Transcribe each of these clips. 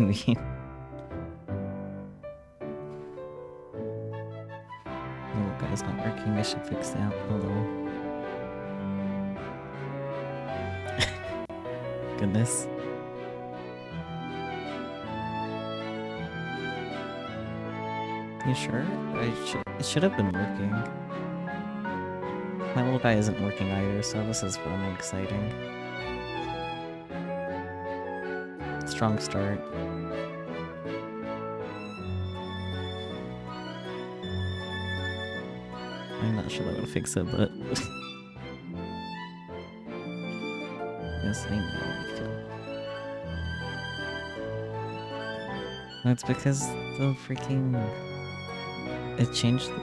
reconvene. Oh, guy's not working. I should fix that. Hold on. Goodness. You sure? It should have been working. My little guy isn't working either, so this is fun and exciting. Strong start. I'm not sure that would fix it, but... yes, I know. It's because the freaking... It changed the...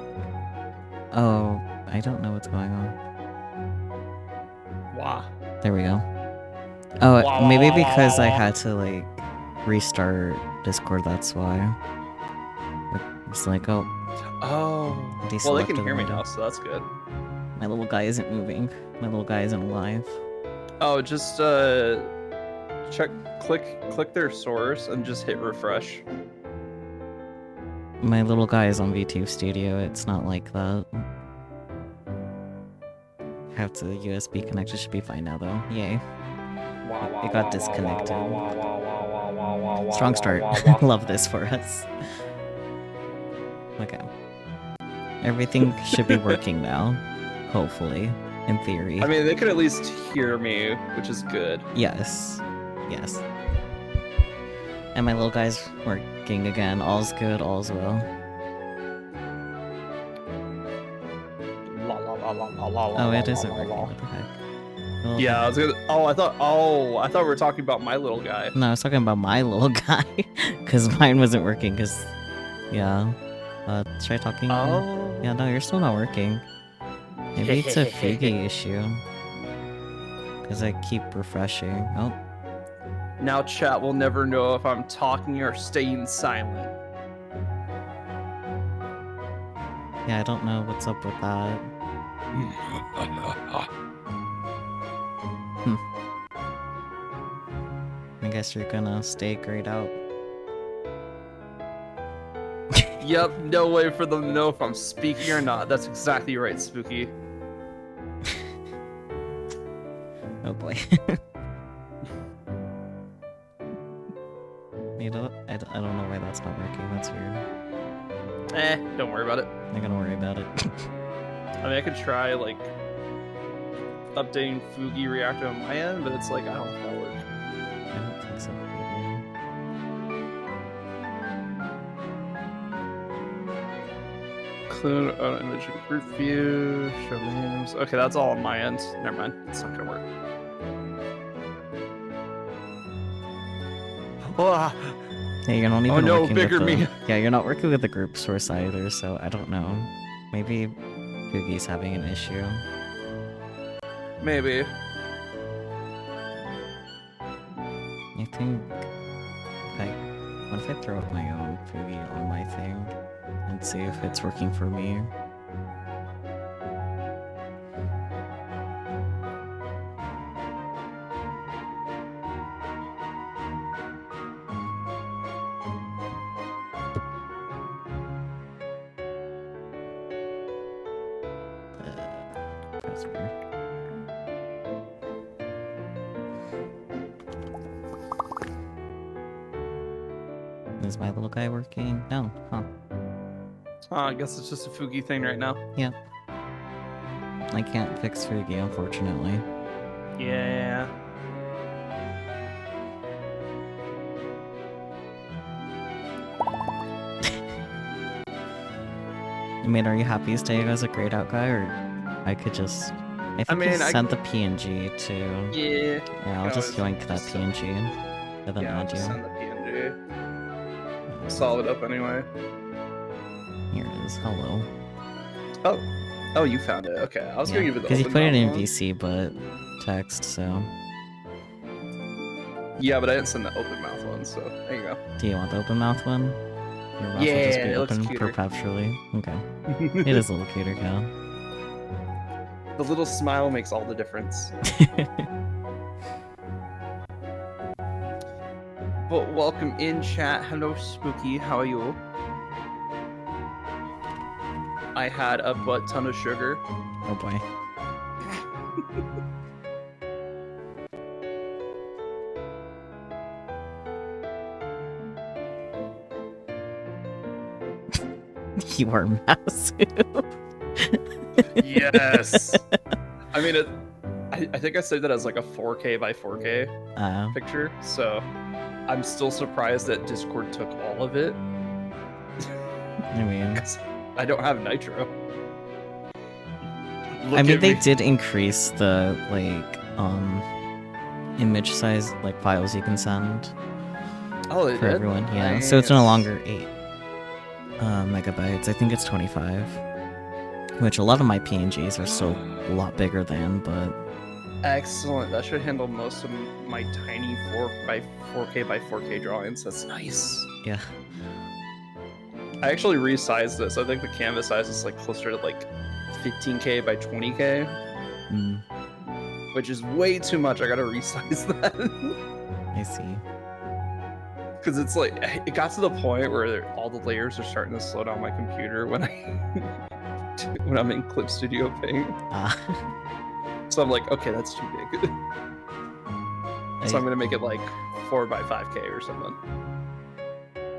Oh, I don't know what's going on. Wow. There we go. Oh, maybe because I had to, like, restart Discord, that's why. It's like, oh... Oh. Well, they can hear me now, so that's good. My little guy isn't moving. My little guy isn't alive. Oh, just, click their source and just hit refresh. My little guy is on VTube Studio, it's not like that. Have to USB connect, it should be fine now though. Yay. It got disconnected. Strong start. Love this for us. Okay. Everything should be working now. Hopefully. In theory. I mean, they could at least hear me, which is good. Yes. Yes. And my little guy's working again. All's good, all's well. Oh, it isn't working. What the heck? Well, yeah, I was gonna. I thought we were talking about my little guy. No, I was talking about my little guy, because mine wasn't working. Because, yeah. Try talking. Oh. Yeah, no, you're still not working. Maybe it's a Fugi issue. Because I keep refreshing. Oh. Now chat will never know if I'm talking or staying silent. Yeah, I don't know what's up with that. I guess you're gonna stay grayed out. Yep, no way for them to know if I'm speaking or not. That's exactly right, Spooky. Oh boy. You know, I don't know why that's not working. That's weird. Don't worry about it. I'm gonna worry about it. I mean, I could try, like, updating Fugi Reactor on my end, but it's like, I don't think that'll work. I don't think so. Include auto image and group view, show names. Okay, that's all on my end. Never mind. It's not gonna work. Yeah, you're not even working bigger with the... me. Yeah, you're not working with the group source either, so I don't know. Maybe Fugi's having an issue. Maybe. I think... What if I throw up my own Fugi on my thing and see if it's working for me? That's weird. Is my little guy working? No, huh? I guess it's just a Fugi thing right now. Yeah. I can't fix Fugi, unfortunately. Yeah. I mean, are you happy staying as a grayed out guy, or I could just... I think I sent the PNG to... Yeah. Yeah, I'll just yoink that PNG and then add you. Send the PNG. Solve it up anyway. Here it is. Hello. Oh, you found it. Okay, I was gonna give it the because you open put it in mouth one. VC, but text, so... Yeah, but I didn't send the open mouth one, so there you go. Do you want the open mouth one? Your mouth will Yeah, just be it looks open cuter. perpetually. Okay. It is a little cuter, Cal. The little smile makes all the difference. But welcome in, chat. Hello, Spooky. How are you? I had a butt ton of sugar. Oh boy. You are massive. Yes. I mean, I think I said that as like a 4K by 4K picture, so I'm still surprised that Discord took all of it. I mean, I don't have Nitro. I mean, they did increase the image size, like files you can send. Oh, they for did? everyone, yeah. Nice. So it's no longer 8 megabytes. I think it's 25, which a lot of my PNGs are still a lot bigger than, but. Excellent. That should handle most of my tiny 4K by 4K drawings. That's nice. Yeah. I actually resized this. I think the canvas size is like closer to like 15K by 20K, which is way too much. I gotta resize that. I see. Because it's like it got to the point where all the layers are starting to slow down my computer when when I'm in Clip Studio Paint. So I'm like, okay, that's too big. So I'm gonna make it like 4 by 5K or something.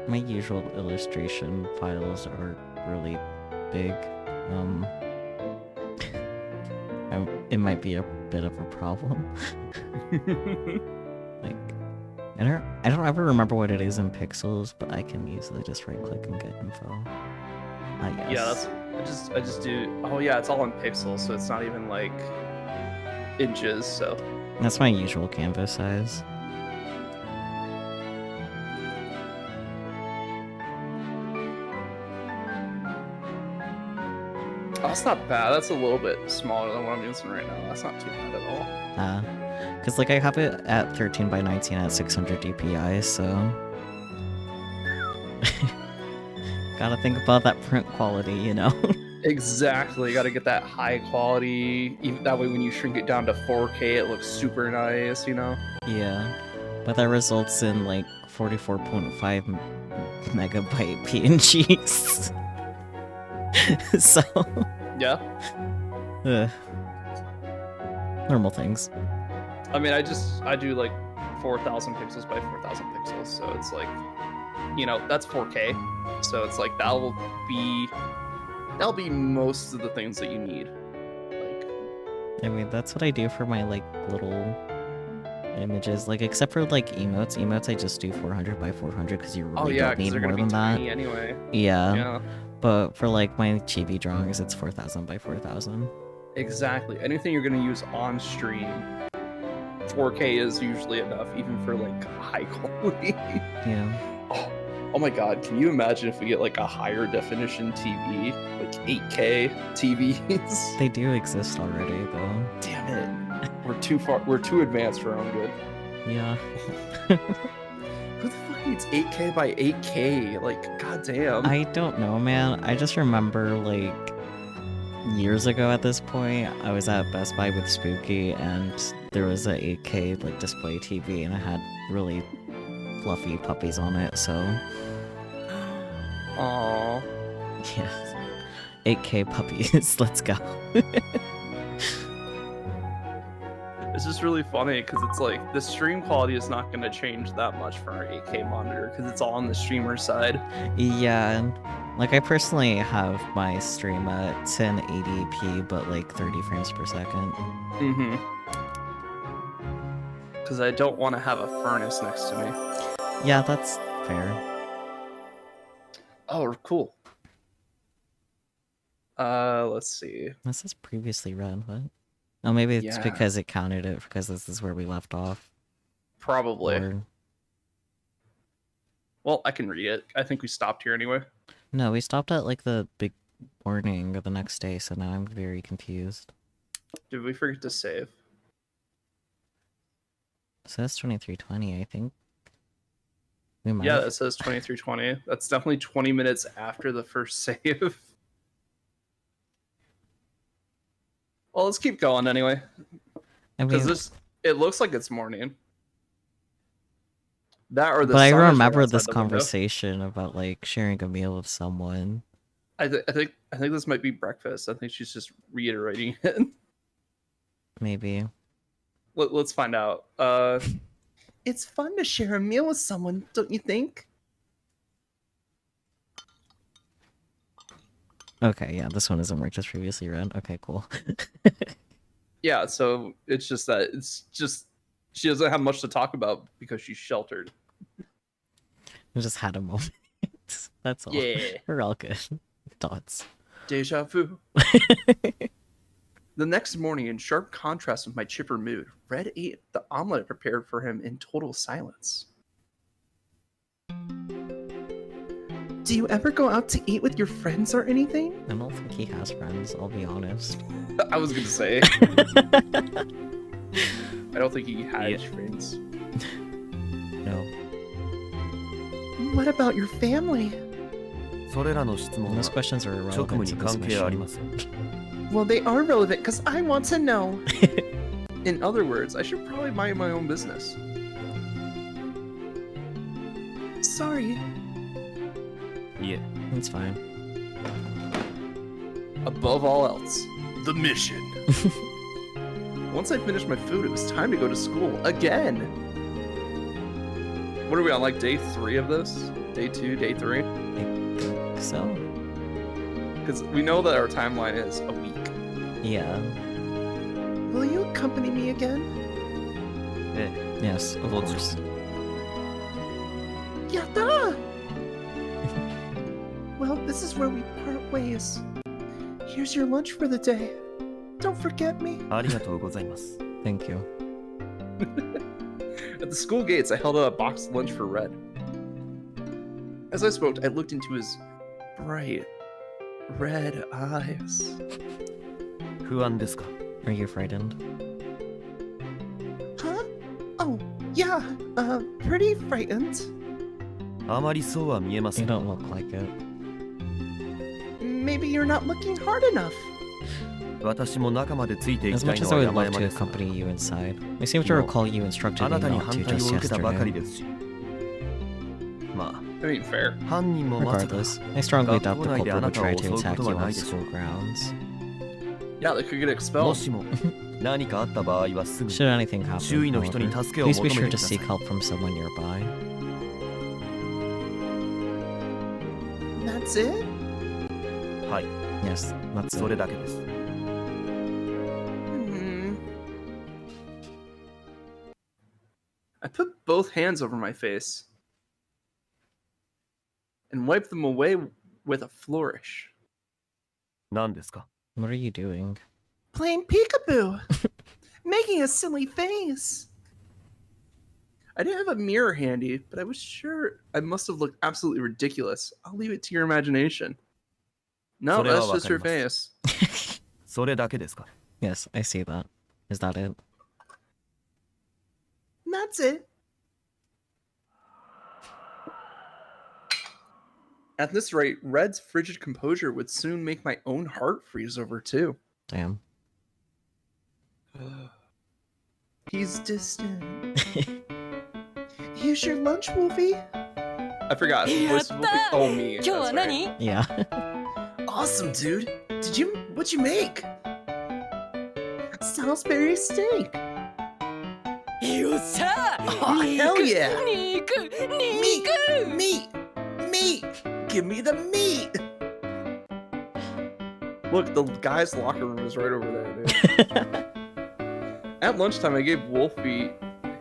My usual illustration files are really big. It might be a bit of a problem. Like, I don't ever remember what it is in pixels, but I can easily just right click and get info. Yes. Yeah, I just do. Oh yeah, it's all in pixels, so it's not even like inches. So that's my usual canvas size. Oh, that's not bad. That's a little bit smaller than what I'm using right now. That's not too bad at all. Because like I have it at 13 by 19 at 600 DPI, so gotta think about that print quality, you know. Exactly. You gotta get that high quality. Even that way, when you shrink it down to 4K, it looks super nice, you know. Yeah, but that results in like 44.5 megabyte PNGs. So yeah, normal things. I mean, I do like 4,000 pixels by 4,000 pixels, so it's like, you know, that's 4K. So it's like that'll be most of the things that you need. Like, I mean, that's what I do for my like little images, like except for like emotes I just do 400 by 400 because you really don't need more than that anyway. Yeah, but for like my chibi drawings it's 4,000 by 4,000. Exactly. Anything you're gonna use on stream, 4K is usually enough, even for like high quality. Yeah. Oh my god, can you imagine if we get like a higher definition TV, like 8K TVs? They do exist already though. Damn it. We're too advanced for our own good. Yeah. Who the fuck needs 8K by 8K? Like, goddamn. I don't know, man. I just remember like years ago at this point, I was at Best Buy with Spooky and there was a 8K like display TV and it had really fluffy puppies on it, so. Aww. Yes. 8K puppies, let's go. It's just really funny because it's like the stream quality is not going to change that much for our 8K monitor because it's all on the streamer side. Yeah, like I personally have my stream at 1080p but like 30 frames per second. Because I don't want to have a furnace next to me. Yeah, that's fair. Oh, cool. Let's see. This is previously read, what? Oh, maybe it's because it counted it because this is where we left off. Probably. Well, I can read it. I think we stopped here anyway. No, we stopped at like the big warning of the next day, so now I'm very confused. Did we forget to save? It says 2320, I think. We might. Yeah, it says 2320. That's definitely 20 minutes after the first save. Well, let's keep going anyway. Because it looks like it's morning. That or the But I sun is right remember outside this the window. conversation about like sharing a meal with someone. I think this might be breakfast. I think she's just reiterating it. Maybe. Let's find out. It's fun to share a meal with someone, don't you think? Okay, yeah, this one isn't worked as previously read. Okay, cool. Yeah, so it's just that she doesn't have much to talk about because she's sheltered. I just had a moment. That's all. Yeah. We're all good. Thoughts. Deja vu. The next morning, in sharp contrast with my chipper mood, Red ate the omelet prepared for him in total silence. Do you ever go out to eat with your friends or anything? I don't think he has friends, I'll be honest. I was gonna say. I don't think he has friends. No. What about your family? Those questions are irrelevant to this mission. Well, they are relevant because I want to know. In other words, I should probably mind my own business. Sorry. Yeah. It's fine. Above all else, the mission. Once I finished my food, it was time to go to school again. What are we on, like day 3 of this? Day 2, day 3? I think so. Because we know that our timeline is a week. Yeah. Will you accompany me again? Yes, of Vods. course. Yatta! Well, this is where we part ways. Here's your lunch for the day. Don't forget me. Thank you. At the school gates, I held out a boxed lunch for Red. As I spoke, I looked into his bright, red eyes. Are you frightened? Huh? Oh, yeah, pretty frightened. You don't look like it. Maybe you're not looking hard enough. As much as I would love to accompany you inside, I seem to recall you instructed me not to just yesterday. I mean, fair. Regardless, I strongly doubt the culprit would try to attack you on school grounds. Yeah, they could get expelled. Should anything happen, however, please be sure to seek help from someone nearby. That's it? Yes, that's it. I put both hands over my face and wiped them away with a flourish. What are you doing? Playing peekaboo! Making a silly face! I didn't have a mirror handy, but I was sure I must have looked absolutely ridiculous. I'll leave it to your imagination. No, that's just her face. Yes, I see that. Is that it? That's it. At this rate, Red's frigid composure would soon make my own heart freeze over too. Damn. He's distant. Here's your lunch, Wolfie. I forgot. Voice of Wolfie? Oh, me. That's right. Yeah. Awesome, dude. What'd you make? Salisbury steak. Oh, hell yeah. Meat. Give me the meat. Look, the guy's locker room is right over there, dude. At lunchtime, I gave Wolfie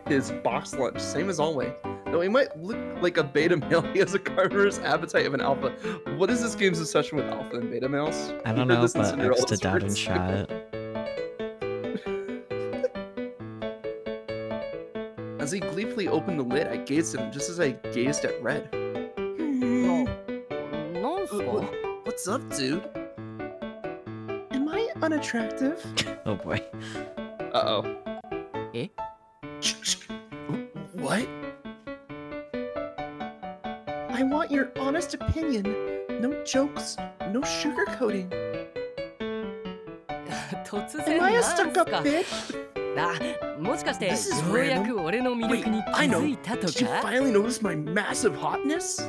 his box lunch, same as always. Though he might look like a beta male, he has a carnivorous appetite of an alpha. What is this game's obsession with alpha and beta males? I don't know, but X to dad in chat. As he gleefully opened the lid, I gazed at him just as I gazed at Red. What's up, dude? Am I unattractive? Oh boy. Uh-oh. Eh? What? I want your honest opinion. No jokes, no sugarcoating. Am I a stuck-up bitch? もしかして This is ようやく random. 俺の魅力に Wait, I 気 know. づいたと Did you か finally notice my massive hotness?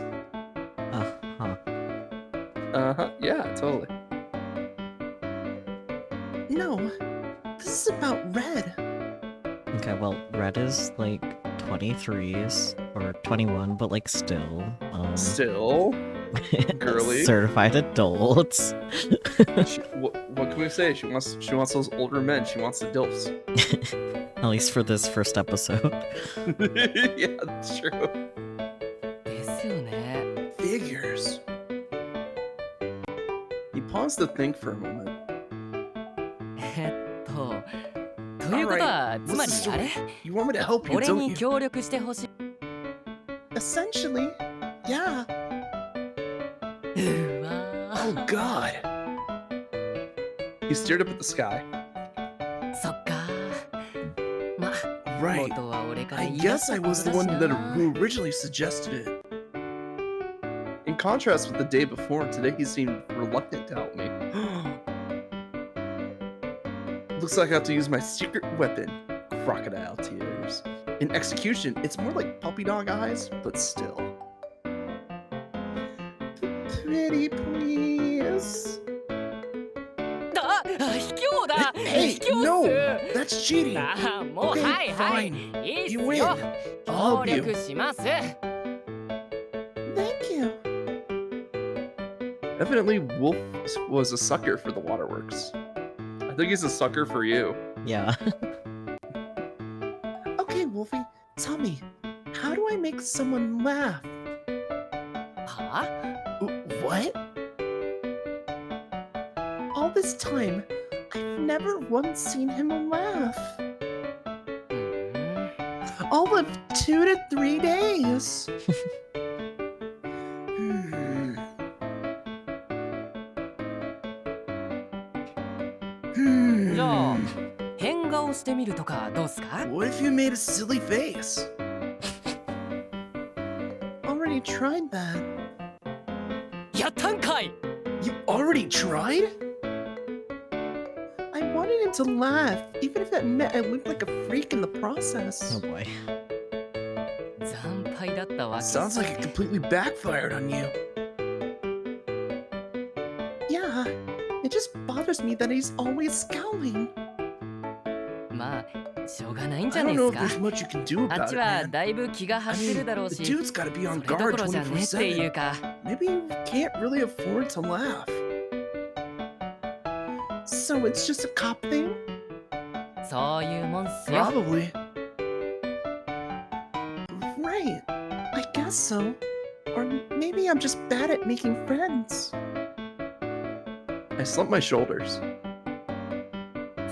Uh-huh. Yeah, totally. No, this is about Red. Okay, well, Red is like 23s or 21, but like still, Still, girly. certified adults. What can we say? She wants those older men. She wants the dilfs. At least for this first episode. Yeah, that's true. ですよね Figures. He paused to think for a moment. ということは Alright, つま what's り the あれ story? You want me to help you, 俺 don't に you? 協力してほしい Essentially, yeah. うわ Oh ー God. He stared up at the sky. そっかま Right. 元は俺から I 言い出 guess した I こと was だ the し one な that who originally suggested it. In contrast with the day before, today he seemed reluctant to help me. Looks like I have to use my secret weapon, crocodile tears. In execution, it's more like puppy dog eyes, but still. Pretty please. あ卑怯だ Hey, 卑怯っ no! す That's cheating! あもう Okay, はいはい fine. いいっす You よ win. I'll 協 help you. 力します Thank you. Evidently, Wolf was a sucker for the waterworks. I think he's a sucker for you. Yeah. Okay, Wolfie, tell me, how do I make someone laugh? は What? All this time, I've never once seen him laugh. うーん All of 2 to 3 days. Hmm. じゃあ Hmm. 変顔してみるとかどうっすか What if you made a silly face? Already tried that. やったんかい You already tried? I wanted him to laugh, even if that meant I looked like a freak in the Oh process. boy. 惨敗だったわけ Sounds like it completely backfired on you. Yeah, it just bothers me that he's always scowling. まあしょうがないんじ I ゃない don't で know す if か there's much you can do あっ about ち it, は man. だいぶ気が I 張ってる mean, だろう the し dude's gotta be そ on れど guard ころじゃねえっていう 24/7. か Maybe you can't really afford to laugh. So it's just a cop thing? そういうもんっすよ Probably. Right. I guess so. Or maybe I'm just bad at making friends. I slumped my shoulders.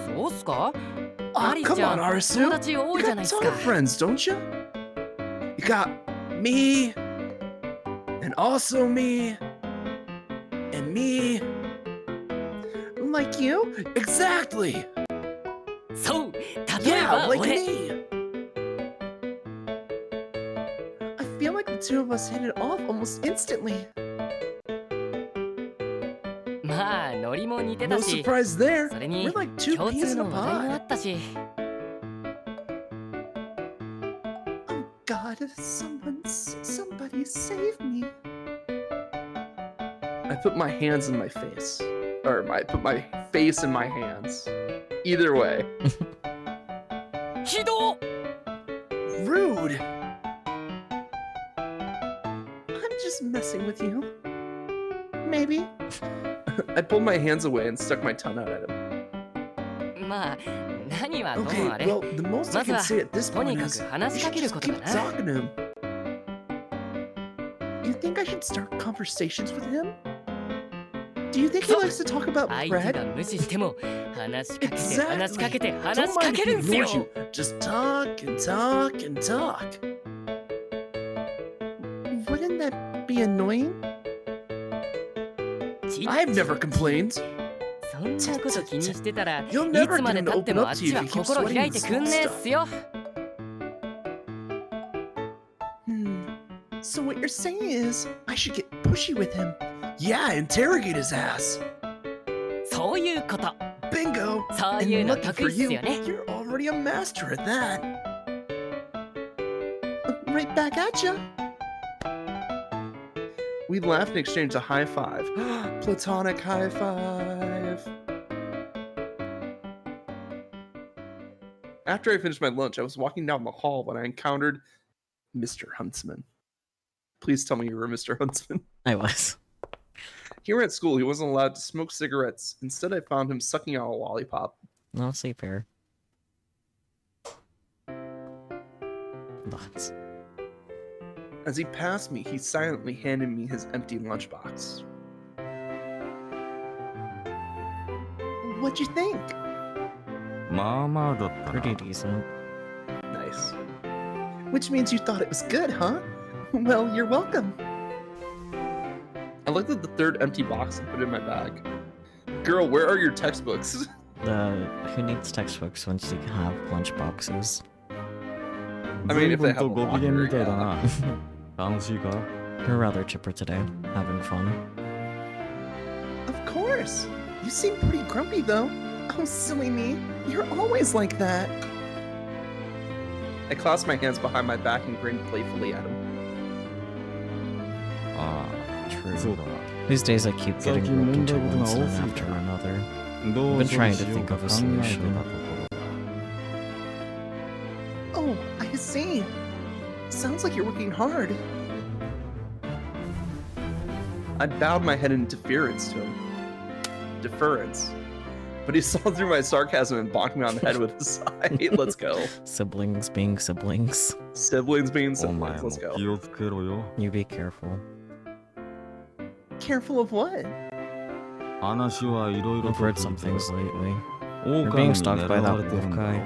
そうっすか Ah, アリス come ちゃ on, ん Arisu. 友達多 You いじゃ got な a いっす ton か of friends, don't you? You got me, and also me, and me. Like you? Exactly! そう例え Yeah, ば like 俺 me! I feel like the two of us hit it off almost instantly. まあノリも似て No たし surprise there. それに We're like two 共 peas 通 in a の話題もあ pod. ったし Oh God, somebody save me. I put my hands in my face. Or I put my face in my hands. Either way. ひどっ Rude! I'm just messing with you. Maybe. I pulled my hands away and stuck my tongue out at him. まあ何はどう Okay, あれ well, the most I can まずは say at this と point にか is く you 話し should かける just こと keep だな talking to him. You think I should start conversations with him? Do you think he likes to talk about 相手 bread? が無視しても話しかけて Exactly. 話しかけて Don't 話しか mind け if る he んすよ ignores you. Just talk and talk and talk. Wouldn't that be annoying? ち I've never complained. そんなこと気にしてたらい You'll never つま get で him to 経って open も up あっ to you ち if は you keep 心 sweating 開い and てくん small ねえっ stuff. すよ So what you're saying is I should get pushy with him. Yeah, interrogate his ass. そういうこと Bingo. そう And いうの lucky 得 for 意っす you, よね you're already a master at that. Right back at ya. We laughed and exchanged a high five. Platonic high five. After I finished my lunch, I was walking down the hall when I encountered Mr. Huntsman. Please tell me you were Mr. Huntsman. I was. Here at school, he wasn't allowed to smoke cigarettes. Instead, I found him sucking out a lollipop. No, see fair. Vods. As he passed me, he silently handed me his empty lunchbox. What'd you think? Pretty decent. Nice. Which means you thought it was good, huh? Well, you're welcome. I looked at the third empty box and put it in my bag. Girl, where are your textbooks? Who needs textbooks once you can have lunch boxes? I mean, if they have a locker, You're rather chipper today, having fun. Of course. You seem pretty grumpy, though. Oh, silly me. You're always like that. I clasped my hands behind my back and grinned playfully at him. True. These days I keep getting roped into one sin after another. I've been trying to think of a solution. Oh, I see. Sounds like you're working hard. I bowed my head in deference to him. Deference. But he saw through my sarcasm and bonked me on the head with his side. Let's go. Siblings being siblings. Siblings being siblings. Let's go. You be careful. Careful of what? I've heard some things lately. You're being stalked by that wolf guy.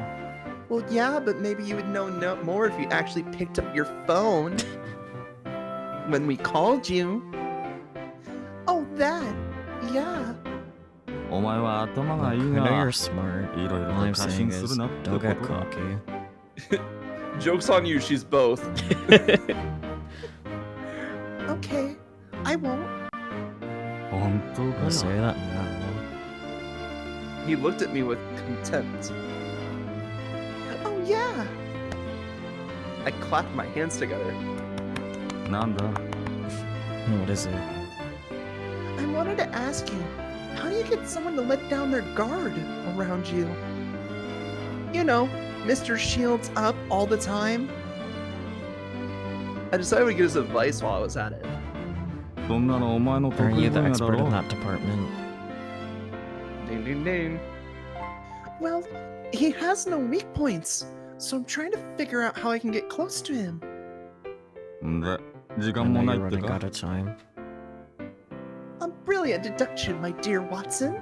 Well, yeah, but maybe you would know more if you actually picked up your phone when we called you. Oh, that. Yeah. I know you're smart. All I'm saying is, don't get cocky. Joke's on you, she's both. Okay, I won't. I'll say that now. He looked at me with contempt. Oh, yeah. I clapped my hands together. What is it? I wanted to ask you, how do you get someone to let down their guard around you? You know, Mr. Shields up all the time. I decided to get his advice while I was at it. Aren't you the expert in that department? Ding ding ding. Well, he has no weak points, so I'm trying to figure out how I can get close to him. I know you're running out of time. A brilliant deduction, my dear Watson.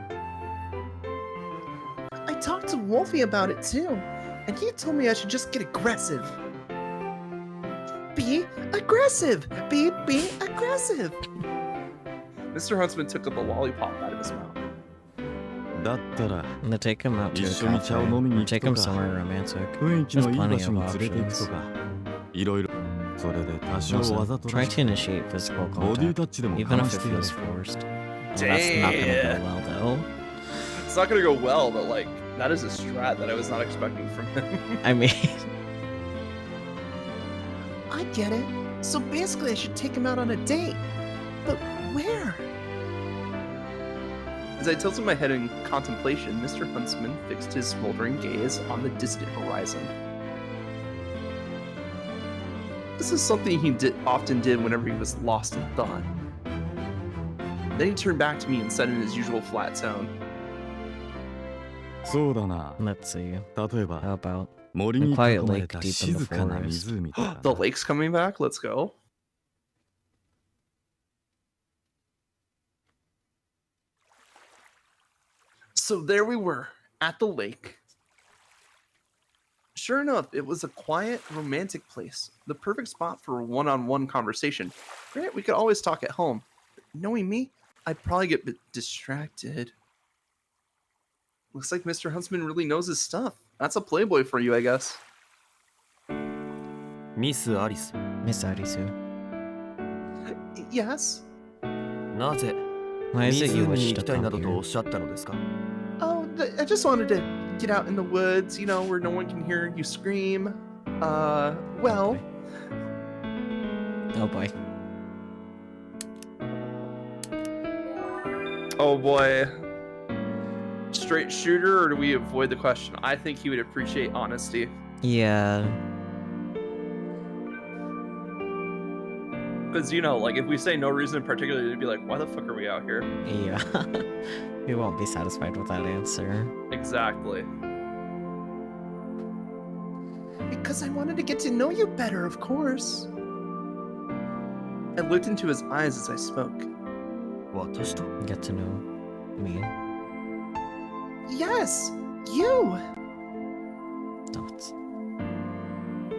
I talked to Wolfie about it too, and he told me I should just get aggressive. Be aggressive! Be aggressive! Mr. Huntsman took up a lollipop out of his mouth. I'm gonna take him out to a cafe, or take him somewhere romantic. There's plenty of options. Also, try to initiate physical contact, even if it feels forced. Well, that's not gonna go well, though. It's not gonna go well, but like, that is a strat that I was not expecting from him. I mean... I get it. So basically I should take him out on a date. But where? As I tilted my head in contemplation, Mr. Huntsman fixed his smoldering gaze on the distant horizon. This is something he often did whenever he was lost in thought. Then he turned back to me and said in his usual flat tone, Let's see. How about a quiet lake deep in the forest? the lake's coming back, let's go. So there we were, at the lake. Sure enough, it was a quiet, romantic place. The perfect spot for a one-on-one conversation. Granted, we could always talk at home. But knowing me, I'd probably get a bit distracted. Looks like Mr. Huntsman really knows his stuff. That's a playboy for you, I guess. Miss Alice. Miss Arisu. Yes? なぜ Why is it you 湖に wish 行 to きたいな come どとお here? っしゃったのですか Oh, I just wanted to get out in the woods, where no one can hear you scream. Well, Oh boy. Oh boy. Straight shooter, or do we avoid the question? I think he would appreciate honesty. Yeah. Because, like, if we say no reason in particular, they'd be like, why the fuck are we out here? Yeah. We won't be satisfied with that answer. Exactly. because I wanted to get to know you better, of course. I looked into his eyes as I spoke. 私と Get to know me. Yes, you! Dots.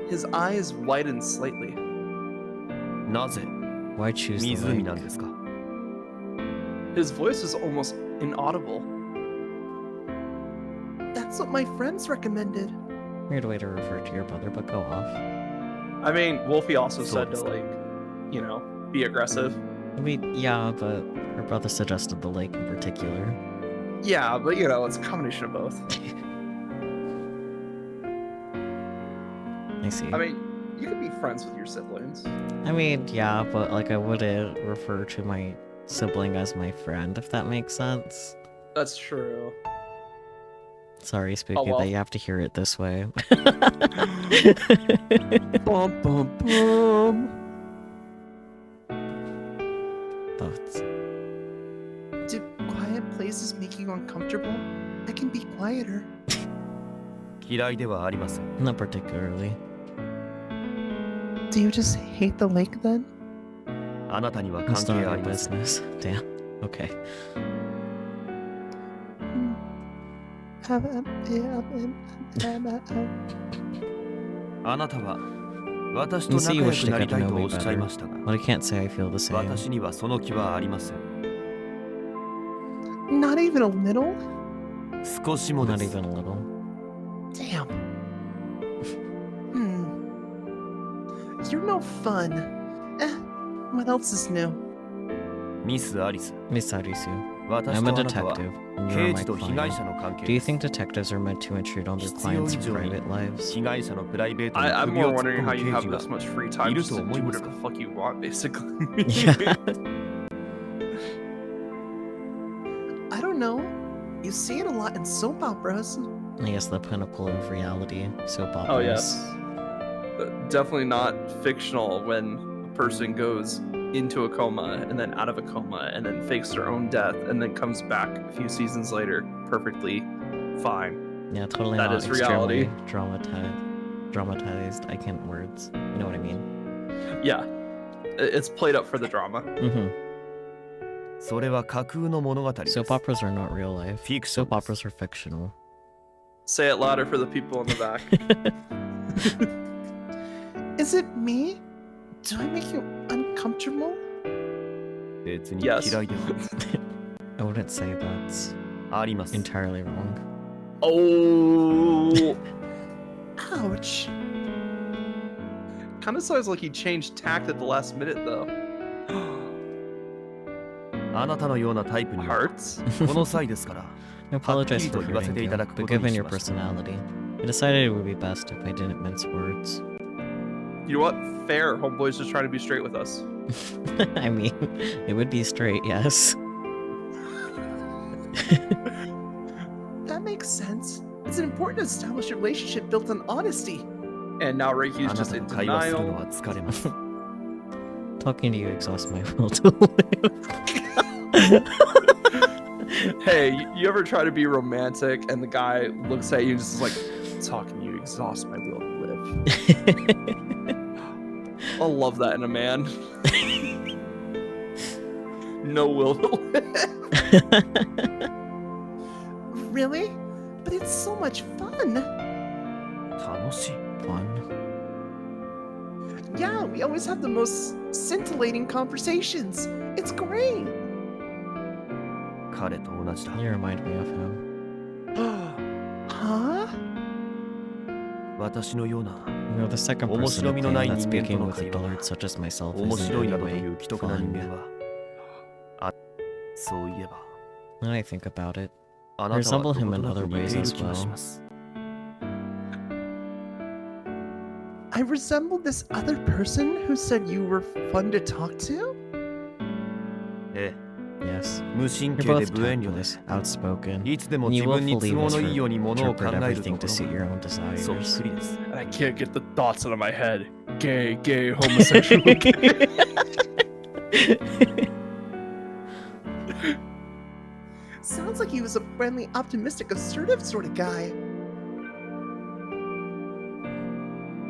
His eyes widened slightly. なぜ Why choose the 湖 lake? なんですか His voice is almost inaudible. That's what my friends recommended. Weird way to refer to your brother, but go off. I mean, Wolfie also So said to, it's- like, be aggressive. I mean, yeah, but her brother suggested the lake in particular. Yeah, but, it's a combination of both. I see. I mean, you could be friends with your siblings. I mean, yeah, but like I wouldn't refer to my sibling as my friend, if that makes sense. That's true. Sorry, Spooky, well. that you have to hear it this way. Bum, bum, bum. Thoughts. Do quiet places make you uncomfortable? I can be quieter. 嫌いではありません Not particularly. Do you just hate the lake then? あなたには関 It's 係 none あ of り your ません business. Damn. Okay. Hmm. あなたは私と You see, 仲 you 良 wish く to なり get た to い know と me おっしゃい better. ましたが But I can't say I feel the same. 私にはその気はありません Not even a little? 少しもで Not す even a little. Damn. You're no fun. What else is new? ミス・アリス Miss Arisu, 私 I'm と a あなたは detective, and 刑 you're 事 my と被害 client. 者の関係 Do you です think detectives are meant to intrude on their 必要 clients' 以上に private lives? 被害者のプライベートに I'm 首 more を突っ wondering 込 how む you 刑 have 事が this much free time いる just と to 思い do ますか whatever the fuck you want, basically. Yeah. I don't know. You see it a lot in soap operas. I guess the pinnacle of reality, soap operas. Oh, yes. Definitely not fictional when a person goes into a coma and then out of a coma and then fakes their own death and then comes back a few seasons later perfectly fine. Yeah, totally That not is reality. extremely dramatized. I can't words. You know what I mean? Yeah. It's played up for the drama. Mm-hmm. それは架空の物語です Soap operas are not real life. Fiction Soap operas are fictional. Say it louder for the people in the back. Is it me? Do I make you uncomfortable? 別に Yes. 嫌いでは I wouldn't say that's ありません entirely wrong. Oh. Ouch. Kind of sounds like he changed tact at the last minute, though. あなたのようなタイプには Hearts? この際ですから I apologize for はっきりと言わせ hurting てい you, ただく but ことに given し your ました personality, I decided it would be best if I didn't mince words. You know what? Fair. Homeboy's just trying to be straight with us. I mean, it would be straight, yes. That makes sense. It's important to establish a relationship built on honesty. And now あ Reiki's な just た in と会話するの denial. は疲れます Talking to you exhausts my will to live. Hey, you ever try to be romantic and the guy looks at you and just is like, talking to you exhausts my will to live. I love that in a man. No will to live. Really? But it's so much fun. 楽しい Fun. Yeah, we always have the most scintillating conversations. It's great. 彼と同じだ You remind me of him. Huh? 私のような You're the second person to 面白みのない claim that 人間と speaking の with a 会話 dullard such as myself 面 is in 白い any などとい way う既得な人 fun. 間はあそういえば When I think about it, あなたは resemble ど him こと in なく other 似て ways いる as 気がし well. ます。 I resembled this other person who said you were fun to talk to? え Yes. え、無神 You're 経で both 無遠慮で、 tactless, outspoken, いつでも and 自 you 分に都 willfully 合のいいようにものを考 misinterpret えると everything こ to suit ろ your own がそっ desires. くりです。 And I can't get the thoughts out of my head. Gay, gay, homosexual. Gay. Sounds like he was a friendly, optimistic, assertive sort of guy.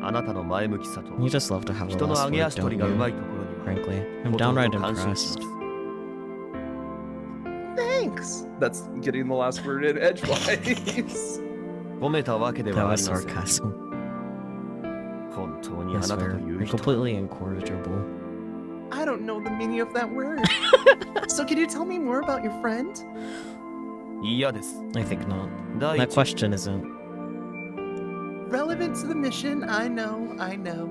あなたの前向きさと You just love to have a 人の last 上げ word, 足取 don't りがうま you? いところには Frankly, I'm ほとん downright ど感心し impressed. ます。 Thanks. That's getting the last word in edgewise. 褒めたわけで That はあ was りません。 sarcasm. 本当にあ I なたと swear, いう you're 人は completely incorrigible. I don't know the meaning of that word. So can you tell me more about your friend? 嫌です。 I think not. 第 That 一、 question isn't. Relevant to the mission, I know, I know.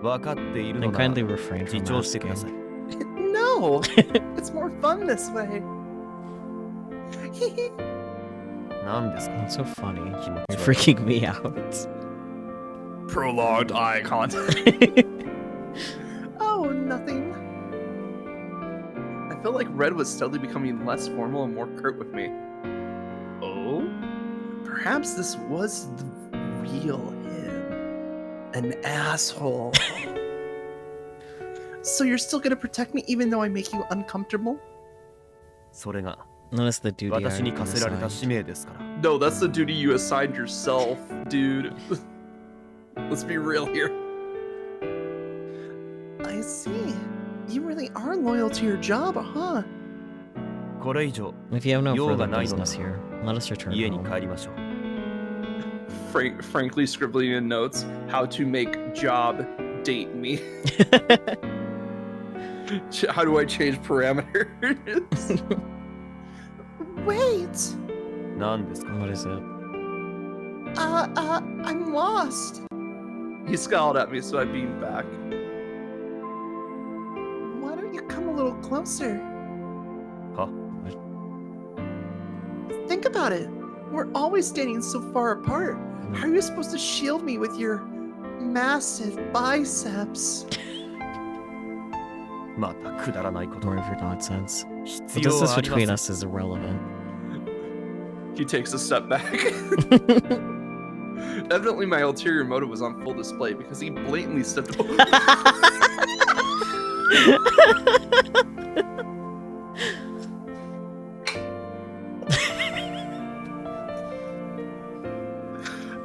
分かっているの Then なら kindly refrain 自 from 重してくださ asking. い。 No! It's more fun this way. 何ですか That's so funny. 気持 You're ち悪い。 freaking me out. Prolonged eye contact. Oh, nothing. I felt like Red was steadily becoming less formal and more curt with me. Oh? Perhaps this was the real him. An asshole. So you're still gonna protect me even though I make you uncomfortable? それが Notice the duty 私に I've 課せられた assigned. 使命ですから。 No, that's the duty you assigned yourself, dude. Let's be real here. I see. You really are loyal to your job, huh? これ以上 If you have no 用 further がないのな business here, let us return 家に home. 帰りましょう。 Frankly scribbling in notes how to make job date me. How do I change parameters? Wait! 何ですか What is it? I'm lost. He scowled at me, so I beamed back. Why don't you come a little closer? は Think about it. We're always standing so far apart. How are you supposed to shield me with your massive biceps? またくだらないこと。 More of your nonsense. 必 The 要 distance はありませ between ん。 us is irrelevant. He takes a step back. Evidently, my ulterior motive was on full display because he blatantly stepped.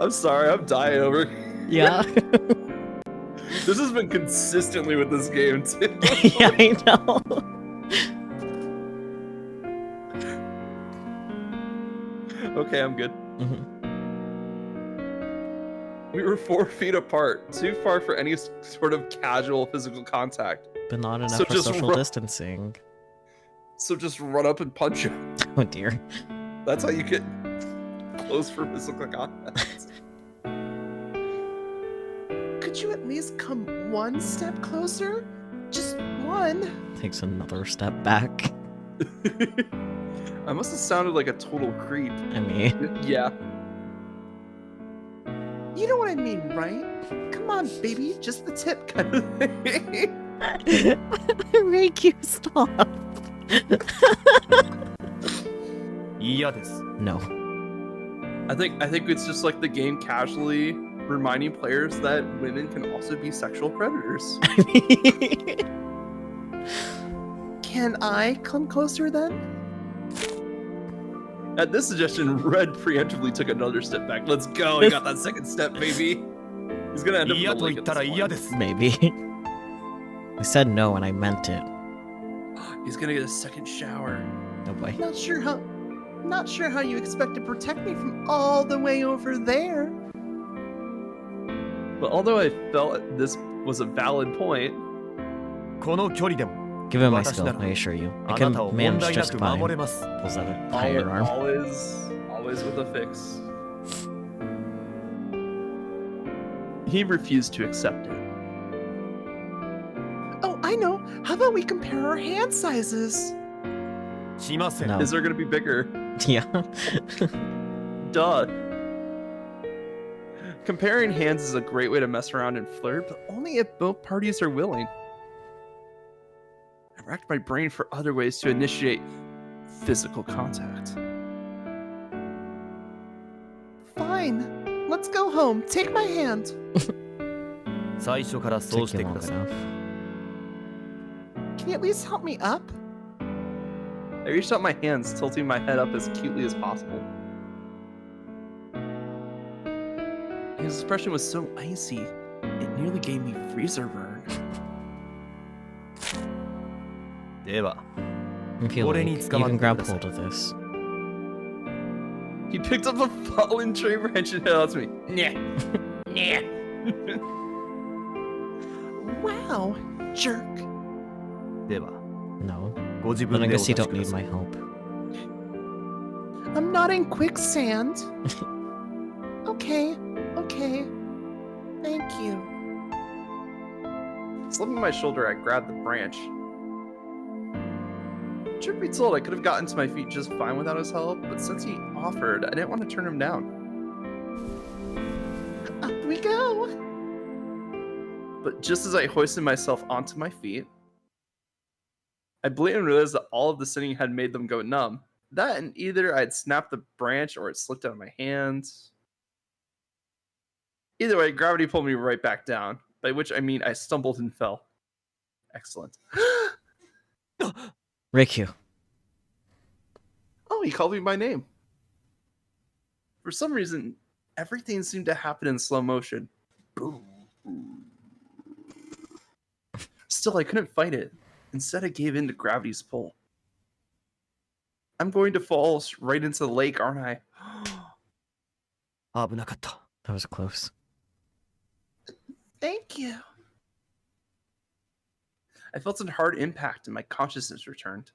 I'm sorry, I'm dying over. Yeah. This has been consistently with this game too. Yeah, I know. Okay, I'm good. Mhm. We were 4 feet apart, too far for any sort of casual physical contact. But not enough So for just social ru- distancing. So just run up and punch him. Oh dear. That's how you get close for physical contact. Could you at least come one step closer? Just one. Takes another step back. I must have sounded like a total creep. I mean, Yeah. You know what I mean, right? Come on, baby, just the tip kind of thing. make you stop. 嫌です。 No. I think it's just like the game casually reminding players that women can also be sexual predators. Can I come closer then? At this suggestion, Red preemptively took another step back. Let's go. He got that second step, baby. He's gonna end up in 嫌 the と lake 言 at ったら this 嫌 point. です。 Maybe. I said no and I meant it. He's gonna get a second shower. No way. Not sure how you expect to protect me from all the way over there. But although I felt this was a valid point, この距離でも Give it my 私 skill, なら I assure you. あ I な can たを問 manage 題な just く fine. 守れます。 Pulls out a firearm. always with a fix. He refused to accept it. Oh, I know. How about we compare our hand sizes? しません。 No. Is there gonna be bigger? Yeah. Duh. Comparing hands is a great way to mess around and flirt, but only if both parties are willing. I racked my brain for other ways to initiate physical contact. Fine. Let's go home. Take my hand. 最初からそうし Took て you く long ださい enough. Can you at least help me up? I reached out my hands, tilting my head up as cutely as possible. His expression was so icy, it nearly gave me freezer burn. では I feel What I like need you to come can out grab with hold of this. He picked up a fallen tree branch and held it out to me. Nah. Nah. Wow, jerk. では No. ご自 But 分 I でお guess you 立ち don't くだ need さ my い help. I'm not in quicksand. Okay, okay. Thank you. Slipping my shoulder, I grabbed the branch. Truth be told, I could have gotten to my feet just fine without his help, but since he offered, I didn't want to turn him down. Up we go. But just as I hoisted myself onto my feet, I blatantly realized that all of the sitting had made them go numb. That and either I'd snapped the branch or it slipped out of my hands. Either way, gravity pulled me right back down, by which I mean I stumbled and fell. Excellent. Riku. Oh, he called me by name. For some reason, everything seemed to happen in slow motion. Boom. Still, I couldn't fight it. Instead, I gave in to gravity's pull. I'm going to fall right into the lake, aren't I? 危なかった That was close. Thank you. I felt a hard impact and my consciousness returned.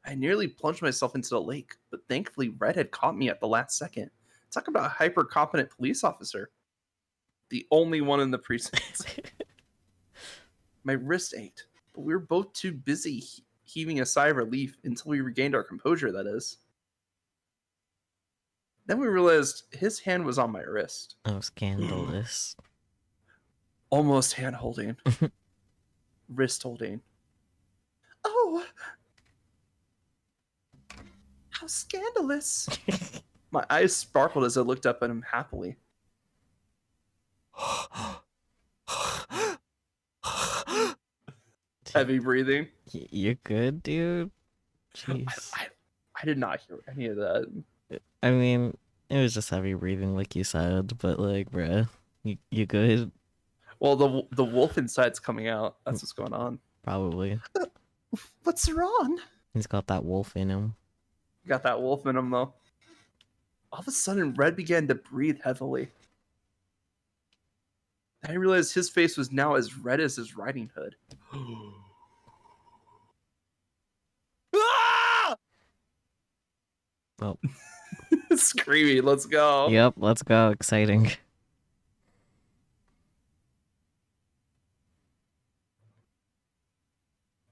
I nearly plunged myself into the lake, but thankfully Red had caught me at the last second. Talk about a hyper-competent police officer. The only one in the precinct. My wrist ached, but we were both too busy heaving a sigh of relief until we regained our composure, that is. Then we realized his hand was on my wrist. Oh, scandalous. Almost hand-holding. Wrist-holding. Oh, how scandalous. My eyes sparkled as I looked up at him happily. Heavy breathing. You good, dude? Jeez. I did not hear any of that. I mean, it was just heavy breathing, like you said, but like, bruh, you good? Well, the wolf inside's coming out. That's what's going on. Probably. What's wrong? He's got that wolf in him. Got that wolf in him, though. All of a sudden, Red began to breathe heavily. I realized his face was now as red as his riding hood. Oh. Screaming, let's go. Yep, let's go. Exciting.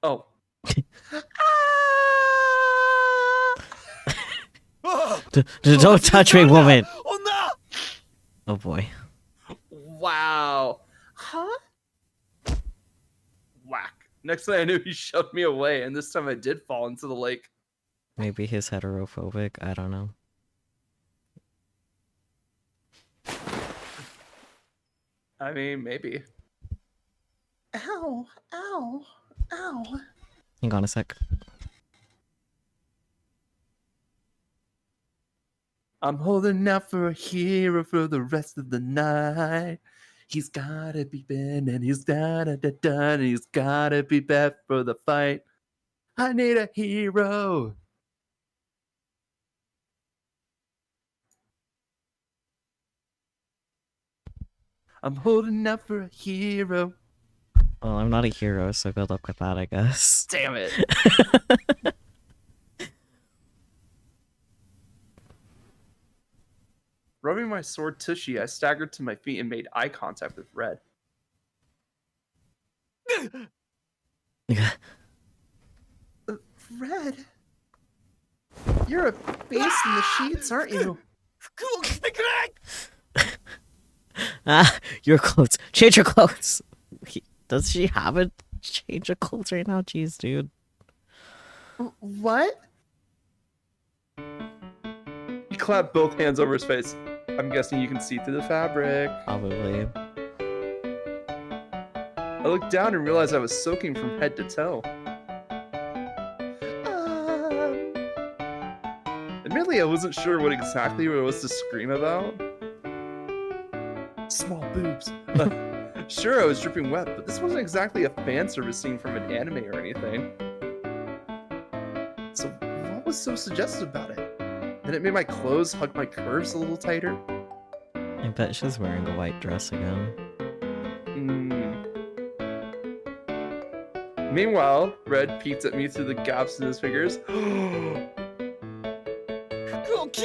Oh. Don't touch me, woman! Oh boy. Wow. Huh? Whack. Next thing I knew, he shoved me away, and this time I did fall into the lake. Maybe he's heterophobic. I don't know. I mean, maybe. Ow, ow, ow. Hang on a sec. I'm holding out for a hero for the rest of the night. He's gotta be Ben and he's gotta be done and he's gotta be back for the fight. I need a hero. I'm holding out for a hero. Well, I'm not a hero, so good luck with that, I guess. Damn it. Rubbing my sword tushy, I staggered to my feet and made eye contact with Red. Red. You're a beast in the sheets, aren't you? Your clothes. Change your clothes. Does she have a change of clothes right now? Jeez, dude. What? He clapped both hands over his face. I'm guessing you can see through the fabric. Probably. I looked down and realized I was soaking from head to toe. Admittedly, I wasn't sure what exactly it was to scream about. Small boobs. Sure, I was dripping wet, but this wasn't exactly a fan service scene from an anime or anything. So what was so suggestive about it? Did it make my clothes hug my curves a little tighter? I bet she's wearing a white dress again. Meanwhile, Red peeked at me through the gaps in his fingers.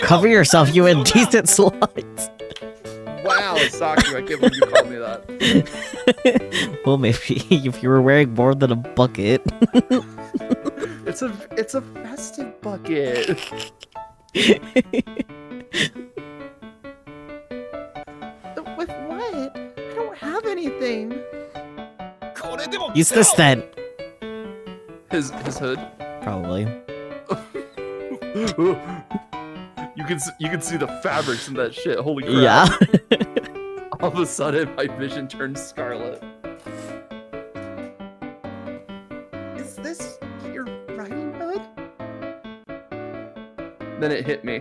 Cover yourself, you indecent slut! Wow, Saku, I can't believe you called me that. Well, maybe if you were wearing more than a bucket. It's a festive bucket. With what? I don't have anything. Use this then. His hood. Probably. You can see the fabrics in that shit. Holy crap. Yeah. All of a sudden, my vision turned scarlet. Is this your riding hood? Then it hit me.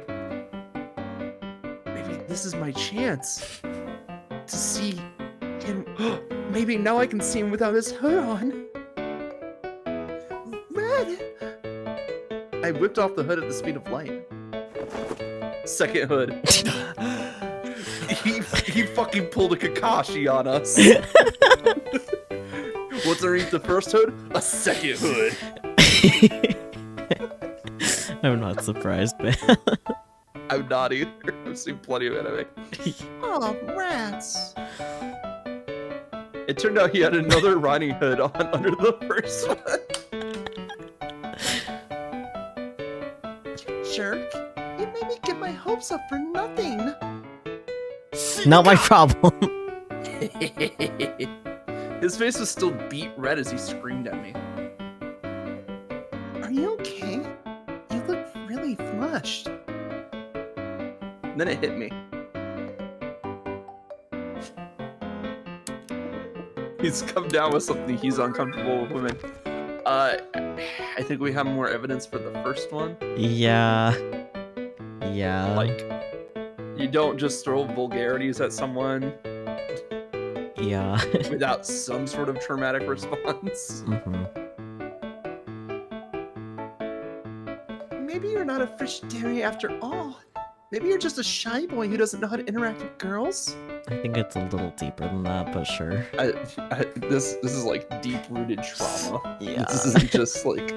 Maybe this is my chance to see him. Maybe now I can see him without his hood on. Red! I whipped off the hood at the speed of light. Second hood. he fucking pulled a Kakashi on us. What's underneath the first hood? A second hood. I'm not surprised, man. I'm not either. I've seen plenty of anime. Oh, rats. It turned out he had another riding hood on under the first one. You jerk. You made me get my hopes up for nothing. Not my problem. His face was still beet red as he screamed at me. Are you okay? You look really flushed. Then it hit me. He's come down with something he's uncomfortable with women. I think we have more evidence for the first one. Yeah. Yeah. Like, you don't just throw vulgarities at someone Yeah. without some sort of traumatic response. Maybe you're not a frigidaire after all. Maybe you're just a shy boy who doesn't know how to interact with girls. I think it's a little deeper than that, but sure. This is like deep-rooted trauma. Yeah. This isn't just like,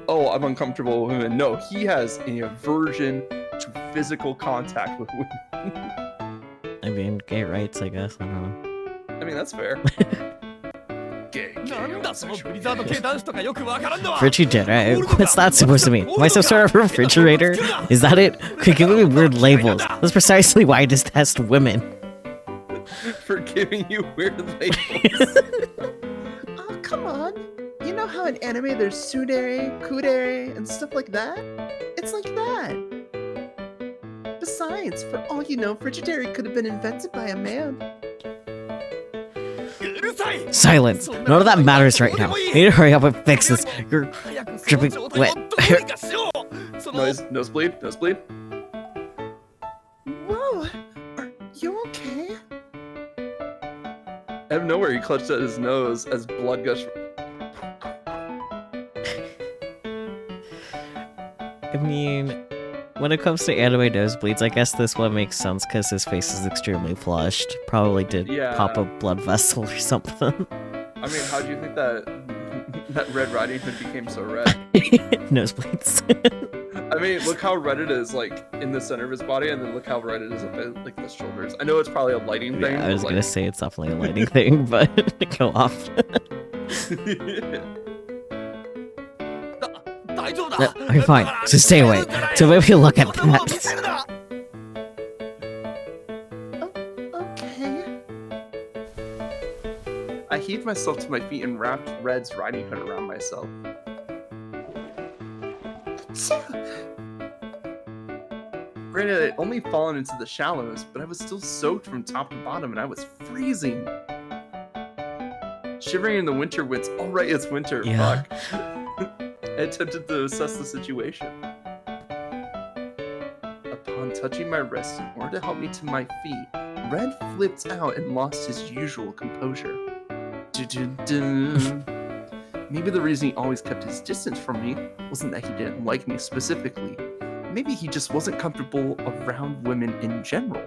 oh, I'm uncomfortable with women. No, he has an aversion to physical contact with women. I mean, gay rights, I guess. I don't know. I mean, that's fair. Gay, Frigidaire? What's that supposed to mean? Am I some sort of refrigerator? Is that it? Quit giving me weird labels. That's precisely why I detest women. For giving you weird labels. Oh, come on. You know how in anime there's tsundere, kudere, and stuff like that? It's like that. Besides, for all you know, frigidaire could have been invented by a man. Silence. None of that matters right now. I need to hurry up and fix this. You're dripping wet. Nosebleed. Whoa, are you okay? Out of nowhere, he clutched at his nose as blood gushed. I mean, when it comes to anime nosebleeds, I guess this one makes sense because his face is extremely flushed. Probably did pop a blood vessel or something. I mean, how do you think that Red Riding Hood became so red? Nosebleeds. I mean, look how red it is, like, in the center of his body, and then look how red it is at the shoulders. I know it's probably a lighting thing. Yeah, I was but, gonna say it's definitely a lighting thing, but go off. 大丈夫だ I'm fine. So stay away. So maybe look at that. Okay. I heaved myself to my feet and wrapped Red's riding hood around myself. Granted, I'd only fallen into the shallows, but I was still soaked from top to bottom and I was freezing. Shivering in the winter winds. Oh, right, it's winter. Yeah. Fuck. I attempted to assess the situation. Upon touching my wrist in order to help me to my feet, Red flipped out and lost his usual composure. Dun-dun-dun. Maybe the reason he always kept his distance from me wasn't that he didn't like me specifically. Maybe he just wasn't comfortable around women in general.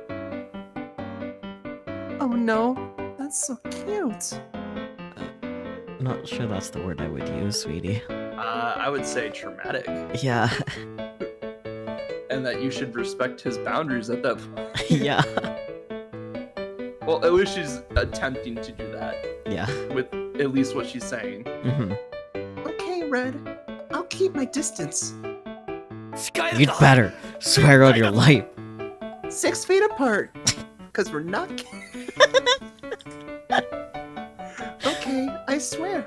Oh no, that's so cute. Not sure that's the word I would use, sweetie. I would say traumatic. Yeah. And that you should respect his boundaries at that point. Yeah. Well, at least she's attempting to do that. Yeah. With at least what she's saying. Mm-hmm. Okay, Red. I'll keep my distance. You'd better. Swear on your life. 6 feet apart. Because we're not. Okay, I swear.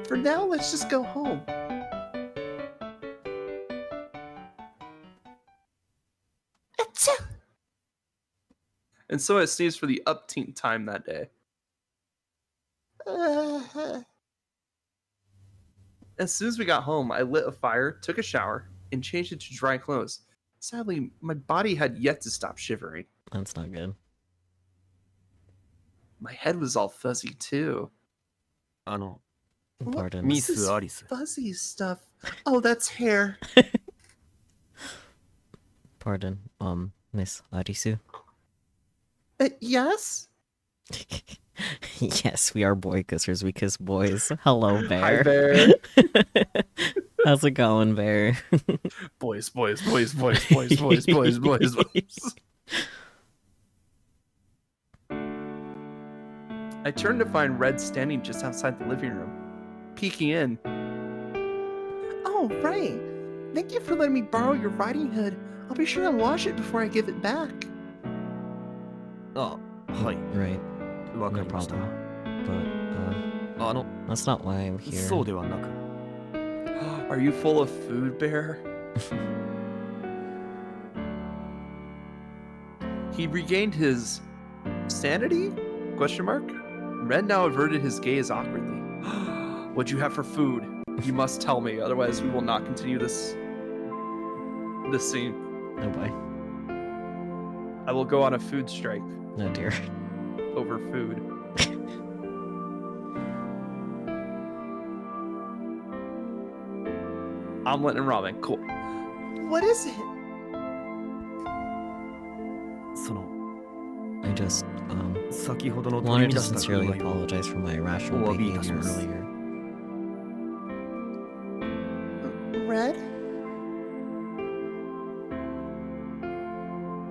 For now, let's just go home. Achoo! And so I sneezed for the upteenth time that day. As soon as we got home, I lit a fire, took a shower, and changed into dry clothes. Sadly, my body had yet to stop shivering. That's not good. My head was all fuzzy too. あの Pardon. Miss What's this Alice. fuzzy stuff? Oh, that's hair. Pardon. Miss Arisu. Yes? Yes, we are boy kissers. We kiss boys. Hello, Bear. Hi, Bear. How's it going, Bear? Boys, boys, boys, boys, boys, boys, boys, boys, boys. I turned to find Red standing just outside the living room, peeking in. Oh, right. Thank you for letting me borrow your riding hood. I'll be sure to wash it before I give it back. あ、はい、 Right. わか No りました。 problem. But, あの、 that's not why I'm here. そうではなく、 Are you full of food, Bear? He regained his sanity? Question mark? Red now averted his gaze awkwardly. What'd you have for food? You must tell me, otherwise we will not continue this scene. Oh boy. I will go on a food strike Oh dear. over food. Omelet and ramen. Cool. What is it? その I just, 先ほどの取 wanted り to 乱した sincerely 具合を apologize for my irrational Oh, behavior Abitas. earlier. Red?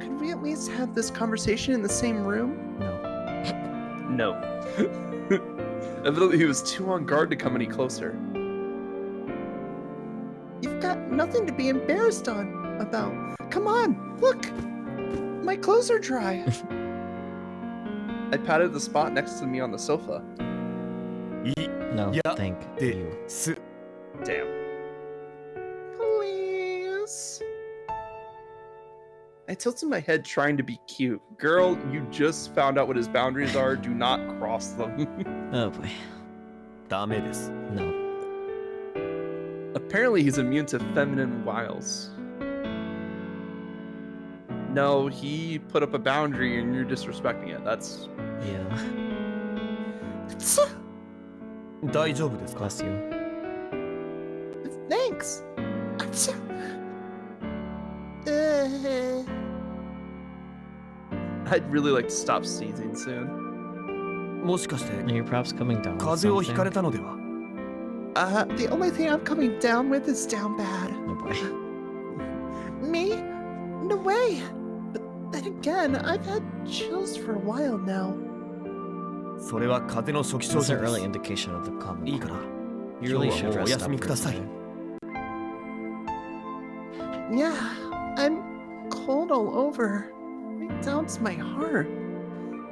Could we at least have this conversation in the same room? No. No. Evidently he was too on guard to come any closer. You've got nothing to be embarrassed about. Come on, look! My clothes are dry. I patted the spot next to me on the sofa. い No, Yeah, thank the- you. す Damn. Please. I tilted my head trying to be cute. Girl, you just found out what his boundaries are. Do not cross them. Oh boy. ダメです。 No. Apparently he's immune to feminine wiles. No, he put up a boundary and you're disrespecting it. That's... Yeah. 大丈夫ですか Bless you. Thanks. I'd really like to stop sneezing soon. もしかして Are you perhaps coming down with 風邪をひかれ something? たのでは The only thing I'm coming down with is down bad. Oh boy. Me? No way. But then again, I've had chills for a while now. それは風邪の初期症 It's 状 an で early す。 indication of the common いいかな cold. You really 今日 should はもうお rest 休 up み for ください。 today. Yeah, I'm cold all over, right down to my heart.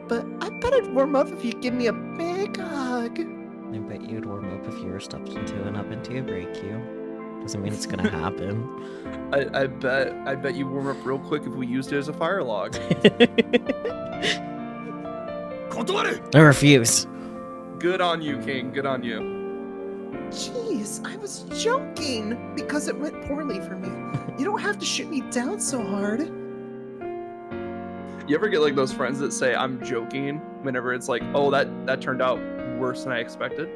But I bet it'd warm up if you give me a big hug. I bet you'd warm up if you were stepped into an oven to break you. Doesn't mean it's gonna happen. I bet you warm up real quick if we used it as a fire log. 断る I refuse. Good on you, King. Good on you. Jeez, I was joking because it went poorly for me. You don't have to shoot me down so hard. You ever get like those friends that say I'm joking whenever it's like, oh, that turned out worse than I expected?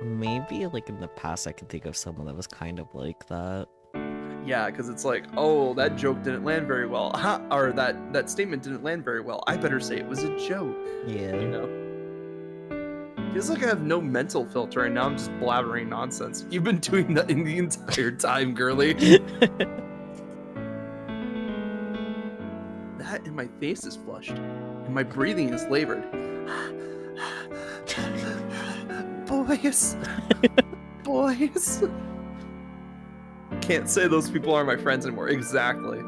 Maybe like in the past I could think of someone that was kind of like that. Yeah, because it's like, oh, that joke didn't land very well. Or that statement didn't land very well. I better say it was a joke. Yeah. You know? Feels like I have no mental filter and now I'm just blabbering nonsense. You've been doing that in the entire time, girly. That and my face is flushed. And my breathing is labored. Boys. Boys. Can't say those people are my friends anymore. Exactly.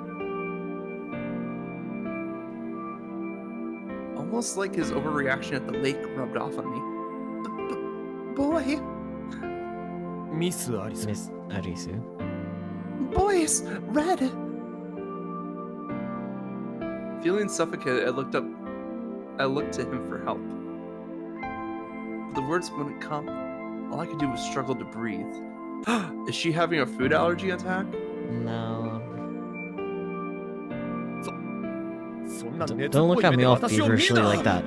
Almost like his overreaction at the lake rubbed off on me. Boy. ミスアリス。 Miss Arisu. Boys. Red. Feeling suffocated, I looked to him for help. But the words wouldn't come. All I could do was struggle to breathe. Is she having a food allergy attack? No. そんな熱っ Don't ぽ look い at 目 me で all 私を見る feverishly な like that.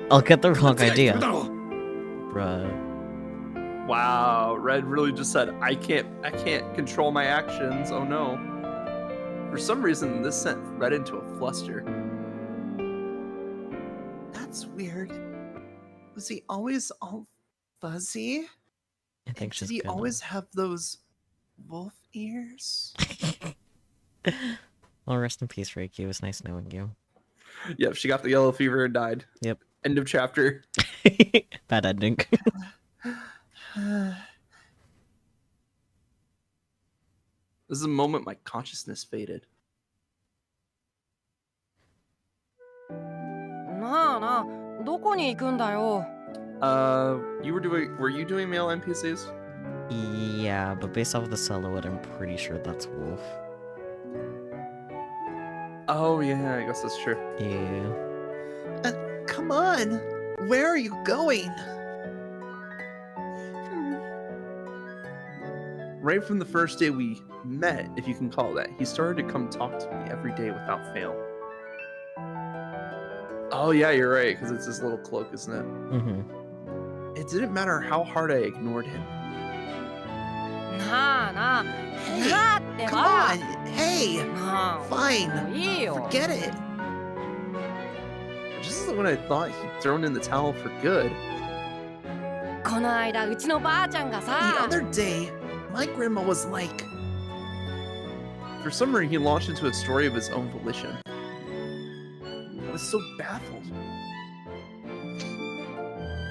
I'll get the wrong 間違いす idea. るだろう Bruh. Wow, Red really just said, I can't control my actions. Oh no. For some reason, this sent Red into a fluster. That's weird. Was he always all fuzzy? I think she's Did he gonna... always have those wolf ears? Well, rest in peace, Reiki. It was nice knowing you. Yep, she got the yellow fever and died. Yep. End of chapter. Bad ending. This is a moment my consciousness faded. なあなあ、どこに行くんだよ。Were you doing male NPCs? Yeah, but based off of the silhouette, I'm pretty sure that's Wolf. Oh yeah, I guess that's true. Yeah. Come on. Where are you going? Right from the first day we met, if you can call it that, he started to come talk to me every day without fail. Oh yeah, you're right, because it's his little cloak, isn't it? Mm-hmm. It didn't matter how hard I ignored him. なあなあ、 Hey, なあって come ば。 on. Hey. なあ、 Fine. いいよ。 Forget it. Just when I thought he'd thrown in the towel for good. この間うちのばあちゃんが The さ。 other day, my grandma was like, For some reason, he launched into a story of his own volition. I was so baffled.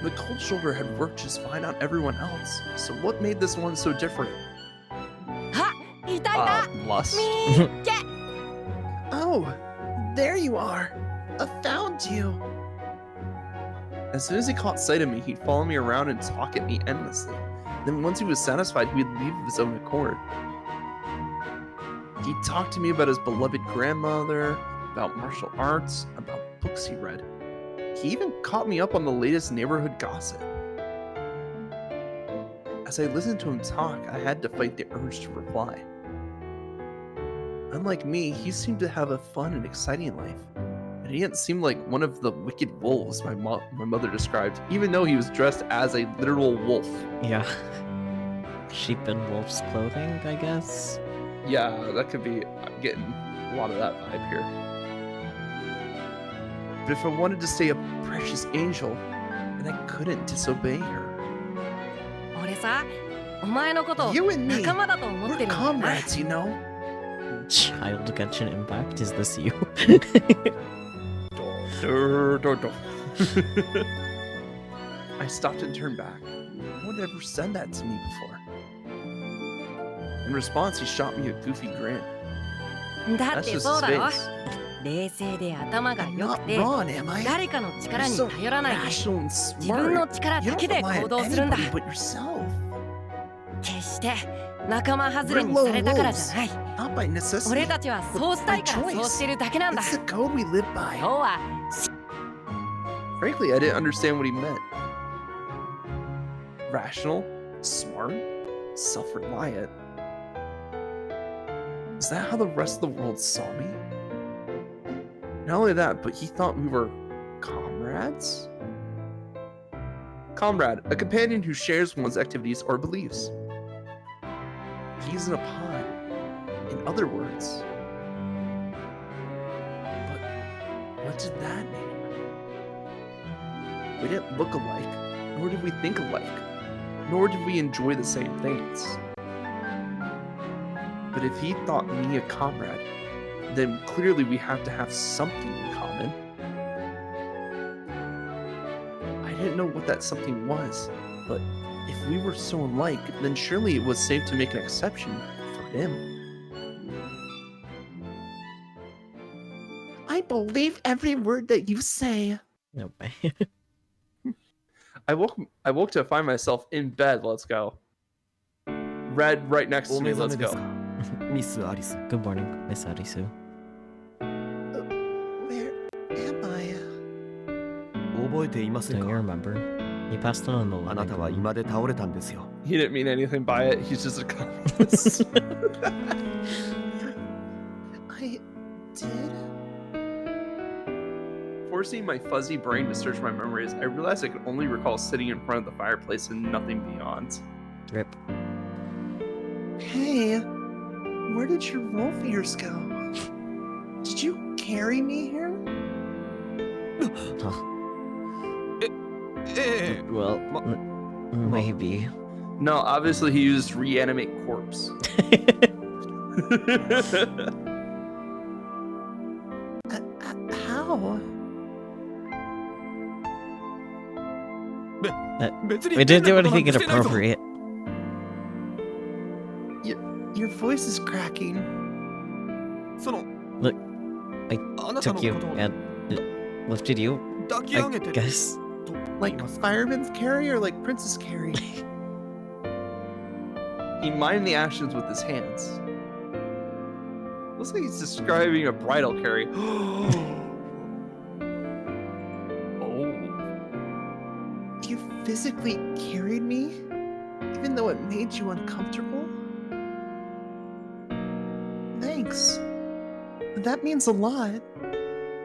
The cold shoulder had worked just fine on everyone else, so what made this one so different? あ、いたいた。 Lust? みっけ。 oh, there you are. I found you. As soon as he caught sight of me, he'd follow me around and talk at me endlessly. Then once he was satisfied, he would leave of his own accord. He talked to me about his beloved grandmother, about martial arts, about books he read. He even caught me up on the latest neighborhood gossip. As I listened to him talk, I had to fight the urge to reply. Unlike me, he seemed to have a fun and exciting life. And he didn't seem like one of the wicked wolves my mother described, even though he was dressed as a literal wolf. Yeah. Sheep in wolf's clothing, I guess? Yeah, that could be getting a lot of that vibe here. But if I wanted to stay a precious angel, then I couldn't disobey her. 俺さ、お前のこと You and me, 仲間だと思って we're るんだな。 comrades, you know? Child Genshin Impact, is this you? I stopped and turned back. No one ever said that to me before. In response, he shot me a goofy grin. だっ That's て just そう his だろ face. 冷静で頭が I'm 良く not て wrong, am I? 誰かの You're 力に so 頼らないで rational and 自分の smart. 力 You だけ don't で rely 行 on 動するんだ anybody but yourself. 決して仲間外れにされたからじゃない Not by necessity. 俺たちはそうしたいからそうしてるだけなんだ It's the code we live 今 by. 日は Frankly, I didn't understand what he meant. Rational, smart, self-reliant. Is that how the rest of the world saw me? Not only that, but he thought we were comrades? Comrade, a companion who shares one's activities or beliefs. He's in a pod. In other words. But what did that mean? We didn't look alike, nor did we think alike, nor did we enjoy the same things. But if he thought me a comrade, then clearly we have to have something in common. I didn't know what that something was, but if we were so alike, then surely it was safe to make an exception for him. I believe every word that you say. No way. I woke to find myself in bed. Let's go. Red right next to me. Let's go. ミス・アリス。 Good morning, Miss Arisu. Where am I? 覚えていません Don't you か remember? You passed it on the あな living たは room. 今で倒れたんですよ。 He didn't mean anything by it. He's just a communist. I did? Forcing my fuzzy brain to search my memories, I realized I could only recall sitting in front of the fireplace and nothing beyond. Rip. Hey, where did your wolf ears go? Did you carry me here? Huh. ええ Well, maybe. No, obviously he used reanimate corpse. How? 別に We didn't do 変なことなん anything てしてないぞ inappropriate. Your voice is cracking. その Look, I あなた Took の you ことを and lifted you, 抱き I 上げて guess. Like fireman's carry or like Princess carry? He mimed the actions with his hands. Looks like he's describing a bridal carry. Oh. You physically carried me? Even though it made you uncomfortable? Thanks. That means a lot.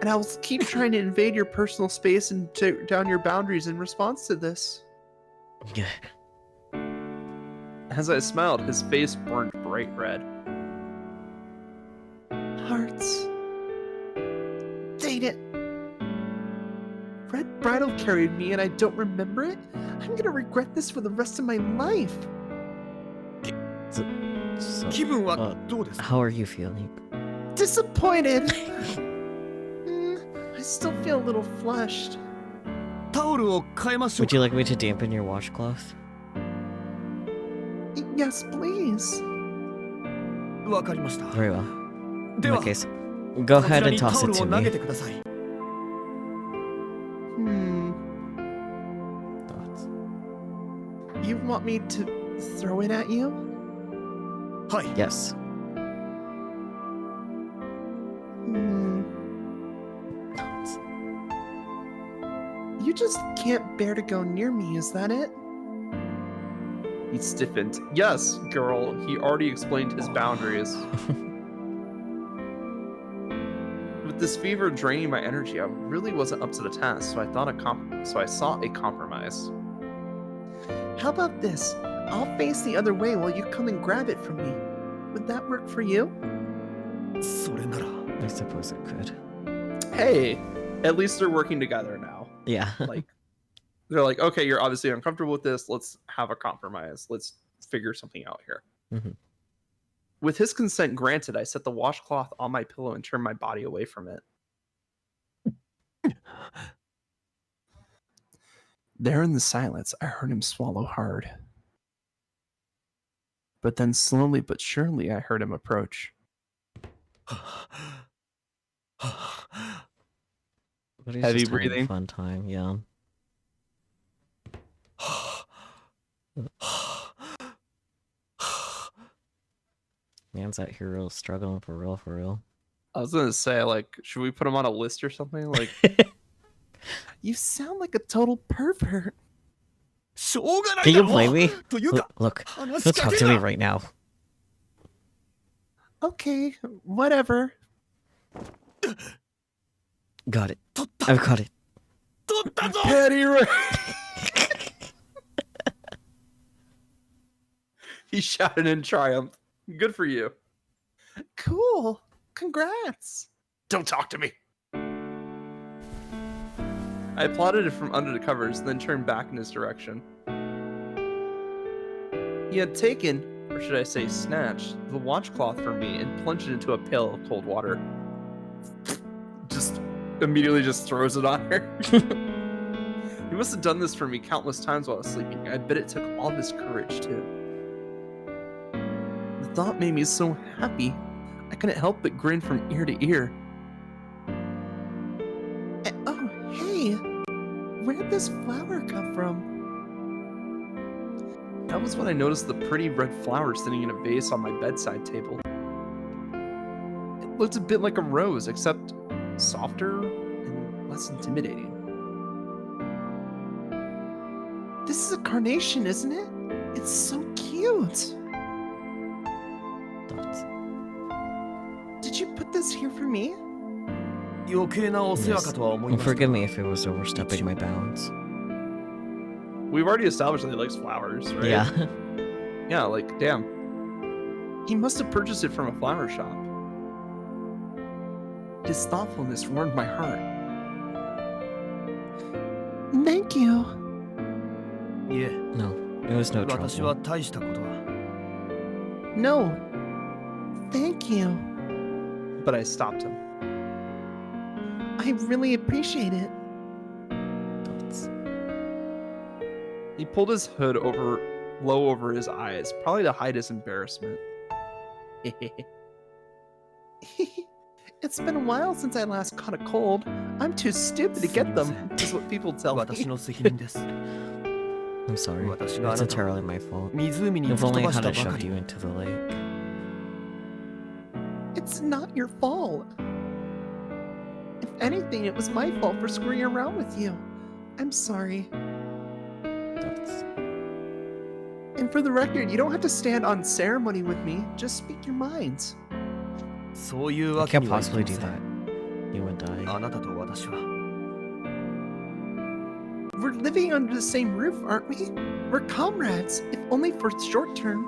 And I will keep trying to invade your personal space and tear down your boundaries in response to this. As I smiled, his face burned bright red. Hearts. Dang it. Red Bridal carried me and I don't remember it? I'm gonna regret this for the rest of my life. So, 気分はどうですか how are you feeling? Disappointed. I still feel a little flushed. タオルを変えましょう Would you like me to dampen your washcloth? Yes, please. わかりました Very well. で In は that case, go こち ahead ら and にタ toss オル it を to 投げ me. てください Thoughts? You want me to throw it at you? はい Yes. Thoughts? You just can't bear to go near me, is that it? He stiffened. Yes, girl. He already explained his boundaries. With this fever draining my energy, I really wasn't up to the task, so I saw a compromise. How about this? I'll face the other way while you come and grab it from me. Would that work for you? それなら I suppose it could. Hey, at least they're working together now. Yeah. Like, they're like, okay, you're obviously uncomfortable with this. Let's have a compromise. Let's figure something out here. Mhm. With his consent granted, I set the washcloth on my pillow and turned my body away from it. There in the silence, I heard him swallow hard. But then slowly but surely, I heard him approach. But he's Heavy just having breathing. a fun time, yeah. Man's out here real struggling for real, for real. I was gonna say, like, should we put him on a list or something? Like, You sound like a total pervert. Can you blame me? Look, don't talk to me right now. Okay, whatever. Got it. I've got it. Petty Ray! He shouted in triumph. Good for you. Cool. Congrats. Don't talk to me. I applauded it from under the covers, then turned back in his direction. He had taken, or should I say snatched, the washcloth from me and plunged it into a pail of cold water. Just immediately just throws it on her. He must have done this for me countless times while I was sleeping. I bet it took all of his courage, too. The thought made me so happy, I couldn't help but grin from ear to ear. Oh, hey. Where did this flower come from? That was when I noticed the pretty red flower sitting in a vase on my bedside table. It looked a bit like a rose, except softer and less intimidating. This is a carnation, isn't it? It's so cute. Thoughts? Did you put this here for me? Well, forgive me if it was overstepping my bounds. We've already established that he likes flowers, right? Yeah. Yeah, like, damn. He must have purchased it from a flower shop. His thoughtfulness warmed my heart. Thank you. No, it was no trouble. No. Thank you. But I stopped him. I really appreciate it. Thoughts? He pulled his hood low over his eyes, probably to hide his embarrassment. It's been a while since I last caught a cold. I'm too stupid to get them, is what people tell me. I'm sorry. It's entirely my fault. You've only had it shoved you into the lake. It's not your fault. If anything, it was my fault for screwing around with you. I'm sorry. Thoughts? And for the record, you don't have to stand on ceremony with me. Just speak your minds. I can't possibly do that. You and I. We're living under the same roof, aren't we? We're comrades, if only for short term.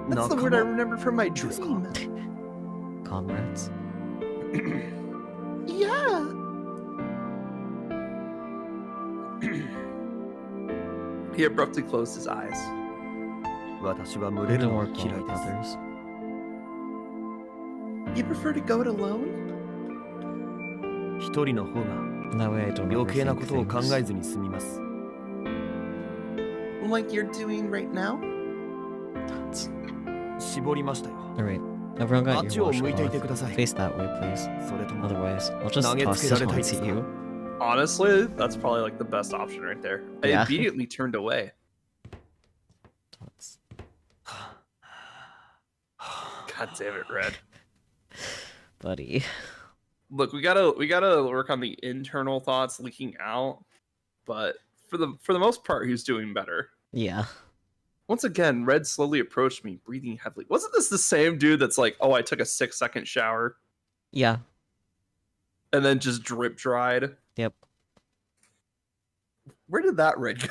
That's the word I remember from my dream. Comrades? Yeah. He abruptly closed his eyes. We don't work well with others. You prefer to go it alone? That way I don't overthink things. Like you're doing right now? Thoughts? Alright, everyone got your washcloth. Face that way, please. Otherwise, I'll just toss it onto you. Honestly, that's probably like the best option right there. I Yeah. immediately turned away. Thoughts? God damn it, Red. Buddy. Look, we gotta work on the internal thoughts leaking out, but for the most part, he's doing better. Yeah. Once again, Red slowly approached me, breathing heavily. Wasn't this the same dude that's like, oh, I took a 6-second shower Yeah. and then just drip dried? Yep. Where did that Red go?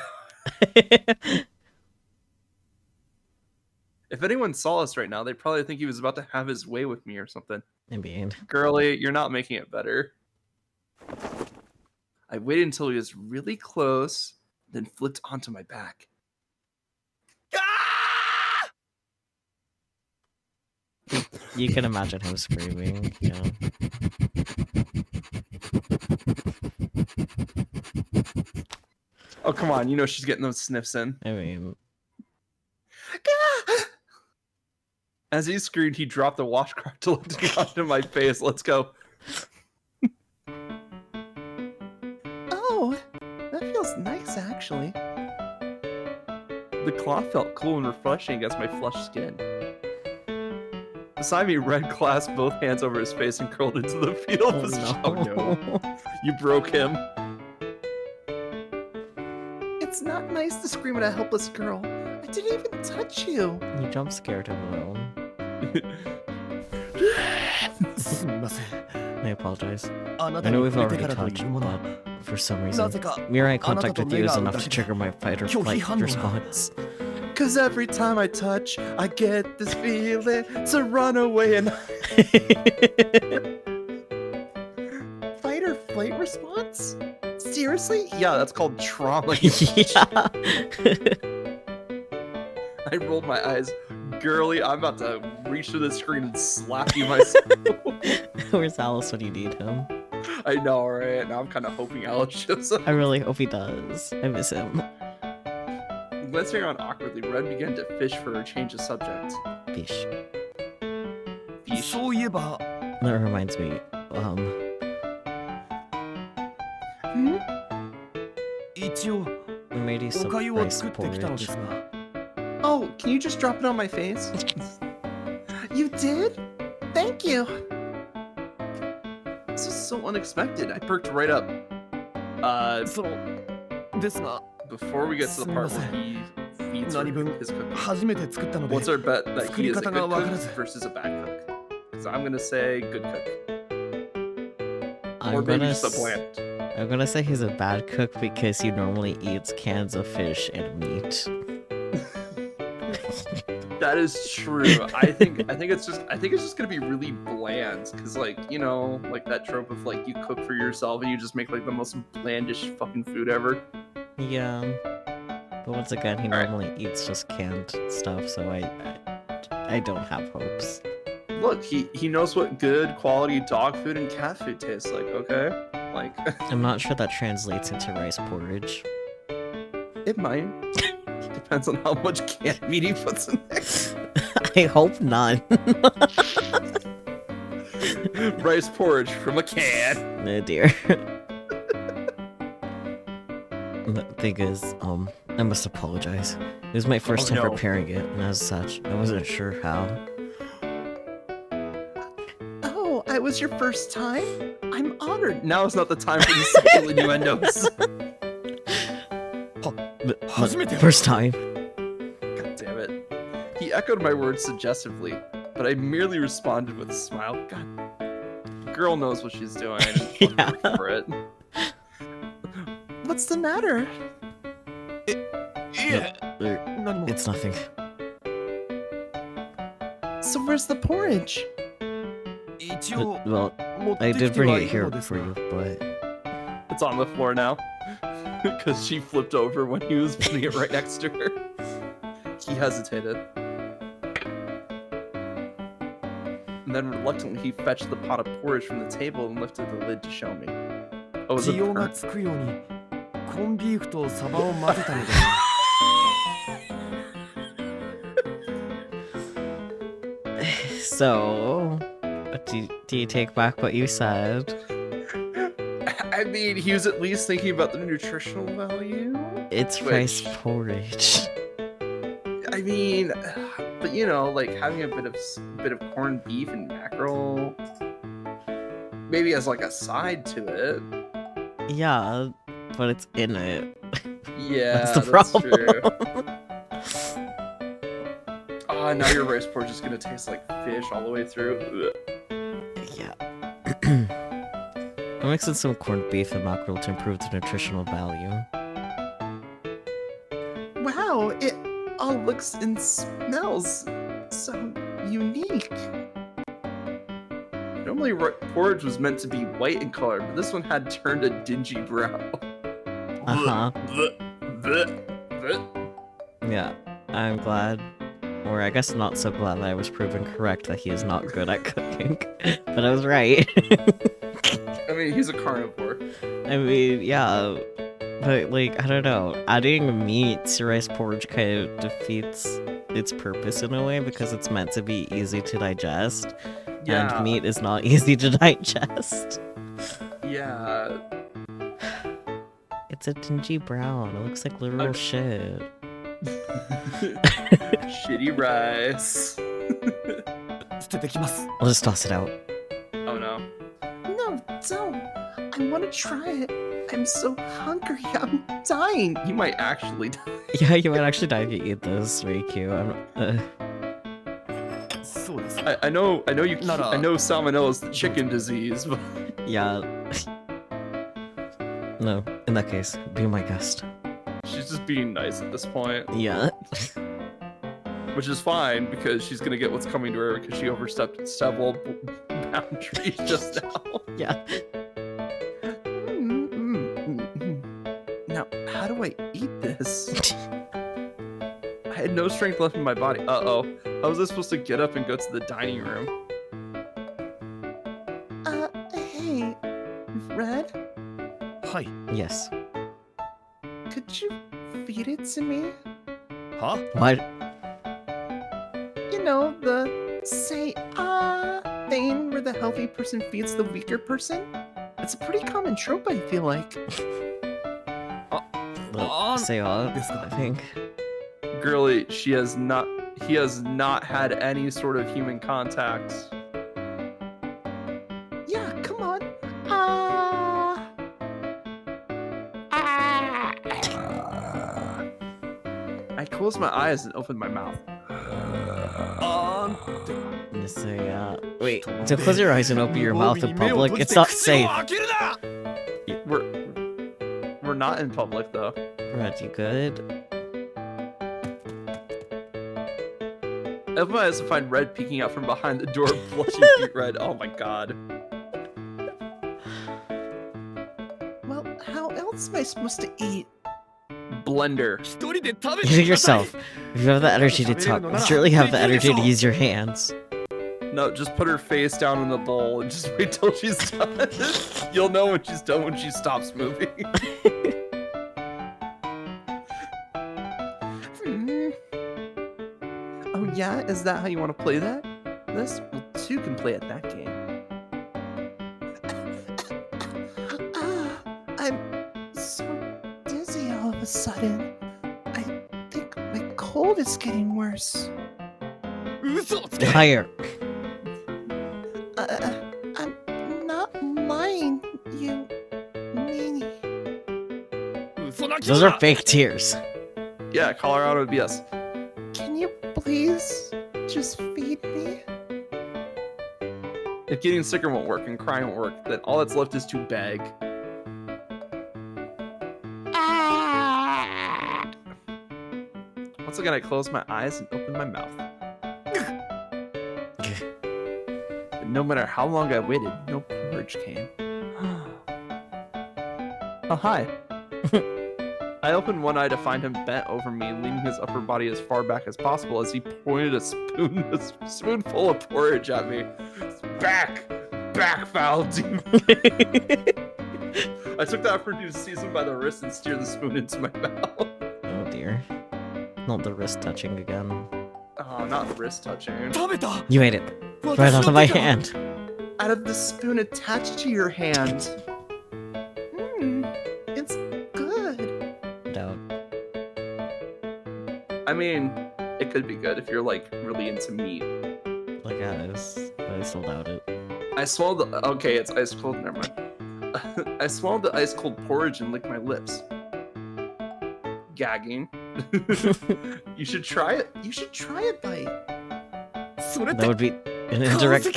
If anyone saw us right now, they'd probably think he was about to have his way with me or something. I mean, Girly, you're not making it better. I waited until he was really close, then flipped onto my back. Ah! You can imagine him screaming, yeah. Oh, come on. You know she's getting those sniffs in. I mean... As he screamed, he dropped the washcloth onto my face. Let's go. Oh, that feels nice, actually. The cloth felt cool and refreshing against my flushed skin. Beside me, Red clasped both hands over his face and curled into the fetal position. Oh no. You broke him. It's not nice to scream at a helpless girl. I didn't even touch you. You jump scared him alone. I apologize. I know we've already touched, but for some reason, mere eye contact with you is enough to trigger my fight or flight response. Cause every time I touch, I get this feeling to run away and fight or flight response? Seriously? Yeah, that's called trauma. Yeah. I rolled my eyes. Girly, I'm about to reach to the screen and slap you myself. Where's Alice when you need him? I know, right? Now I'm kind of hoping Alice shows up. I really hope he does. I miss him. Glancing around awkwardly, Red began to fish for a change of subject. Fish. Fish. That reminds me, we made you some rice porridge. Oh, can you just drop it on my face? You did? Thank you. This is so unexpected. I perked right up. Before we get to the part where he feeds her his cookie, what's our bet that he is a good cook versus a bad cook? Because I'm gonna say good cook. Or maybe just a bland. I'm gonna say he's a bad cook because he normally eats cans of fish and meat. That is true. I think it's just gonna be really bland, cause like, you know, like that trope of like you cook for yourself and you just make like the most blandish fucking food ever. Yeah, but once again, he normally eats just canned stuff, so I don't have hopes. Look, he knows what good quality dog food and cat food tastes like. Okay, like I'm not sure that translates into rice porridge. It might. Depends on how much canned meat he puts in there. I hope none. Rice porridge from a can. Oh dear. The thing is, I must apologize. It was my first time preparing it, and as such, I wasn't sure how. Oh, it was your first time? I'm honored. Now is not the time for these sexual innuendos. First time. God damn it. He echoed my words suggestively, but I merely responded with a smile. God, the girl knows what she's doing. Yeah. For it. What's the matter? It's nothing. So where's the porridge? Well, I did bring it here for you, but... It's on the floor now. Because she flipped over when he was putting it right next to her. He hesitated. And then reluctantly he fetched the pot of porridge from the table and lifted the lid to show me. Oh, was it So, do you take back what you said? I mean, he was at least thinking about the nutritional value. It's rice porridge. I mean, but you know, like having a bit of corned beef and mackerel, maybe as like a side to it. Yeah, but it's in it. Yeah, that's the problem. True. Oh, now your rice porridge is gonna taste like fish all the way through. Ugh. Yeah. I'm mixing some corned beef and mackerel to improve the nutritional value. Wow, it all looks and smells so unique. Normally porridge was meant to be white in color, but this one had turned a dingy brown. Uh-huh. Yeah, I'm glad Or I guess not so glad that I was proven correct that he is not good at cooking. But I was right. I mean, he's a carnivore. I mean, yeah. But, like, I don't know. Adding meat to rice porridge kind of defeats its purpose in a way because it's meant to be easy to digest. Yeah. And meat is not easy to digest. Yeah. It's a dingy brown. It looks like literal shit. Shitty rice. I'll just toss it out. Oh no. No, don't. I want to try it. I'm so hungry. I'm dying. You might actually die. Yeah, you might actually die if you eat this, Riku. I know salmonella is the chicken disease, but Yeah. No, in that case, be my guest. she's just being nice at this point. Yeah. Which is fine because she's gonna get what's coming to her because she overstepped several boundaries just now. Yeah. Now, how do I eat this? I had no strength left in my body. Uh-oh. How was I supposed to get up and go to the dining room? Hey, Red, Yes. could you feed it to me? What? You know, the say thing where the healthy person feeds the weaker person? It's a pretty common trope, I feel like. Say all, I think. Girly, he has not had any sort of human contact. Yeah, come on. I closed my eyes and opened my mouth. Just say, wait, to close your eyes and open your mouth in public, it's not safe. We're not in public though. Red, you good? I opened my eyes to find Red peeking out from behind the door, blushing beet red. Oh my god. Well, how else am I supposed to eat? Blender. You yourself. If you have the energy to talk, you surely have the energy to use your hands. No, just put her face down in the bowl and just wait till she's done. You'll know when she's done when she stops moving. Oh yeah, is that how you want to play that? This? Well, two can play at that game. I'm so dizzy all of a sudden. I think my cold is getting worse. Higher. I'm not lying, you meanie. Those are fake tears. Yeah, Colorado BS. Can you please just feed me? If getting sicker won't work and crying won't work, then all that's left is to beg. Once again, I close my eyes and open my mouth. But no matter how long I waited, no porridge came. Oh, hi. I opened one eye to find him bent over me, leaning his upper body as far back as possible as he pointed a spoonful of porridge at me. Back, foul demon. I took the opportunity to seize him by the wrist and steer the spoon into my mouth. Oh dear. Not the wrist touching again. Oh, not wrist touching. You ate it. Right out of my hand. Out of the spoon attached to your hand. It's good. Doubt. I mean, it could be good if you're like really into meat. Like I still doubt it. I swallowed the. Okay, it's ice cold. Never mind. I swallowed the ice cold porridge and licked my lips. Gagging. You should try it. You should try it, Bite. That would be an indirect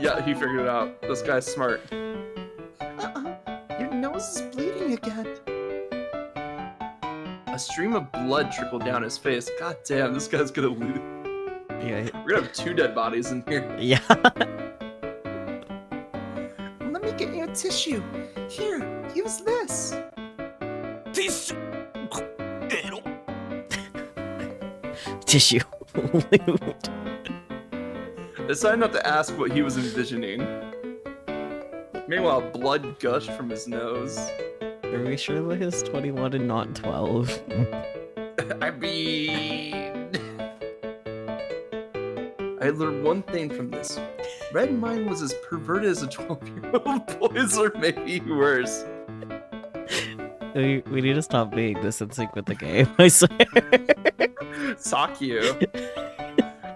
Yeah, he figured it out. This guy's smart. Your nose is bleeding again. A stream of blood trickled down his face. God damn, this guy's gonna lose. Yeah. We're gonna have 2 dead bodies in here. Yeah. Let me get you a tissue. Here, use this. tissue. Lewd. I decided not to ask what he was envisioning. Meanwhile, blood gushed from his nose. Are we sure that he's 21 and not 12? I mean... I learned one thing from this. Red Mine was as perverted as a 12-year-old boys, or maybe worse. We need to stop being this in sync with the game, I swear. Sakyu.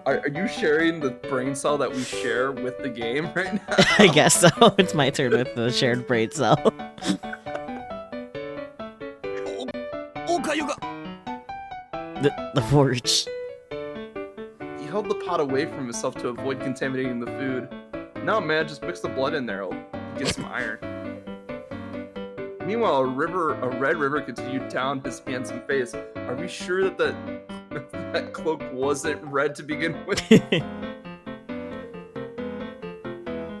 Are you sharing the brain cell that we share with the game right now? I guess so. It's my turn with the shared brain cell. The forge. He held the pot away from himself to avoid contaminating the food. No, man, just mix the blood in there. It'll get some iron. Meanwhile, a red river continued down his handsome face. Are we sure that that cloak wasn't red to begin with?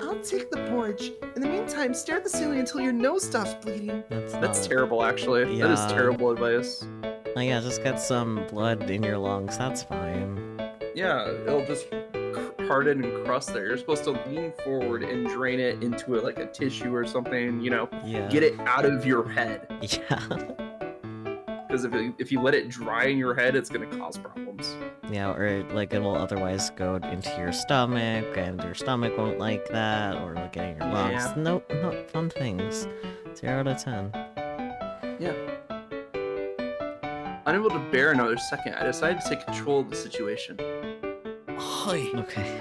I'll take the porridge. In the meantime, stare at the ceiling until your nose stops bleeding. That's terrible, actually. Yeah. That is terrible advice. Oh yeah, just get some blood in your lungs. That's fine. Yeah, it'll just harden and crust there. You're supposed to lean forward and drain it into like a tissue or something, you know, Yeah. get it out of your head. Yeah. Because if you let it dry in your head, it's going to cause problems. Yeah, or like it will otherwise go into your stomach, and your stomach won't like that, or like get in your lungs. Yeah. Nope, not fun things. 0 out of 10. Yeah. Unable to bear another second, I decided to take control of the situation. Okay.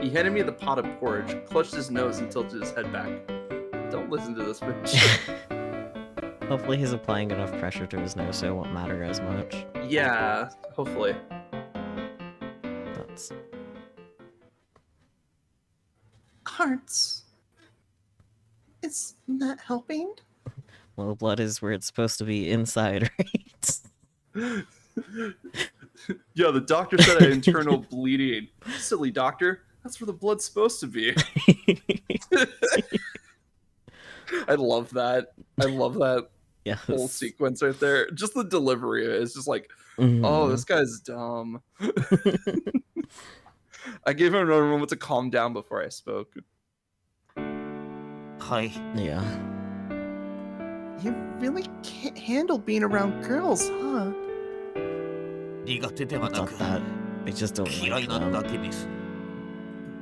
He handed me the pot of porridge, clutched his nose, and tilted his head back. Don't listen to this bitch. Hopefully he's applying enough pressure to his nose so it won't matter as much. Yeah, hopefully. That's... Hearts. Is that helping? Well, blood is where it's supposed to be inside, right? Yeah, the doctor said I had internal bleeding. Silly doctor. That's where the blood's supposed to be. I love that. I love that Yeah. whole sequence right there. Just the delivery is just like, Mm-hmm. oh, this guy's dumb. I gave him another moment to calm down before I spoke. Yeah. You really can't handle being around girls, huh? It's not that. I just don't like them.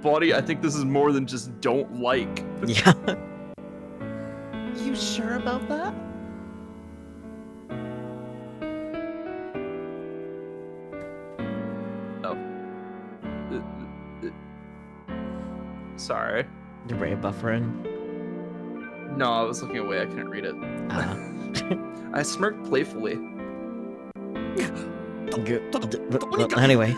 Buddy, I think this is more than just don't like. Yeah. You sure about that? Sorry. Your brain buffering. No, I was looking away. I couldn't read it. I smirked playfully. Anyway,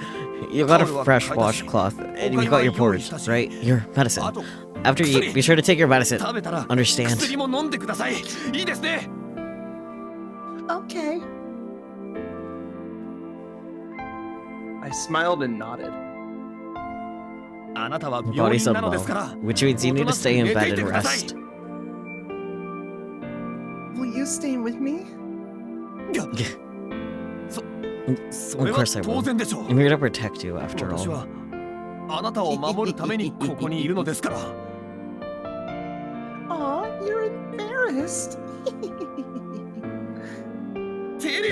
you got a fresh washcloth, and you got your porridge, right? Your medicine. After you eat, be sure to take your medicine. Understand? Okay. I smiled and nodded. Your body's unwell, which means you need to stay in bed and rest. Will you stay with me? Of course I will. I'm here to protect you, after all. Aw, you're embarrassed.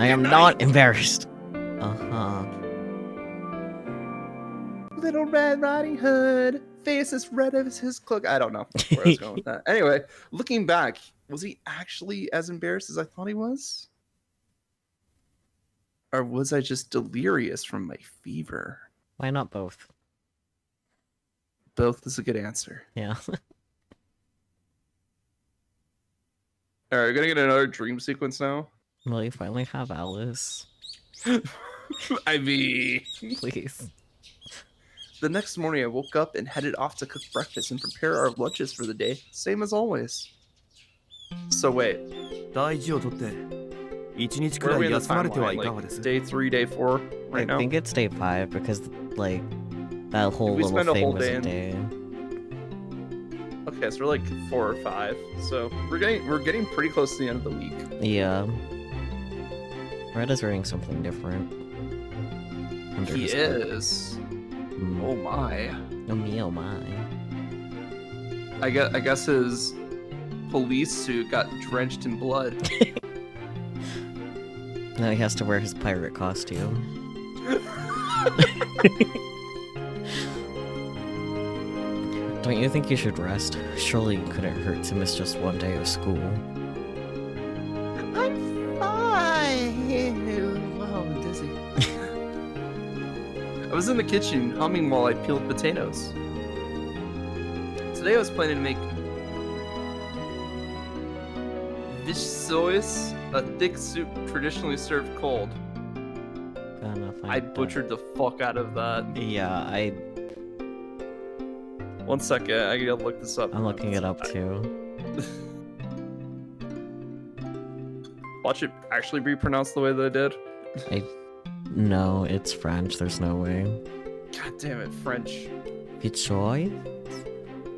I am not embarrassed. Uh-huh. Little Red Riding Hood, face as red as his cloak. I don't know where I was going with that. Anyway, looking back, was he actually as embarrassed as I thought he was? Or was I just delirious from my fever? Why not both? Both is a good answer. Yeah. Alright, we're gonna get another dream sequence now. Will you finally have Alice? I mean... Please. The next morning, I woke up and headed off to cook breakfast and prepare our lunches for the day, same as always. So wait, where are we in the timeline? Like, day 3, day 4, right now? I think it's day 5 because, like, that whole We little spend a thing whole was day a in- day. Okay, so we're like 4 or 5. So we're getting pretty close to the end of the week. Yeah. Red is wearing something different. Under He his coat. is. Mm. Oh my. Oh me, oh my. I guess his police suit got drenched in blood. Now he has to wear his pirate costume. Don't you think you should rest? Surely it couldn't hurt to miss just one day of school. I'm fine. Wow, I'm dizzy. I was in the kitchen humming while I peeled potatoes. Today I was planning to make fish sauce, a thick soup traditionally served cold. Gonna find I that. butchered the fuck out of that. Yeah, 1 second, I gotta look this up. I'm looking it up too. Watch it actually be pronounced the way that it did. No, it's French. There's no way. God damn it, French. Pichoy?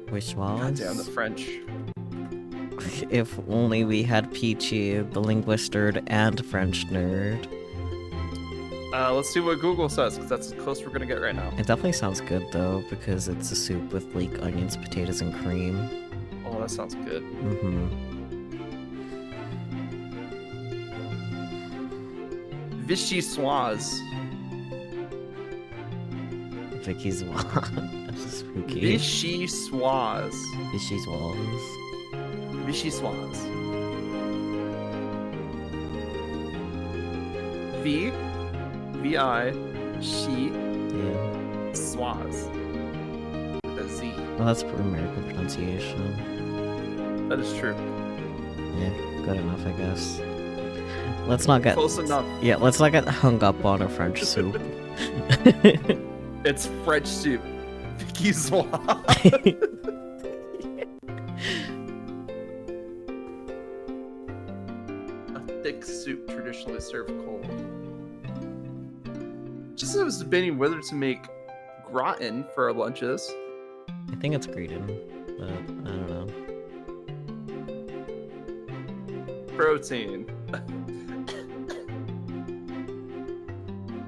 Which was? God damn the French. If only we had Peachy, the linguist nerd and French nerd. Let's see what Google says, because that's as close we're gonna get right now. It definitely sounds good though, because it's a soup with like onions, potatoes, and cream. Oh, that sounds good. Mm-hmm. Vichyssoise. Vicky's wall. That's spooky. Vichyssoise. Vicky's walls. Vichyssoise. V-I, she, Yeah. Swaz. With a Z. Well, that's American pronunciation. That is true. Yeah, good enough, I guess. Let's not get Close enough. Yeah, let's not get hung up on a French soup. It's French soup. Vichyssoise. A thick soup traditionally served cold. Just as I was debating whether to make gratin for our lunches. I think it's gratin, but I don't know. Protein.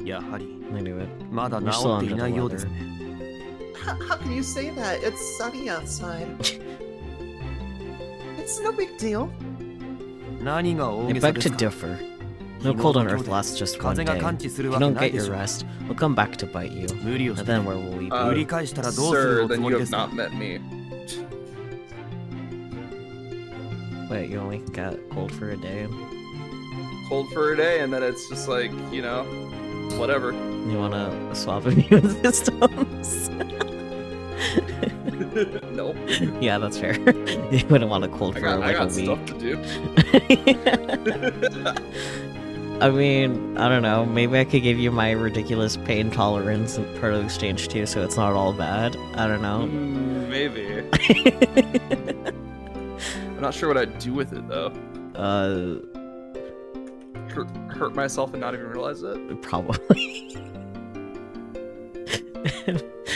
やはり I knew it. まだ You're 治 still ってい under な the いようです weather. ね。 How can you say that? It's sunny outside. It's no big deal. 何が大 I げさ beg で to すか。 differ. No cold on earth lasts just one 風 day. が感知する If わ you け don't ない get で your しょう。 rest, we'll come back to bite you. 無理をし And て then where will we be? 繰り返したらどうする Sir, おつ then も you りで have すか。 not met me. Wait, you only got cold for a day? Cold for a day, and then it's just like, you know, whatever. You wanna swap immune systems? Nope. Yeah, that's fair. You wouldn't want a cold I for got, like I got a week. stuff to do. I mean, I don't know. Maybe I could give you my ridiculous pain tolerance and part of the exchange too, so it's not all bad. I don't know. Maybe. I'm not sure what I'd do with it though. Hurt myself and not even realize it. Probably.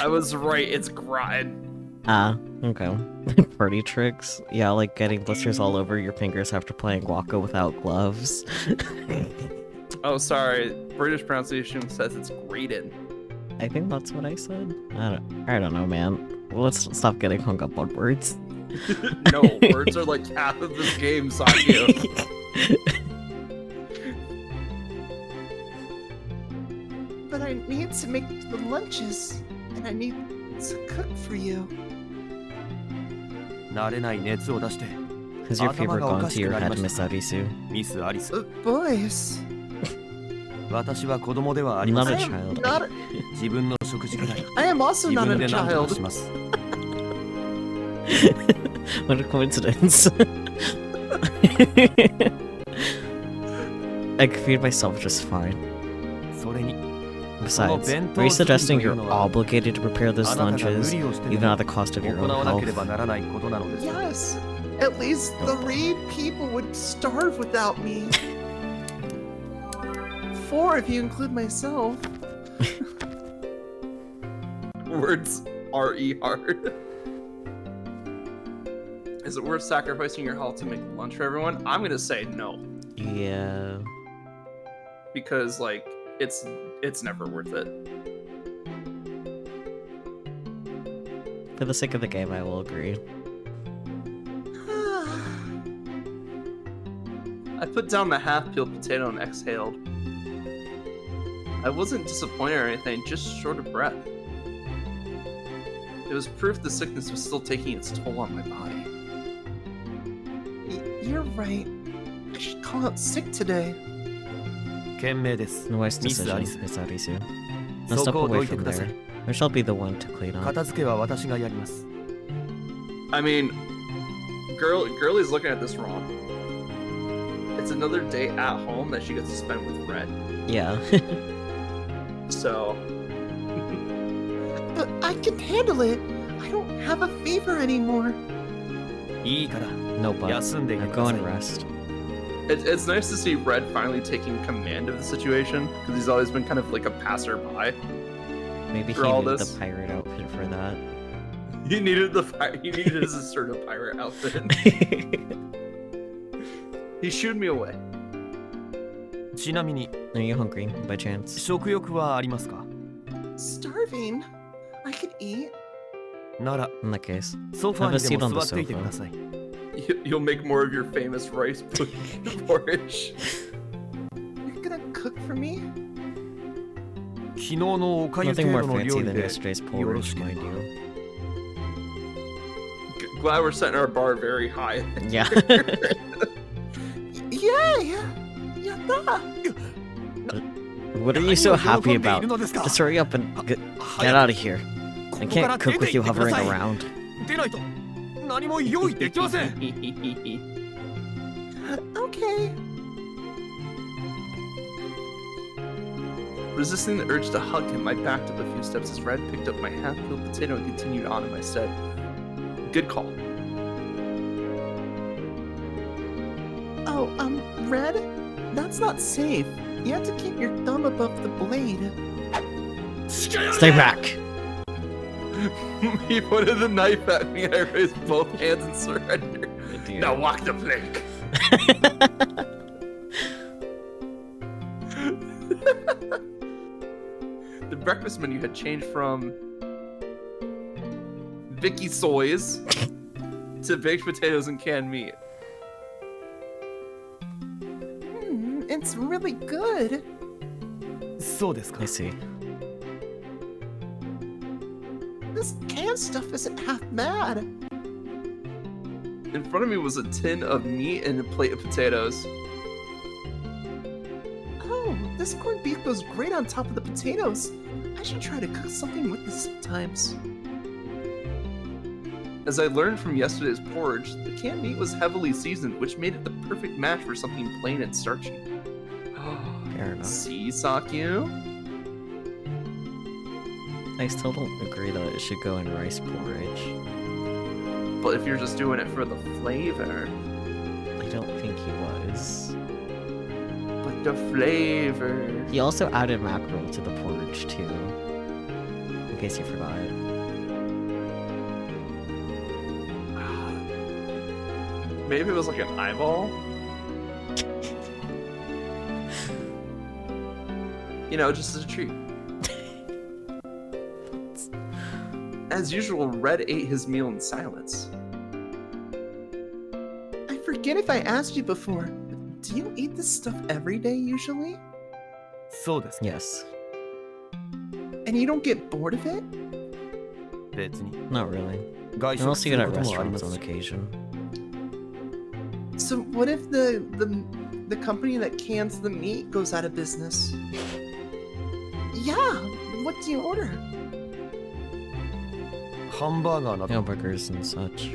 I was right. It's gratin. Okay. Party tricks? Yeah, like getting blisters all over your fingers after playing Waka without gloves. Oh, sorry. British pronunciation says it's gratin. I think that's what I said. I don't know, man. Let's stop getting hung up on words. No, words are like half of this game, Sakyo. But I need to make the lunches, and I need to cook for you. 慣れない熱を出して Has your 頭 fever がお gone か to しく your なり head, まし Miss た Arisu? ミス・アリス。 Boys, 私は子供ではあり I'm ま not せ a ん。 child. not. 自分の食事くらい I am also 自 not 分 a で何とか child. します。 What a coincidence. I can feed myself just fine. それに Besides, 弁当 are you 作り suggesting という you're のは obligated to prepare あ those なたが無 lunches, 理をしてで even も at the cost of your 行 own わなければ health? ならないことなのです。 Yes. At least the Reed people would starve without me. 4 if you include myself. Words R.E. hard. Is it worth sacrificing your health to make lunch for everyone? I'm gonna say no. Yeah. because like it's never worth it. For the sake of the game, I will agree. I put down the half-peeled potato and exhaled. I wasn't disappointed or anything, just short of breath. It was proof the sickness was still taking its toll on my body. You're right. I should call out sick today. 賢明です The wise ミス decision アリス is Arisu. Now そ step こをど away いて from くださ there. い I shall be the one to clean up. 片付けは私がやります I mean, Girlie's looking at this wrong. It's another day at home that she gets to spend with Red. Yeah. So, But I can handle it. I don't have a fever anymore. いいから No, but 休んでいて now く go ださ and い rest. it's nice to see Red finally taking command of the situation, because he's always been kind of like a passerby. Maybe he For all needed this. the pirate outfit for that. He needed his assertive pirate outfit. He shooed me away. ちなみに Are you hungry by chance? 食欲はありますか Starving. I could eat. なら In that case, ソファ Have a にで seat も on the 座っていて sofa. ください You'll make more of your famous rice pudding porridge. You're gonna cook for me? 昨日のおかゆ程 nothing more 度の料 fancy 理 than で yesterday's よろ porridge, しけれ mind ば you. Glad we're setting our bar very high. Yeah. Yay! Yatta! What are you so 何を喜 happy んでい about? るのですか Just hurry up and get 早 out く of here. こ I こから can't 出 cook て with い you ってくだ hovering さい around. 出ないと何も用意できません Okay. Resisting the urge to hug him, I backed up a few steps as Red picked up my half-peeled potato and continued on in my stead. Good call. Oh, Red? That's not safe. You have to keep your thumb above the blade. Stay back. He pointed the knife at me. I raised both hands in surrender. Now walk the plank. The breakfast menu had changed from Vicky soys to baked potatoes and canned meat. It's really good. そうですか I see. This canned stuff isn't half bad. In front of me was a tin of meat and a plate of potatoes. Oh, this corned beef goes great on top of the potatoes. I should try to cook something with this sometimes. As I learned from yesterday's porridge, the canned meat was heavily seasoned, which made it the perfect match for something plain and starchy. Fair enough. See, Sakyu? I still don't agree that it should go in rice porridge. But if you're just doing it for the flavor, I don't think he was. but the flavor. He also added mackerel to the porridge too. In case you forgot. Maybe it was like an eyeball? You know, just as a treat. As usual, Red ate his meal in silence. I forget if I asked you before, but do you eat this stuff every day usually? そうです Yes. And you don't get bored of it? 別に Not really. 外 I 食 also す eat る at こともありま restaurants す on し occasion. So what if the company that cans the meat goes out of business? Yeah, what do you order? ハンバーガーなど Hamburgers and such.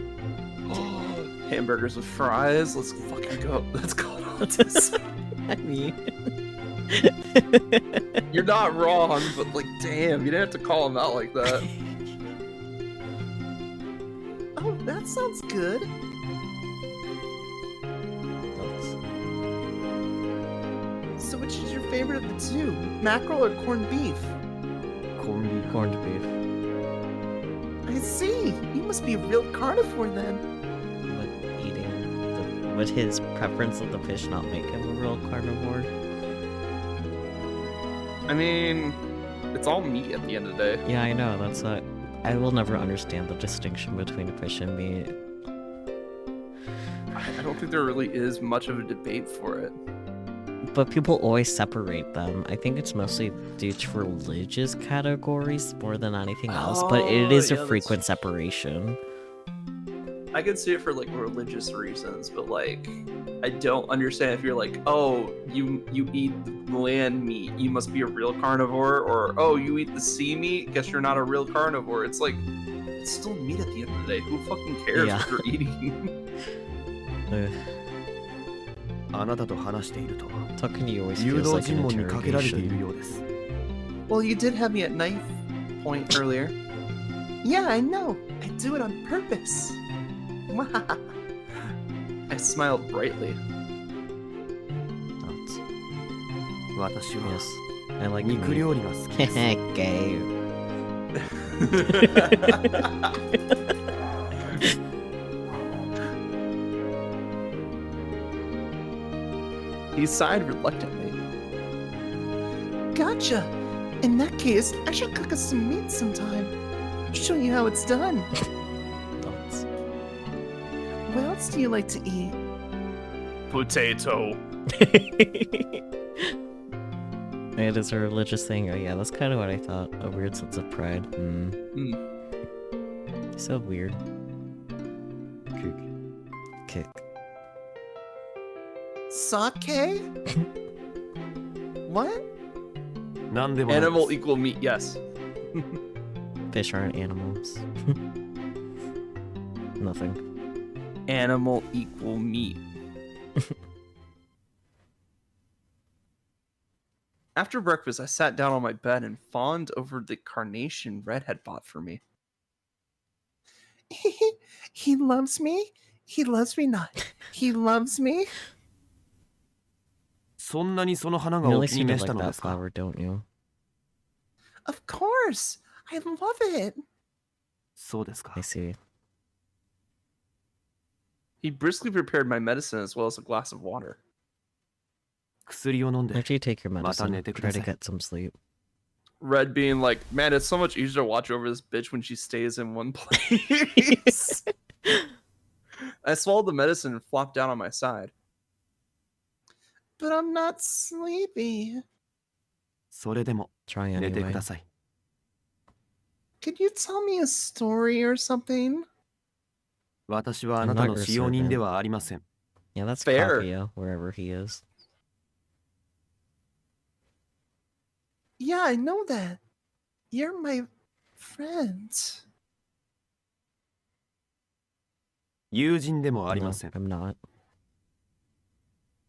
Hamburgers with fries. Let's fucking go. Let's go. This. I mean, You're not wrong, but like, damn, you didn't have to call him out like that. Oh, that sounds good. So which is your favorite of the two? Mackerel or corned beef? コンビーフ corned beef. I see. You must be a real carnivore then. Would his preference of the fish not make him a real carnivore? I mean, it's all meat at the end of the day. Yeah, I know. That's what I will never understand the distinction between fish and meat. I don't think there really is much of a debate for it. But people always separate them. I think it's mostly due to religious categories more than anything else, but it is a yeah, frequent separation. I can see it for like religious reasons, but like I don't understand if you're like, oh, you eat land meat, you must be a real carnivore, or oh, you eat the sea meat, guess you're not a real carnivore. It's like it's still meat at the end of the day. Who fucking cares Yeah. what you're eating? Ugh. あなたと話していると Talking to you always 誘 feels 導 like 尋 an 問にかけられている interrogation. ようです Well, you did have me at knife point earlier. Yeah, I know. I do it on purpose. I smiled brightly. Thoughts? 私は Yes. I like 肉 meat. 料理が好きです Gay. He sighed reluctantly. Gotcha. In that case, I should cook us some meat sometime. Show you how it's done. Thoughts? What else do you like to eat? Potato. It is a religious thing. Oh yeah, that's kind of what I thought. A weird sense of pride. So weird. Kick. Sake? What? 何でもないです Animal equal meat, yes. Fish aren't animals. Nothing. Animal equal meat. After breakfast, I sat down on my bed and fawned over the carnation Red had bought for me. He loves me? He loves me not. He loves me? そんなにその花 You がお only 気に seem to 召した like ので that すか flower, don't you? Of course. I love it. そうですか I see. He briskly prepared my medicine as well as a glass of water. 薬を飲んで After you take your また medicine, 寝てく try だ to さい get some sleep. Red being like, man, it's so much easier to watch over this bitch when she stays in one place. I swallowed the medicine and flopped down on my side. But I'm not sleepy. それでも Try 寝てく anyway. ださい Could you tell me a story or something? 私はあなたの使用人ではありません Yeah, that's Fair. Kaguya, wherever he is. Yeah, I know that. You're my friend. 友人でもあり No, ません I'm not.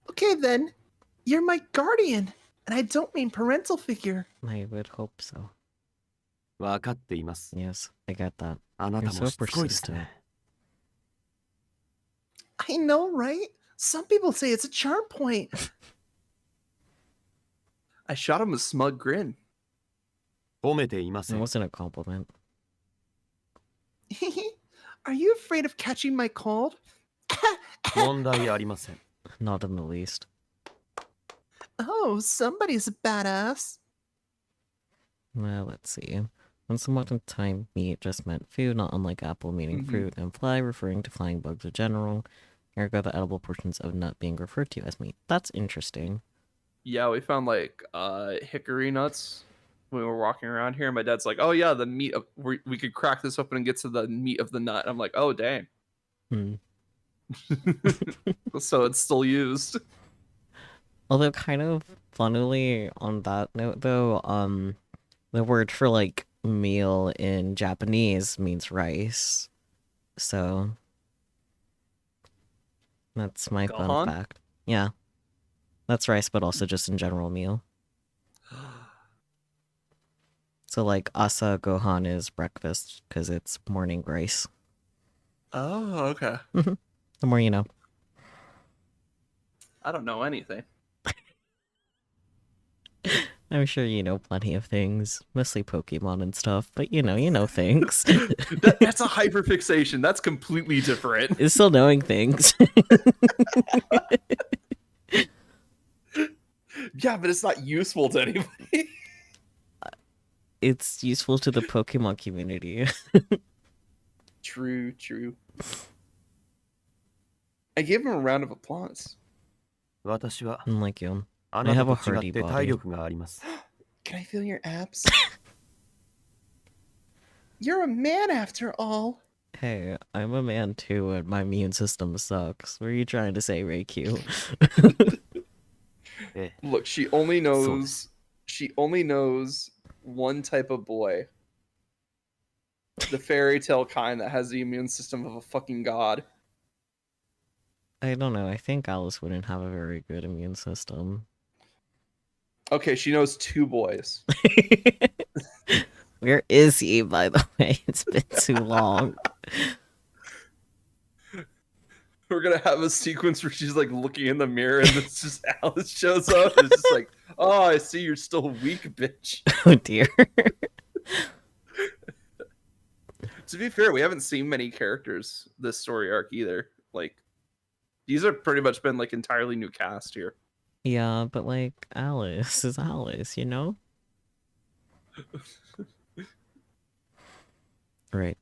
Okay then. You're my guardian. And I don't mean parental figure. I would hope so. 分かっています Yes, I get that. あなた You're も so しつこいですね I know, right? Some people say it's a charm point. I shot him a smug grin. 褒めていま It せん wasn't a compliment. Are you afraid of catching my cold? 問題ありません Not in the least. Oh, somebody's a badass. Well, let's see. Once upon a time, meat just meant food, not unlike apple meaning fruit, and fly referring to flying bugs in general. Ergo, the edible portions of nut being referred to as meat. That's interesting. Yeah, we found like hickory nuts when we were walking around here. My dad's like, "Oh yeah, the meat of we could crack this open and get to the meat of the nut." I'm like, "Oh dang!" So it's still used. Although, kind of funnily on that note, though, the word for like meal in Japanese means rice. So that's my fun Gohan? fact. Yeah, that's rice, but also just in general meal. So like asa gohan is breakfast because it's morning rice. Oh, okay. The more you know. I don't know anything. I'm sure you know plenty of things, mostly Pokemon and stuff, but you know things. That's a hyperfixation. That's completely different. It's still knowing things. Yeah, but it's not useful to anybody. it's useful to the Pokemon community. True. I gave him a round of applause. 私は Unlike you. あなた have と a 違っ hardy て body. 体力があります。 Can I feel your abs? You're a man after all. Hey, I'm a man too, and my immune system sucks. What are you trying to say, Reikyu? ええ Look, she only knows one type of boy. The fairy tale kind that has the immune system of a fucking god. I don't know. I think Alice wouldn't have a very good immune system. Okay, she knows two boys. Where is he, by the way? It's been too long. We're gonna have a sequence where she's like looking in the mirror and it's just Alice shows up and it's just like, oh, I see you're still weak, bitch. Oh dear. To be fair, we haven't seen many characters this story arc either. Like, these have pretty much been like entirely new cast here. Yeah, but like Alice is Alice, you know? Right.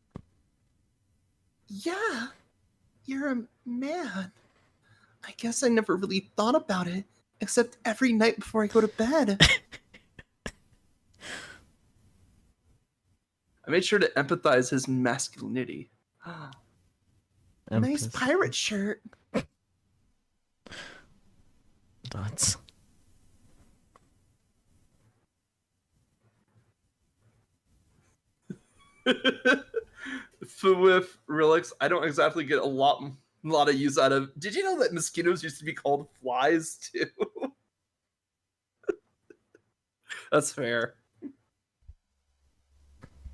Yeah, you're a man. I guess I never really thought about it, except every night before I go to bed. I made sure to empathize his masculinity. Nice pirate shirt. Dots. Fuwif Relix, I don't exactly get a lot of use out of. Did you know that mosquitoes used to be called flies too? That's fair.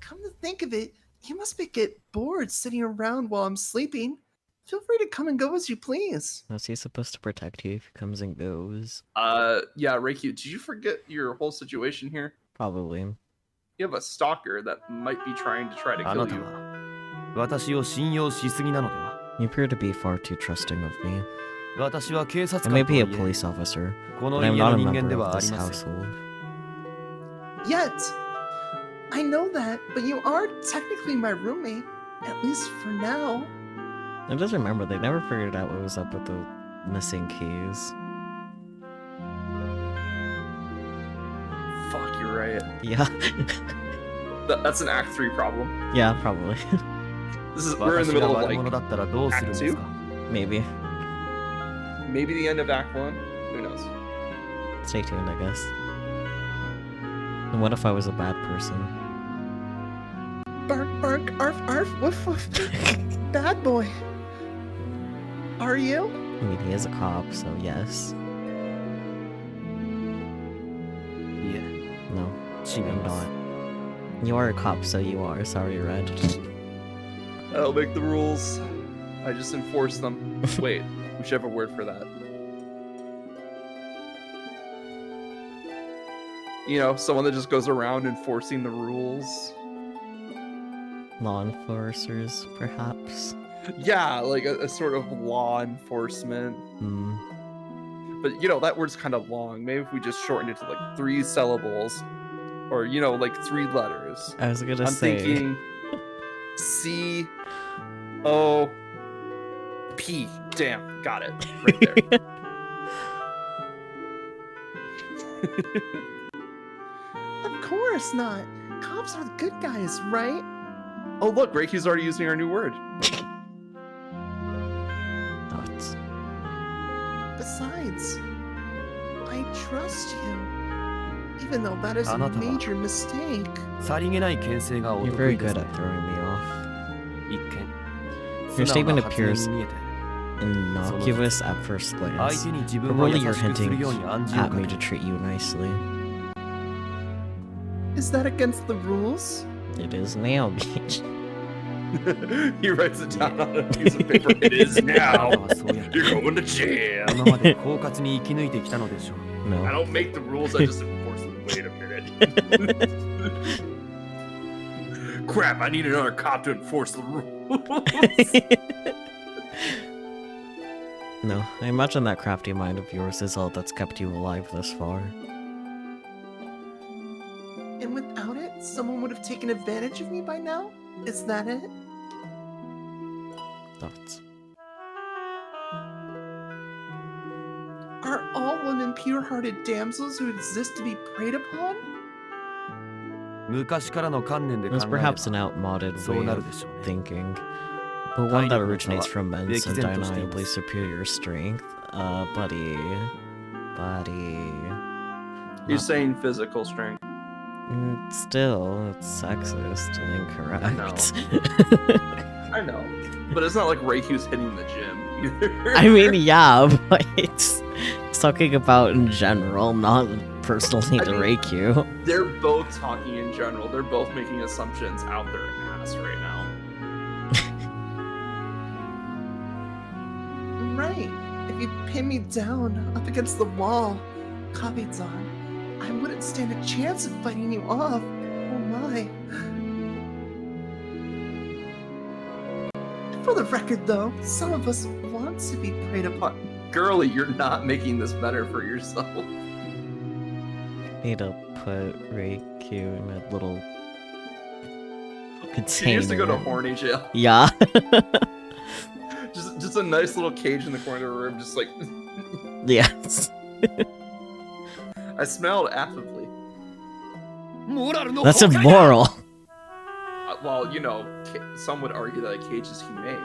Come to think of it, you must get bored sitting around while I'm sleeping. Feel free to come and go as you please. Was he supposed to protect you if he comes and goes? Yeah, Reikyu, did you forget your whole situation here? Probably. You have a stalker that might be trying to あ kill なた you. は私を信用しすぎなのでは You appear to be far too trusting of me. 私は警察 I may 官と be は a いえ police officer, こ but の I'm 家 not の a 人間 member では of あり this ません household. Yet, I know that, but you are technically my roommate, at least for now. I just remember they never figured out what was up with the missing keys. Fuck, you're right. Yeah. That's an Act 3 problem. Yeah, probably. We're in the 私が middle of 悪 like 者だったらどうするんですか Maybe. maybe the end of Act 1. Who knows? Stay tuned, I guess. And what if I was a bad person? Bark, bark, arf, arf, woof, woof. Bad boy. Are you? I mean, he is a cop, so yes. いえ No, 違い I'm ます not. You are a cop, so you are. Sorry, Red. I don't make the rules. I just enforce them. Wait, we should have a word for that. You know, someone that just goes around enforcing the rules. Law enforcers, perhaps? Yeah, like a sort of law enforcement. Hmm. But, you know, that word's kind of long. Maybe if we just shortened it to like 3 syllables. Or, you know, like 3 letters. I was gonna I'm say... thinking C-O-P. Damn, got it. Right there. Of course not. Cops are the good guys, right? Oh, look, Reiki's already using our new word. Dots. Besides, I trust you. Even though that is a あなたは major mistake. さりげない牽制がお You're 得 very 意です good ね at throwing me off. 一見 Your 素直 statement な発言 appears に見えて innocuous at first 相 glance, 手に自 but 分を優 really し you're くする hinting ように暗示を at か me け to treat you nicely. Is that against the rules? It is now, bitch. He writes it down on a piece of paper. It is あな now. たはそうやって You're going to jail. 今まで狡猾に生き抜いてきたのでしょう I No. don't make the rules, I just enforce them. Wait a minute. Crap, I need another cop to enforce the rules. No, I imagine that crafty mind of yours is all that's kept you alive thus far. And without it, someone would have taken advantage of me by now? Is that it? Thoughts? Are all women pure-hearted damsels who exist to be preyed upon? 昔からの観念で It 考 was えれ perhaps an ば outmoded そう way なる of でしょうね thinking, but one that 体力の差は originates from men's 歴然としています undeniably superior strength. Buddy. He's Not- saying physical strength. Still, it's sexist and incorrect. I know, but it's not like Reikyu's hitting the gym either. I mean, yeah, but it's talking about in general, not personally to mean- Reikyu. They're both talking in general. They're both making assumptions out their ass right now. Right. If you pin me down up against the wall, Kabe-san, I wouldn't stand a chance of fighting you off. Oh my. For the record though, some of us want to be preyed upon. Girly, you're not making this better for yourself. Need to put Reikyu in a little container. She used to go to horny jail. Yeah. Just a nice little cage in the corner of the room, just like Yes. I smelled affably. That's immoral. Well, you know, some would argue that a cage is humane.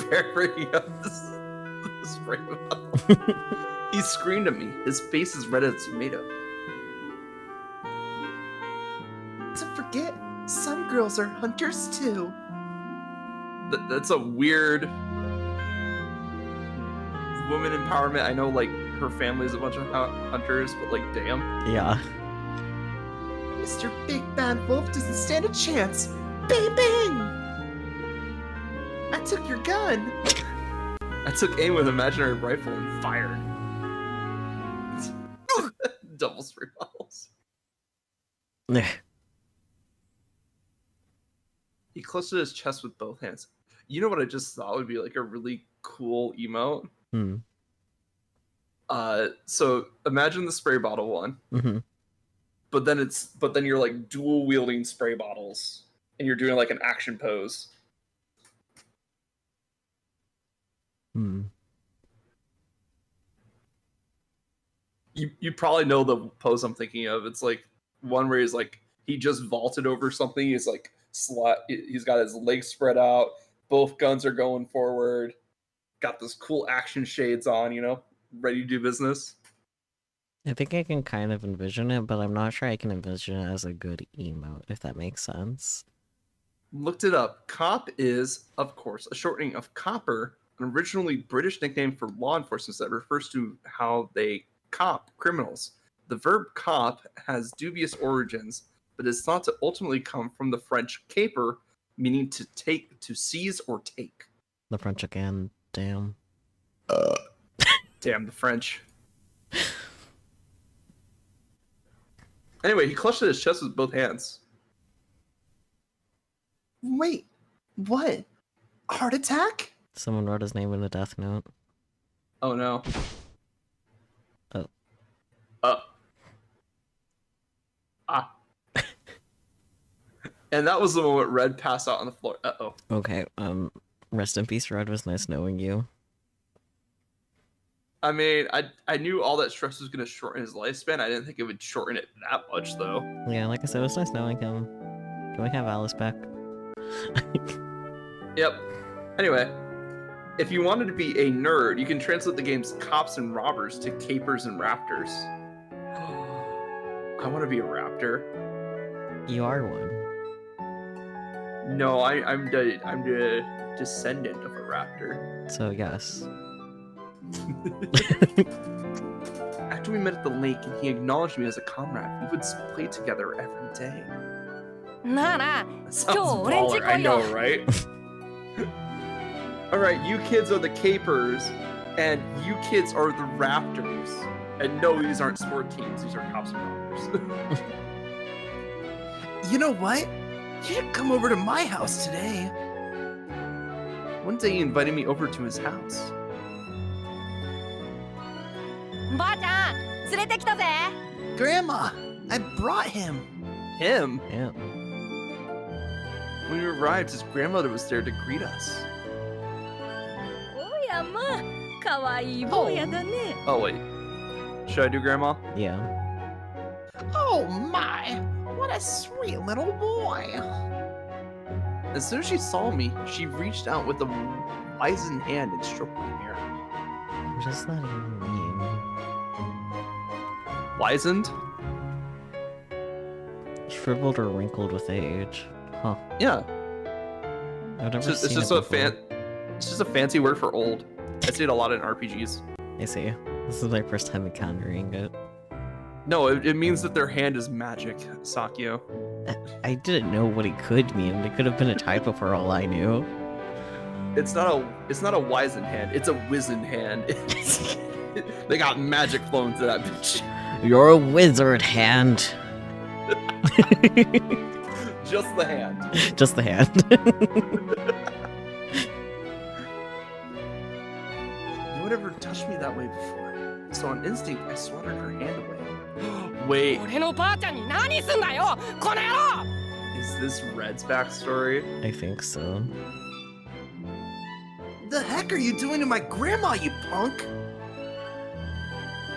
Paraphrasing up this spray bottle. He screamed at me. His face is red as a tomato. Don't forget, some girls are hunters too. That's a weird woman empowerment. I know, like, her family's a bunch of hunters, but, like, damn. Yeah. Mr. Big Bad Wolf doesn't stand a chance. Bang bang! I took your gun. I took aim with an imaginary rifle and fired. Double spray bottles. He clutched at his chest with both hands. You know what I just thought would be like a really cool emote? Hmm. So imagine the spray bottle one, Mm-hmm. but then you're like dual wielding spray bottles, and you're doing like an action pose. Hmm. You probably know the pose I'm thinking of. It's like one where he's like he just vaulted over something. He's like he's got his legs spread out. Both guns are going forward. Got this cool action shades on, you know, ready to do business. I think I can kind of envision it, but I'm not sure I can envision it as a good emote, if that makes sense. Looked it up. Cop is, of course, a shortening of copper, an originally British nickname for law enforcement that refers to how they cop criminals. The verb cop has dubious origins, but is thought to ultimately come from the French caper, meaning to take, to seize or take. The French again, damn. Damn the French. Anyway, he clutched at his chest with both hands. Wait, what? Heart attack? Someone wrote his name in a death note. Oh no. Oh. Ah. And that was the moment Red passed out on the floor. Uh-oh. Okay, rest in peace, Red. Was nice knowing you. I mean, I knew all that stress was going to shorten his lifespan. I didn't think it would shorten it that much, though. Yeah, like I said, it was nice knowing him. Can we have Alice back? Yep. Anyway, if you wanted to be a nerd, you can translate the game's cops and robbers to capers and raptors. I want to be a raptor. You are one. No, I'm the descendant of a raptor. So, yes. After we met at the lake and he acknowledged me as a comrade, we would play together every day. なあなあ That sounds 今日俺んち baller, I 来いよ know, right? Alright, you kids are the capers, and you kids are the raptors. And no, these aren't sport teams, these are cops and robbers. You know what? You should come over to my house today. One day he invited me over to his house. ばあちゃん連れてきたぜ Grandma, I brought him. Him? Yeah. When we arrived, his grandmother was there to greet us. おやまあかわいい坊やだね Oh, wait. Should I do grandma? Yeah. Oh my, what a sweet little boy. As soon as she saw me, she reached out with a wizened hand and stroked my hair. What does that even mean? Wizened? Shriveled or wrinkled with age. Huh. Yeah. I've never It's just, seen it before. It's just a fancy word for old. I see it a lot in RPGs. I see. This is my first time encountering it. No, it means that their hand is magic, Sakyo. I didn't know what it could mean. It could have been a typo for all I knew. It's not a wizened hand. It's a wizened hand. They got magic flowing to that bitch. You're a wizard hand. Just the hand. Just the hand. No one ever touched me that way before. So on instinct, I swatted her hand away. Wait, 俺のばあちゃんに何すんだよこの野郎 is this Red's backstory? I think so. The heck are you doing to my grandma, you punk?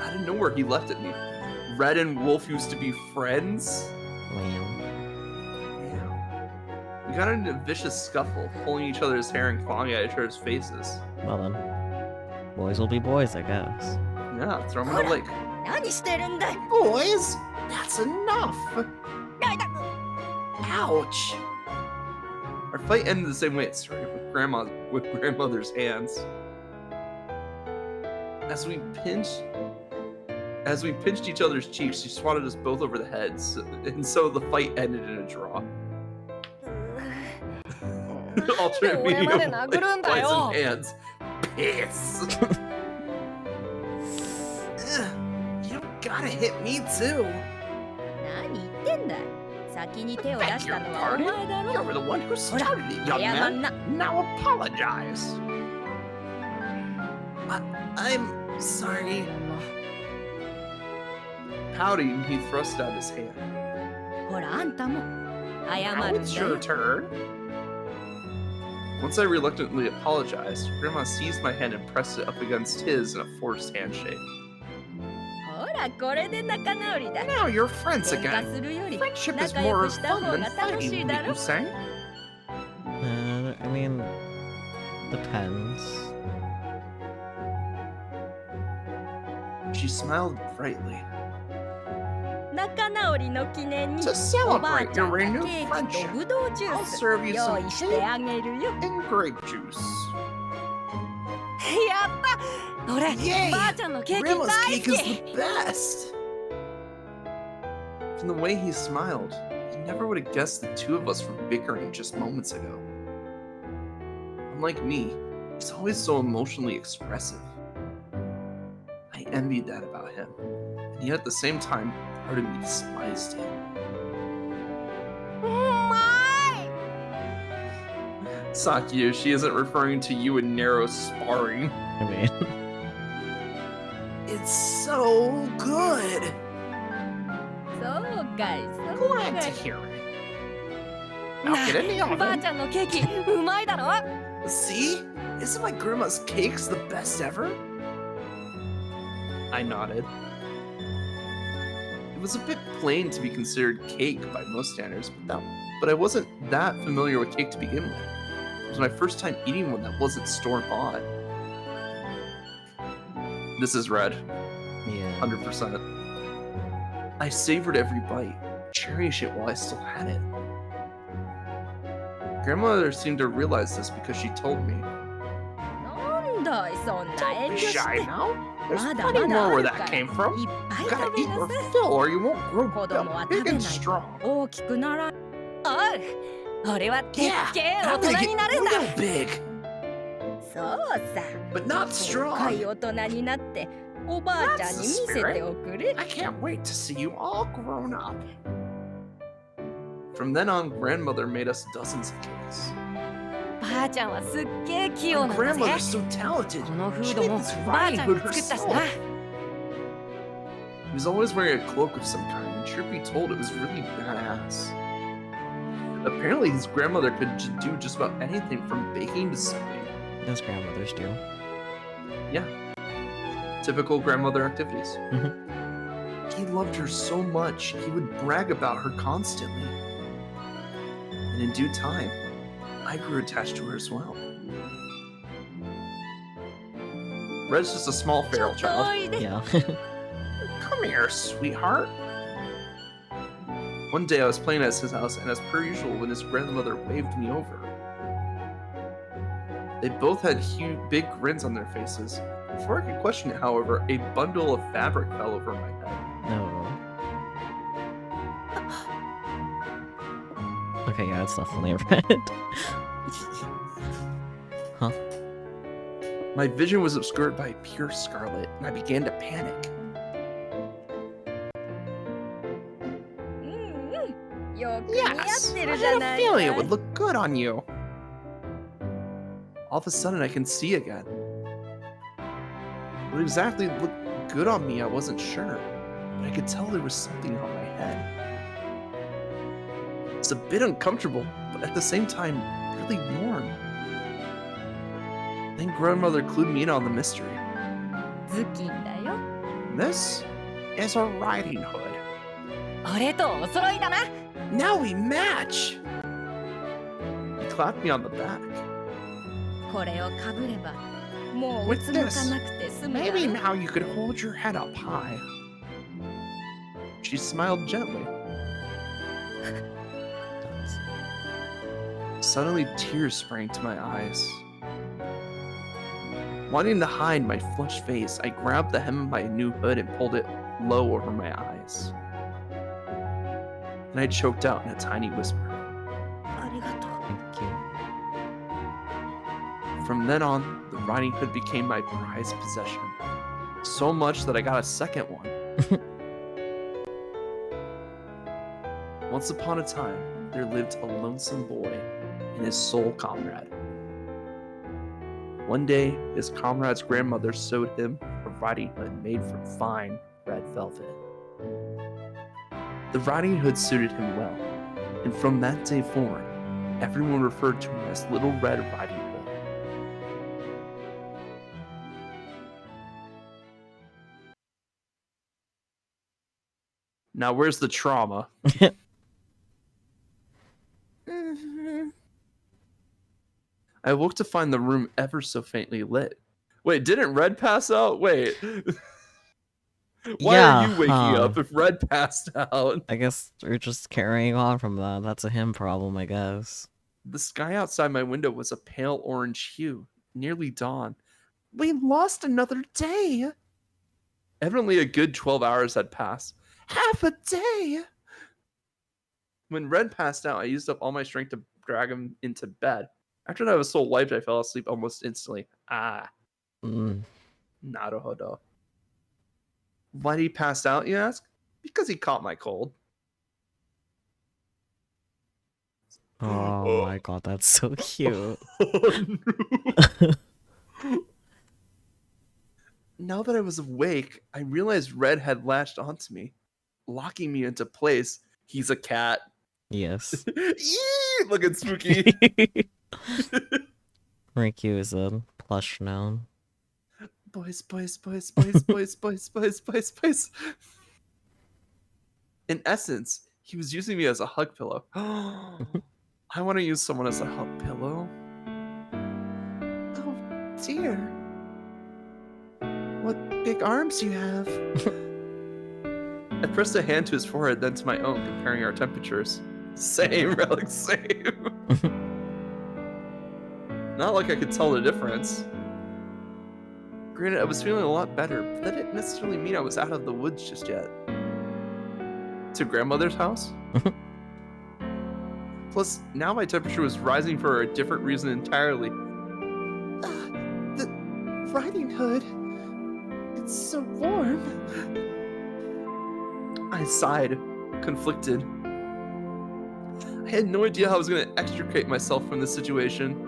Out of nowhere, he left at me. Red and Wolf used to be friends? Wow. Yeah. We got into a vicious scuffle, pulling each other's hair and clawing at each other's faces. Well then. Boys will be boys, I guess. Yeah, throw him in the lake. 何してるんだい Boys, that's enough. Ouch. Our fight ended the same way it started, with grandmother's hands. As we pinched each other's cheeks, she swatted us both over the heads, and so the fight ended in a draw. Alternate 俺 meaning まで of 殴るんだよ poison hands. Piss. You gotta hit me too. 何言ってんだい先に手を出 Beg し your たのはお pardon? 前だろ You were the one who started it, young 謝 man. んな Now apologize. I'm sorry. Pouting, he thrust out his hand. ほらあんたも謝 Now るん it's だ your よ turn. Once I reluctantly apologized, Grandma seized my hand and pressed it up against his in a forced handshake. ほらこれで仲直りだ Now you're friends 喧嘩 again. するより Friendship is 仲良 more くした fun 方 than が楽し fighting, いだ wouldn't ろ you say? I mean, depends. She smiled brightly. 仲直りの記念に To おばあ celebrate ちゃ your んが renewed ケーキ friendship, とぶどうジュ I'll ース serve you 用 some 意して cake あげるよ and grape juice. やった俺 Yay! ばあちゃんのケーキ Grandma's 大 cake 好 is き the best. From the way he smiled, you never would have guessed the two of us were bickering just moments ago. Unlike me, he's always so emotionally expressive. I envied that about him, and yet at the same time, part of me despised him. うまい Sakyu, she isn't referring to you in narrow sparring. I mean, It's so good. そうかいそうか Glad い to hear it. Now get in the ばあ oven. ちゃんのケーキうまいだろ See? Isn't my grandma's cakes the best ever? I nodded. It was a bit plain to be considered cake by most standards, but I wasn't that familiar with cake to begin with. It was my first time eating one that wasn't store-bought. This is red, yeah. 100%. I savored every bite, cherished it while I still had it. Grandmother seemed to realize this because she told me, なんだいそんな Don't 遠 be 慮し shy て now. There's まだ plenty まだ more あ where る that からい came from. っぱい You 食 gotta べ eat な or さい fill or you won't grow 子供は up 食 big べ and ない strong. と大きくならんおう俺はでっ Yeah, けえ I'm 大 gonna 人 get になるんだ real big, そうさ but not でっかい strong. 大人になっておばあちゃんに見せておくれ I can't wait to see you all grown up. From then on, grandmother made us dozens of cakes. ばあちゃんはすっげえ器用 My なんだぜ grandmother's so talented. このフ She ード made も this ばあ ramen ちゃんが food 作ったしな herself. He was always wearing a cloak of some kind, and truth be told, it was really badass. Apparently, his grandmother could do just about anything from baking to sewing. As grandmothers do. Yeah. Typical grandmother activities. He loved her so much, he would brag about her constantly. And in due time, I grew attached to her as well. Red's just a small feral child. Yeah. Come here, sweetheart. One day I was playing at his house, and as per usual, when his grandmother waved me over, they both had huge, big grins on their faces. Before I could question it, however, a bundle of fabric fell over my head. No. Okay, yeah, it's definitely a red. Huh? My vision was obscured by pure scarlet, and I began to panic. Yes, I had a feeling it would look good on you. All of a sudden, I can see again. What exactly looked good on me, I wasn't sure, but I could tell there was something on my head. It's a bit uncomfortable, but at the same time, really warm. Then grandmother clued me in on the mystery. ズキンだよ。 This is a riding hood. 俺とお揃いだな。 Now we match! He clapped me on the back. これをかぶれば、もうう With つむか this, なくて済むだろ。 maybe now you could hold your head up high. She smiled gently. Suddenly, tears sprang to my eyes. Wanting to hide my flushed face, I grabbed the hem of my new hood and pulled it low over my eyes. And I choked out in a tiny whisper. ありがとう。 Thank you. From then on, the riding hood became my prized possession. So much that I got a second one. Once upon a time, there lived a lonesome boy and his sole comrade. One day, his comrade's grandmother sewed him a riding hood made from fine red velvet. The riding hood suited him well, and from that day forward, everyone referred to him as Little Red Riding Hood. Now, where's the trauma? I woke to find the room ever so faintly lit. Wait, didn't Red pass out? Wait. Why are you waking up if Red passed out? I guess we're just carrying on from that. That's a him problem, I guess. The sky outside my window was a pale orange hue, nearly dawn. We lost another day. Evidently, a good 12 hours had passed. Half a day. When Red passed out, I used up all my strength to drag him into bed. After that, I was so wiped, I fell asleep almost instantly. Naruhodo. Why did he pass out, you ask? Because he caught my cold. Oh my god, that's so cute. Now that I was awake, I realized Red had latched onto me, locking me into place. He's a cat. Yes. Eee, looking spooky. Riku is a plush noun. Boys, boys, boys, boys, boys, boys, boys, boys, boys. In essence, he was using me as a hug pillow. I want to use someone as a hug pillow. Oh, dear. What big arms you have. I pressed a hand to his forehead, then to my own, comparing our temperatures. Same, Relic, same. Not like I could tell the difference. Granted, I was feeling a lot better, but that didn't necessarily mean I was out of the woods just yet. To grandmother's house? Plus, now my temperature was rising for a different reason entirely. The riding hood. It's so warm. I sighed, conflicted. I had no idea how I was going to extricate myself from this situation.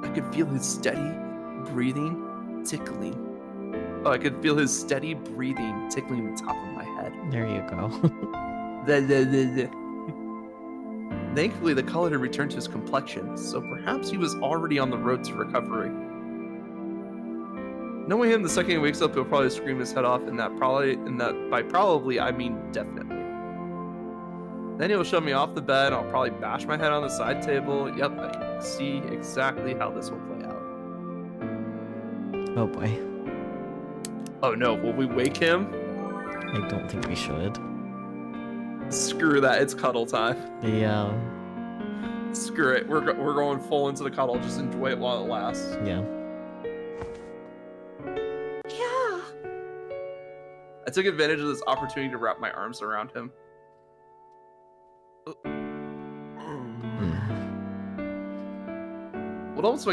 I could feel his steady breathing, tickling. Oh, I could feel his steady breathing tickling the top of my head. There you go. Thankfully, the color had returned to his complexion, so perhaps he was already on the road to recovery. Knowing him, the second he wakes up, he'll probably scream his head off, and by probably, I mean definitely. Then he'll shove me off the bed, and I'll probably bash my head on the side table. Yep, I can see exactly how this will play out. Oh boy. Oh no, will we wake him? I don't think we should. Screw that, it's cuddle time. Yeah. Screw it, we're going full into the cuddle. Just enjoy it while it lasts. Yeah. Yeah. I took advantage of this opportunity to wrap my arms around him. What else am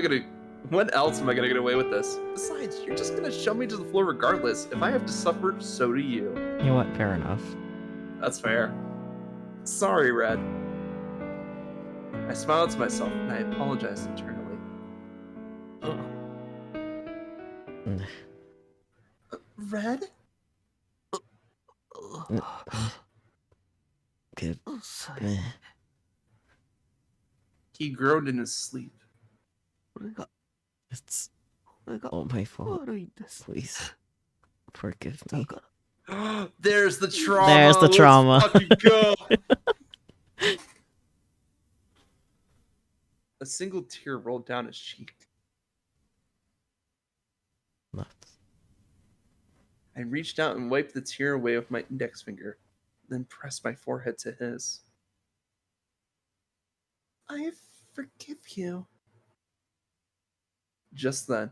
I gonna get away with this? Besides, you're just gonna shove me to the floor regardless. If I have to suffer, so do you. You know what? Fair enough. That's fair. Sorry, Red. I smiled to myself and I apologized internally. Red? Good. He groaned in his sleep. It's all my fault. Please forgive me. There's the trauma. There's the trauma. Let's fucking go. A single tear rolled down his cheek. I reached out and wiped the tear away with my index finger, then pressed my forehead to his. I forgive you. Just then,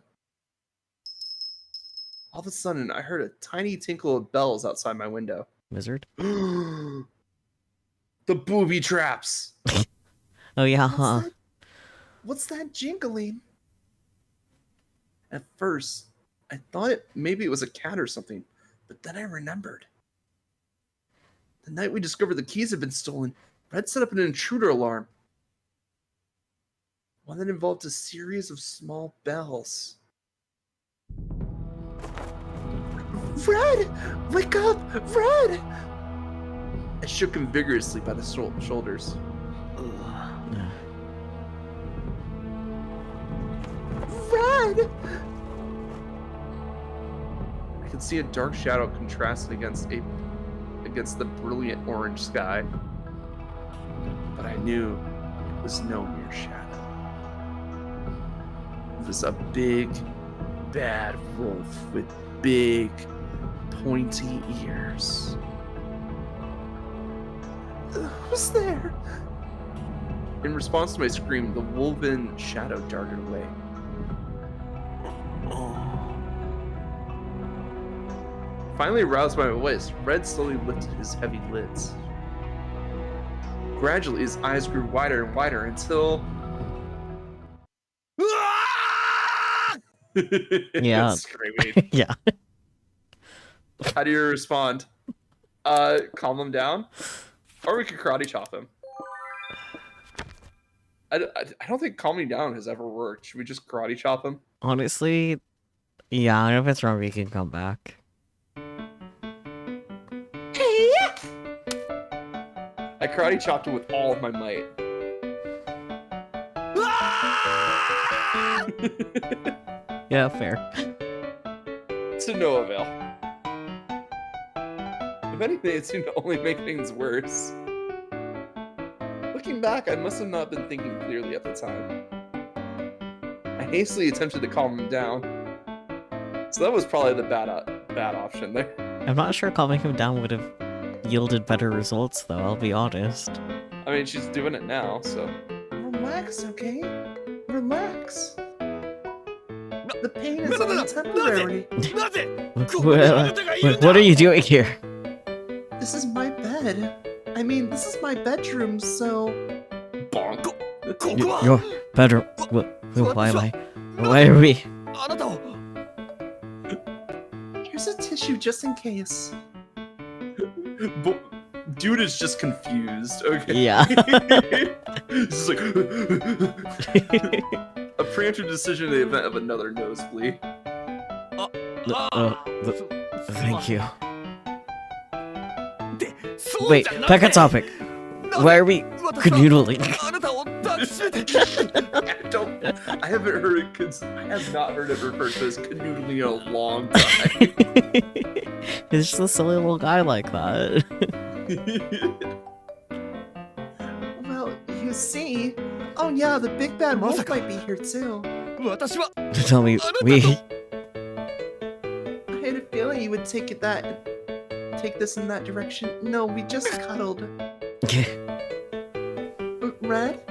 all of a sudden, I heard a tiny tinkle of bells outside my window. Wizard? The booby traps! Oh yeah, huh? What's that jingling? At first, I thought maybe it was a cat or something, but then I remembered. The night we discovered the keys had been stolen, Red set up an intruder alarm. One that involved a series of small bells. Red! Wake up! Red! I shook him vigorously by the shoulders. Red! I could see a dark shadow contrasted against the brilliant orange sky. But I knew it was no mere shadow. It was a big, bad wolf with big, pointy ears. Who's there? In response to my scream, the wolven shadow darted away. Finally aroused by my voice, Red slowly lifted his heavy lids. Gradually, his eyes grew wider and wider until... Yeah. Screaming. Yeah. How do you respond? Calm him down? Or we could karate chop him. I don't think calming down has ever worked. Should we just karate chop him? Honestly, yeah, if it's wrong, we can come back. Hey! I karate chopped him with all of my might. Yeah, fair. To no avail. If anything, it seemed to only make things worse. Looking back, I must have not been thinking clearly at the time. I hastily attempted to calm him down. So that was probably the bad option there. I'm not sure calming him down would have yielded better results, though, I'll be honest. I mean, she's doing it now, so... Relax, okay? Relax. The pain is only temporary. What are you doing here? This is my bed. I mean, this is my bedroom, so... Bonk! Your bedroom. Why are we? Here's a tissue just in case. Dude is just confused, okay? Yeah. He's just like... A preemptive decision in the event of another nosebleed. Thank you. Wait, back on topic. Why are we canoodling? I haven't heard it because I have not heard it referred to as canoodling in a long time. He's just a silly little guy like that. Well, you see. Oh yeah, the big bad wolf might be here too. Tell me, we... I had a feeling you would take this in that direction. No, we just cuddled. Red?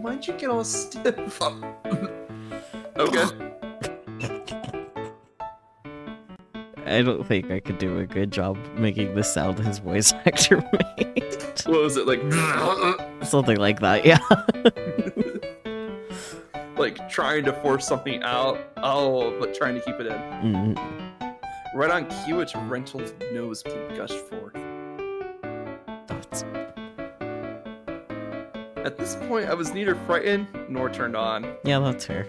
Why'd you get all stiff? Okay. I don't think I could do a good job making the sound his voice actor made. What was it, like? Something like that, yeah. Like trying to force something out. Oh, but trying to keep it in. Right on cue, its rental's nosebleed gushed forth. Thoughts. At this point, I was neither frightened nor turned on. Yeah, that's fair.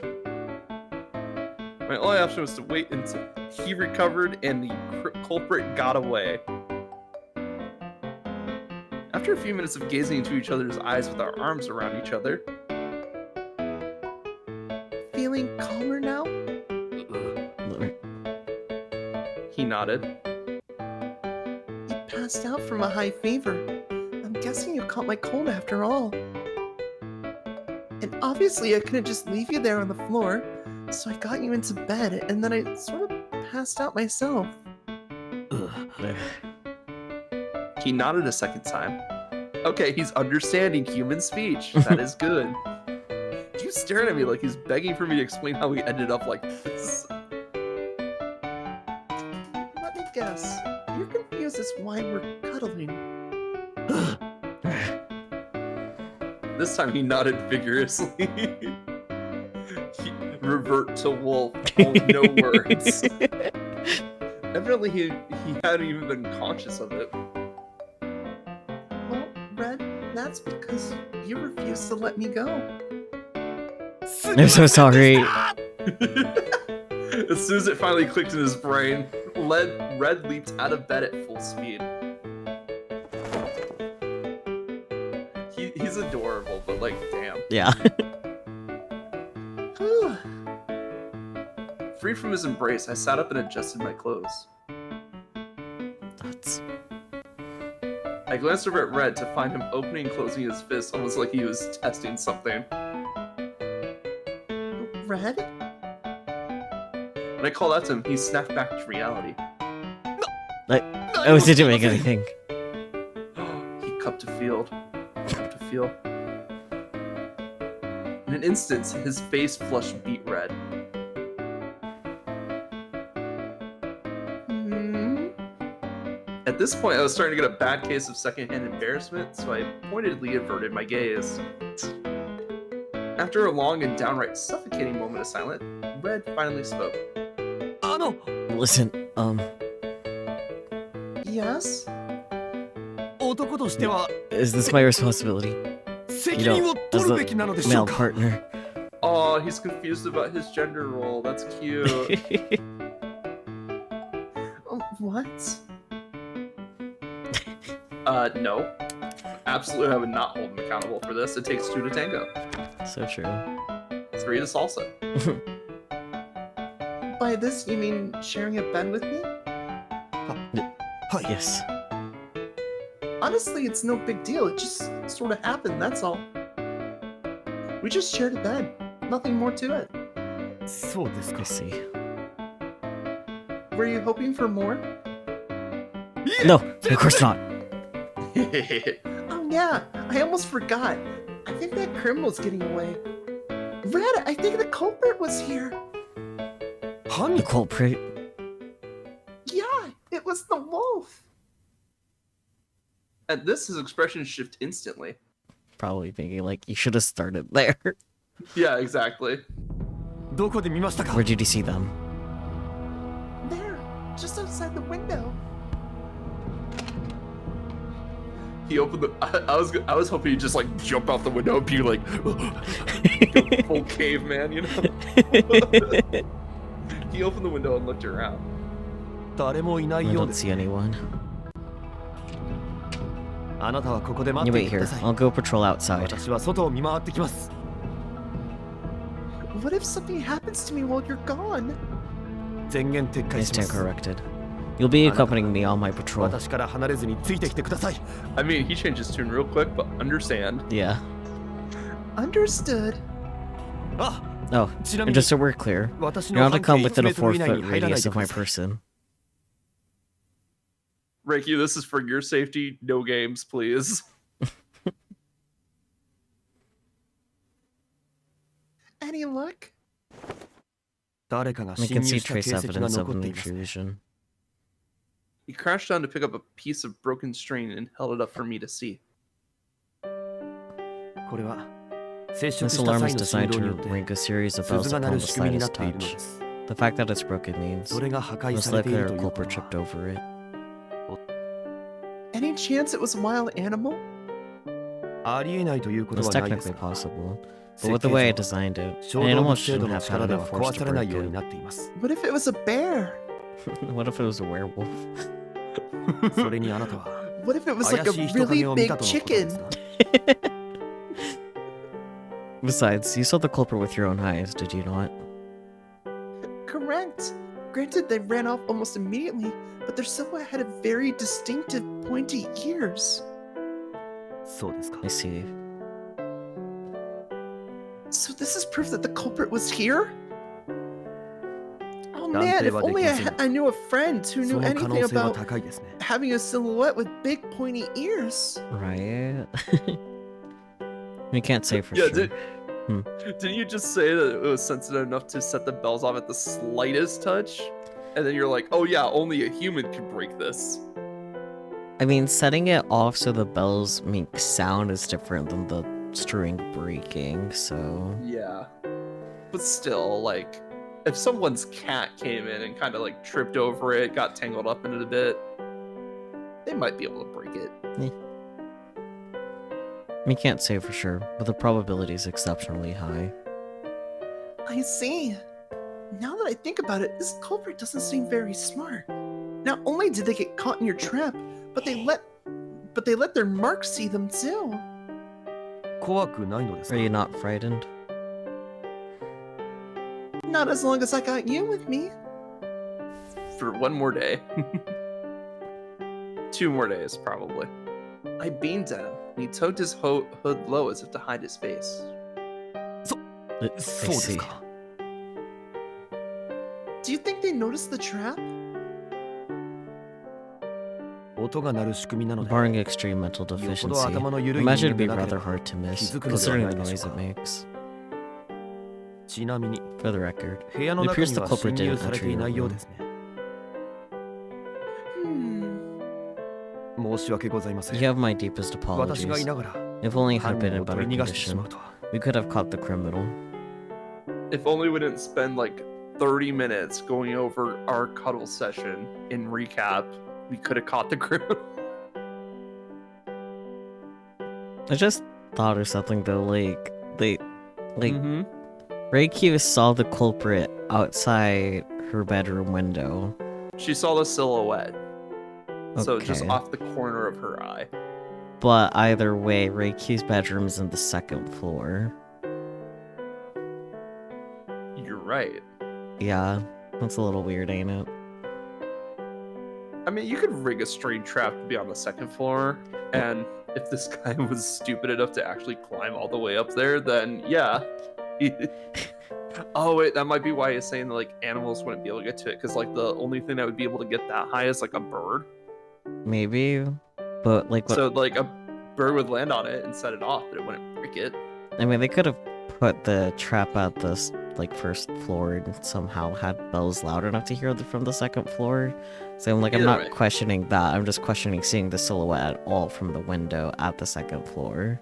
My only option was to wait until he recovered and the culprit got away. After a few minutes of gazing into each other's eyes with our arms around each other. Feeling calmer now? He nodded. You passed out from a high fever. I'm guessing you caught my cold after all. And obviously I couldn't just leave you there on the floor, so I got you into bed, and then I sort of passed out myself. He nodded a second time. Okay, he's understanding human speech. That is good. He's staring at me like he's begging for me to explain how we ended up like this. Let me guess. You're confused as why we're cuddling. This time he nodded vigorously. Revert to wolf. Oh, no words. Evidently he hadn't even been conscious of it. Well, Red, that's because you refused to let me go. I'm so sorry. As soon as it finally clicked in his brain, Red leaped out of bed at full speed. He's adorable, but like, damn. Yeah. Freed from his embrace, I sat up and adjusted my clothes. That's... I glanced over at Red to find him opening and closing his fists almost like he was testing something. Red? When I called out to him, he snapped back to reality. I wasn't doing anything. He cupped a field. In an instant, his face flushed beet red. At this point, I was starting to get a bad case of secondhand embarrassment, so I pointedly averted my gaze. After a long and downright suffocating moment of silence, Red finally spoke. Listen, Yes? is this my responsibility? You know, as the male partner. Oh, he's confused about his gender role. That's cute. What? No. Absolutely, I would not hold him accountable for this. It takes two to tango. So true. 3 to salsa. By this, you mean sharing a bed with me? Yes. Honestly, it's no big deal. It just sort of happened, that's all. We just shared a bed. Nothing more to it. I see. Were you hoping for more? No, of course not. Oh yeah, I almost forgot. I think that criminal's getting away. Red, I think the culprit was here. The culprit? Yeah, it was the wolf. At this, his expression shifted instantly. Probably thinking, like, you should have started there. Yeah, exactly. Where did you see them? There, just outside the window. He opened the. I was hoping he'd just like jump out the window and be like, full caveman, you know. He opened the window and looked around. 誰もいな I いよう don't です see anyone. あなたはここで You 待って wait いてく here. ださい I'll go patrol outside. 私は外を見回ってきます What if something happens to me while you're gone? 全言撤回 I しま stand す corrected. You'll be accompanying me on my patrol. 私から離れずについてきてください I mean, he changed his tune real quick, but understand. Yeah. Understood. あ Oh, ちなみ and に just so we're clear, 私 you're の not to 半 come 径 within a 1 メートル以内 4-foot に入らない radius で of く my ださい person. Reiki, this is for your safety. No games, please. Any luck? 誰かが We 侵 can 入 see した trace 形跡が evidence 残 of って an いますね intrusion. He crouched down to pick up a piece of broken string and held it up for me to see. これは接触 This した alarm 際 is の振 designed 動に to よって ring a series of bells 鈴が鳴 upon る the 仕組みにな slightest っているので touch. す The fact that it's broken means それが破壊 most されてい likely る our というこ culprit と tripped は over it. Any chance it was a wild animal? ありえないということ It's はないです technically が possible, but 設 with the 計 way I 上 designed it, 小 an 動 animal 物程 shouldn't 度の have had 力で enough は force 壊 to されない break ように it. なっています What if it was a bear? What if it was a werewolf? それにあなたは What if it was like 怪 a しい人 really 影を見 big たとのことで chicken? すな Besides, you saw the culprit with your own eyes, did you not? Correct. Granted, they ran off almost immediately, but their silhouette had a very distinctive pointy ears. そうですか I see. So this is proof that the culprit was here? Oh 断 man, 定 if はでき only ま I, せん I knew a friend who そ knew の可 anything 能性は about 高いですね having a silhouette with big pointy ears. Right? We can't say for Yeah, sure. Didn't you just say that it was sensitive enough to set the bells off at the slightest touch? And then you're like, oh yeah, only a human could break this. I mean, setting it off so the bells make sound is different than the string breaking, so... Yeah. But still, like, if someone's cat came in and kind of like tripped over it, got tangled up in it a bit, they might be able to break it. We can't say for sure, but the probability is exceptionally high. I see. Now that I think about it, this culprit doesn't seem very smart. Not only did they get caught in your trap, but they let their marks see them too. 怖くないのです Are か you not frightened? Not as long as I got you with me. For one more day. 2 more days, probably. I beamed at him, and he tugged his hood low as if to hide his face. I そうです see. か Do you think they noticed the trap? 音が鳴る仕組みなので Barring extreme mental よほ deficiency, ど頭の緩い imagine 人 it'd be 間でなけれ rather ば hard to miss, 気づくのでは considering な the いでし noise ょう it か makes. ちなみに For the record, 部屋の it 中 appears に the は culprit 侵入 didn't され enter てい your ないよう room. ですね Hmm. 申し訳ございません You have my deepest 私がい apologies. ながら If only it 犯 had been 人 in を取 better り逃がしてしま condition, うとは we could have caught the criminal. If only we didn't spend like 30 minutes going over our cuddle session in recap, we could have caught the criminal. I just thought of something though, like Mm-hmm. Reiki saw the culprit outside her bedroom window. She saw the silhouette. So just Okay. off the corner of her eye. But either way, Reiki's bedroom's in the 2nd floor. You're right. Yeah, that's a little weird, ain't it? I mean, you could rig a string trap to be on the 2nd floor, and if this guy was stupid enough to actually climb all the way up there, then yeah. Oh wait, that might be why he's saying that like animals wouldn't be able to get to it, because like the only thing that would be able to get that high is like a bird. Maybe, but like what? So like a bird would land on it and set it off, but it wouldn't break it. I mean, they could have put the trap at the like 1st floor and somehow had bells loud enough to hear from the 2nd floor. So I'm Either not way. questioning that. I'm just questioning seeing the silhouette at all from the window at the 2nd floor.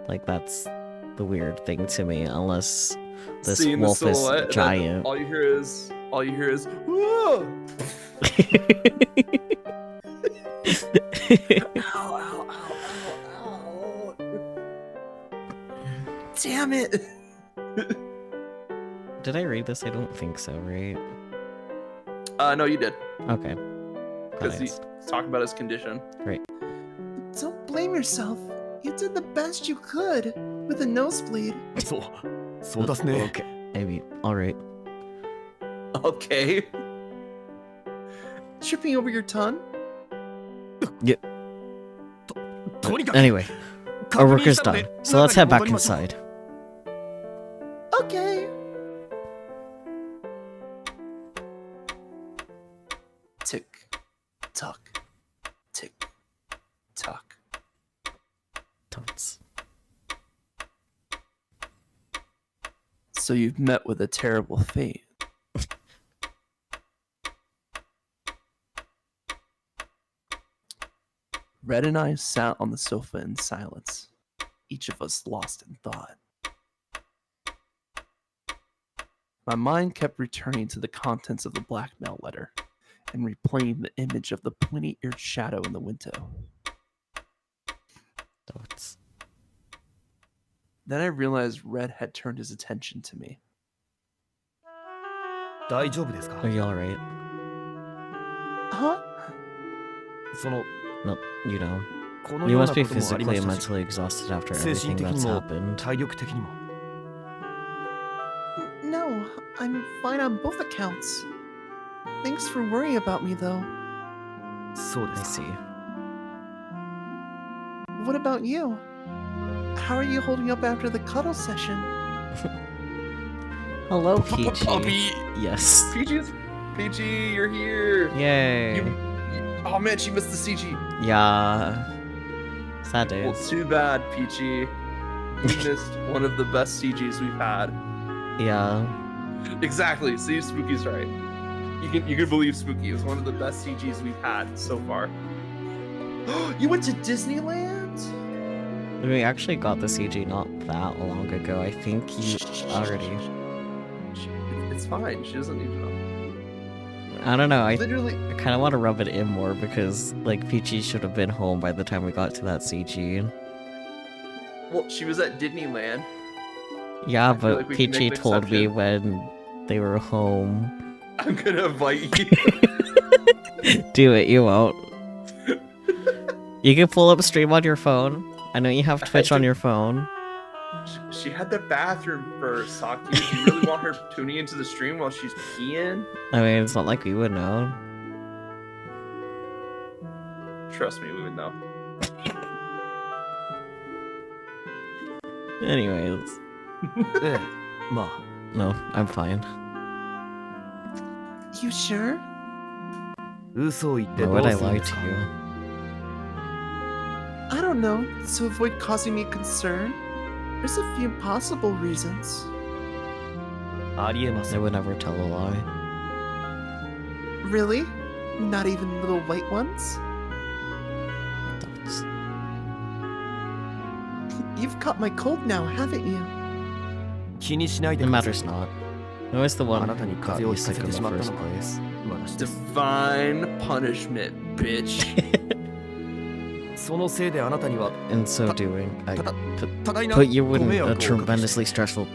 Like that's the weird thing to me, unless this Seeing the wolf is silhouette, and then giant. all you hear is, whoa! Ow, ow, ow, damn it! Did I read this? I don't think so, right? No, you did. Okay. Because Thought I he's talking about his condition. Great. Don't blame yourself. You did the best you could with a nosebleed. そうですね。 Okay. I mean, alright. Okay. Tripping over your tongue? とにかく Anyway, our work is done. So let's head back inside. Okay. Tick, tock, tick, tock. Totes. So you've met with a terrible fate. Red and I sat on the sofa in silence, each of us lost in thought. My mind kept returning to the contents of the blackmail letter and replaying the image of the pointy-eared shadow in the window. Totes. Then I realized Red had turned his attention to me. 大丈夫ですか Are you alright? Huh? その No, you know. この You よう must な be こともありま physically し and たし mentally exhausted after 精神 everything 的 that's にも happened. 体力的にも No, I'm fine on both accounts. Thanks for worrying about me, though. そうで I す see. か What about you? How are you holding up after the cuddle session? Hello, Peachy. Puppy! Yes. Peachy, you're here! Yay. Oh man, she missed the CG. Yeah. Sad Well, days. too bad, Peachy. You missed one of the best CGs we've had. Yeah. Exactly. See, Spooky's right. You can believe Spooky. It was one of the best CGs we've had so far. You went to Disneyland? We actually got the CG not that long ago. I think you already. It's fine. She doesn't need to know. I don't know. I Literally. kind of want to rub it in more because, like, Peachy should have been home by the time we got to that CG. Well, she was at Disneyland. Yeah, I feel but like we can make Peachy an told me exception. when they were home. I'm gonna invite you. Do it, you won't. You can pull up stream on your phone. I know you have Twitch on your phone. She had the bathroom first, Saki. Do you really want her tuning into the stream while she's peeing? I mean, it's not like we would know. Trust me, we would know. Anyways. ええまあ No, I'm fine. You sure? 嘘を言って Why ど would う I するん lie です to か you? I don't know. To avoid causing me concern? There's a few possible reasons. ありえませ I ん would never tell a lie. Really? Not even little white ones? That's- You've caught my cold now, haven't you? 気にしないで It ください matters not. I was the one あなたに who got 風邪 you をひか sick せ in て the しまった first のは place. 私です Divine punishment, bitch. そのせいであなたには In so doing, I た put, 多大な put you ご in 迷 a 惑をおかけして tremendously stressful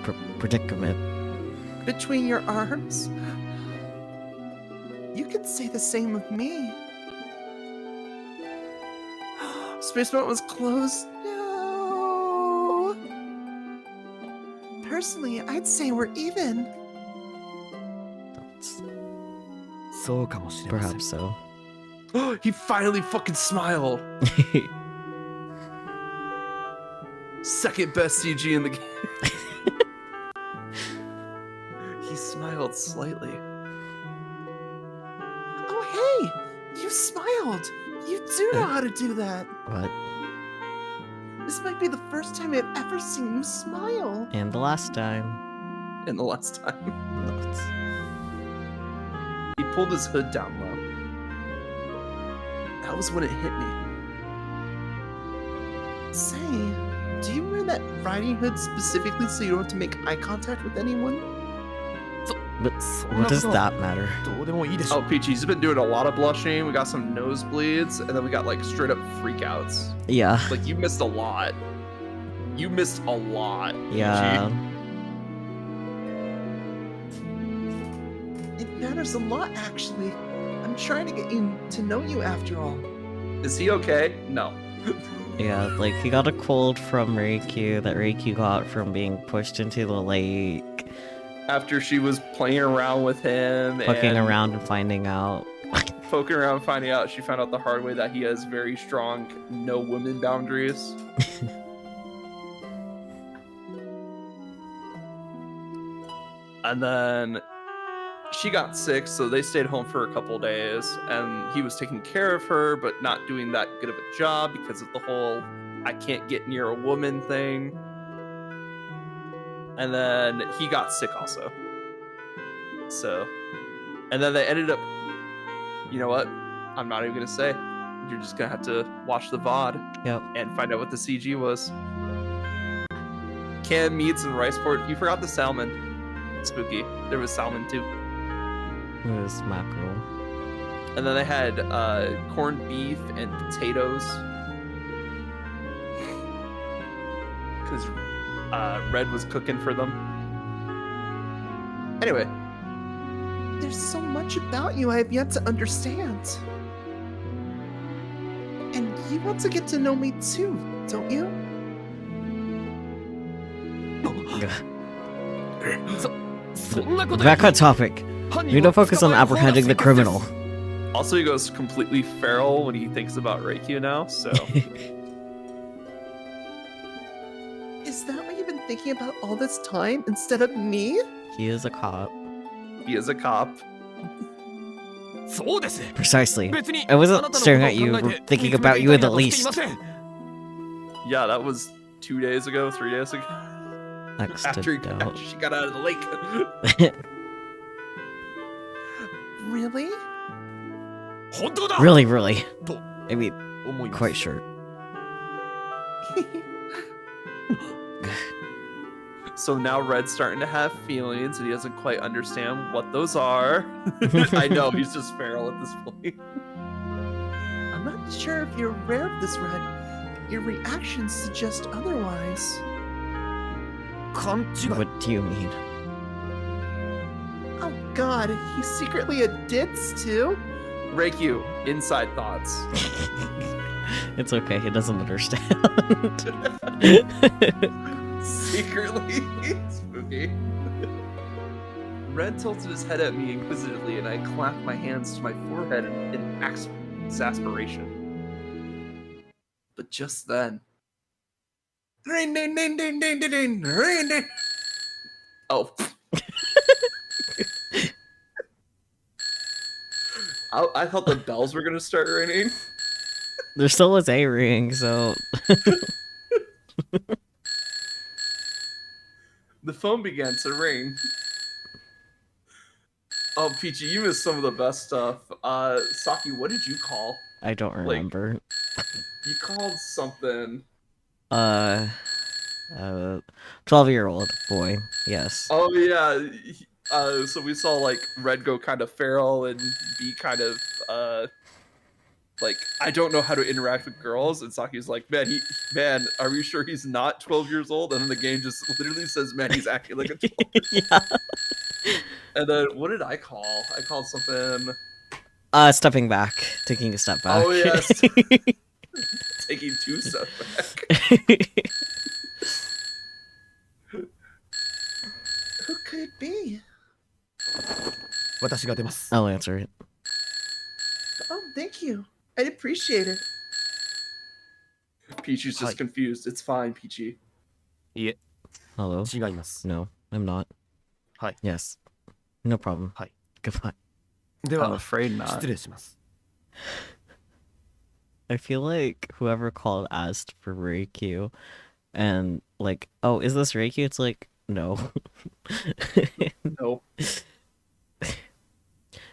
predicament. Between your arms? You could say the same of me. Space Mountain was closed. No. Personally, I'd say we're even. That's, そうかもしれません perhaps so. He finally fucking smiled. Second best CG in the game. He smiled slightly. Oh, hey! You smiled! You do know how to do that! What? This might be the first time I've ever seen you smile! And the last time. And the last time. Nuts. He pulled his hood down low. That was when it hit me. Say, do you wear that riding hood specifically so you don't have to make eye contact with anyone? But そん what な does ことは that matter? どうでもいいでしょ Oh, Peachy's been doing a lot of blushing. We got some nosebleeds, and then we got like straight up freakouts. Yeah. Like you missed a lot. You missed a lot. Yeah. It matters a lot, actually. I'm trying to get to know you after all. Is he okay? No. Yeah, like he got a cold from Reikyu that Reikyu got from being pushed into the lake. After she was playing around with him Fucking and around and finding out. poking around, finding out, she found out the hard way that he has very strong no women boundaries. And then she got sick, so they stayed home for a couple days, and he was taking care of her, but not doing that good of a job because of the whole I can't get near a woman thing. And then he got sick also. So, and then they ended up, you know what? I'm not even gonna say. You're just gonna have to watch the VOD Yep. and find out what the CG was. Canned meats and rice pork. You forgot the salmon. Spooky. There was salmon too. It was mackerel. And then they had corned beef and potatoes. Because Red was cooking for them. Anyway. There's so much about you I have yet to understand. And you want to get to know me too, don't you? Back on topic. We need to focus on apprehending the criminal. Also, he goes completely feral when he thinks about Reikyu now, so... Is that what you've been thinking about all this time instead of me? He is a cop. He is a cop. Precisely. I wasn't staring at you, thinking about you in the least. Yeah, that was 2 days ago, 3 days ago. After she got out of the lake. Really? Really. I mean, quite sure. So now Red's starting to have feelings and he doesn't quite understand what those are. I know, he's just feral at this point. I'm not sure if you're aware of this, Red. Your reactions suggest otherwise. What do you mean? Oh god, he's secretly a ditz too? Reikyu, inside thoughts. It's okay, he doesn't understand. Secretly spooky. Red tilted his head at me inquisitively, and I clapped my hands to my forehead in exasperation. But just then... Ring, ding, ding, ding, ding, ding, ding, ring, ding. Oh. I thought the bells were going to start ringing. There still was a ring, so... The phone began to ring. Oh, Peachy, you missed some of the best stuff. Saki, what did you call? I don't remember. You called something. 12-year-old boy, yes. Oh, yeah. So we saw, like, Red go kind of feral and be kind of, like, I don't know how to interact with girls. And Saki's like, man, are we sure he's not 12 years old? And then the game just literally says, man, he's acting like a 12. Yeah. And then, what did I call? I called something... Stepping back. Taking a step back. Oh, yes. Taking 2 steps back. Who could it be? I'll answer it. Oh, thank you. I'd appreciate it. Peachy's just confused. It's fine, Peachy. Hello? No, I'm not. Yes. No problem. Goodbye. I'm afraid not. I feel like whoever called asked for Reikyu, and like, oh, is this Reikyu? It's like, no. No.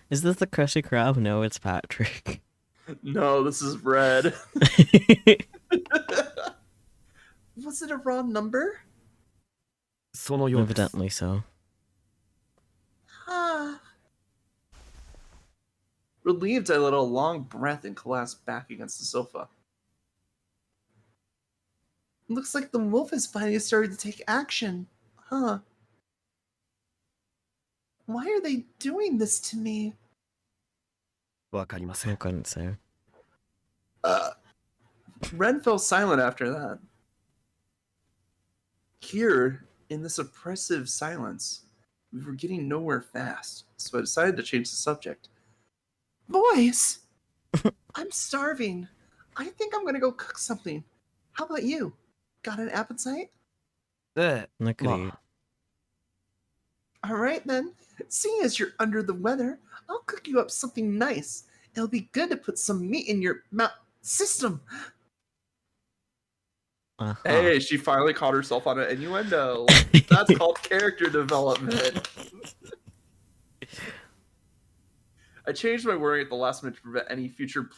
Is this the Krusty Krab? No, it's Patrick. No, this is Red. Was it a wrong number? Evidently so. Relieved, I let a long breath and collapsed back against the sofa. Looks like the wolf has finally started to take action. Huh. Why are they doing this to me? わかりませ I ん。 couldn't say. Ren fell silent after that. Here, in this oppressive silence, we were getting nowhere fast, so I decided to change the subject. Boys! I'm starving. I think I'm gonna go cook something. How about you? Got an appetite? ええ、 I could ま eat. あ、 Alright then. Seeing as you're under the weather, I'll cook you up something nice. It'll be good to put some meat in your system. Uh-huh. Hey, she finally caught herself on an innuendo. That's called character development. I changed my wording at the last minute to prevent any future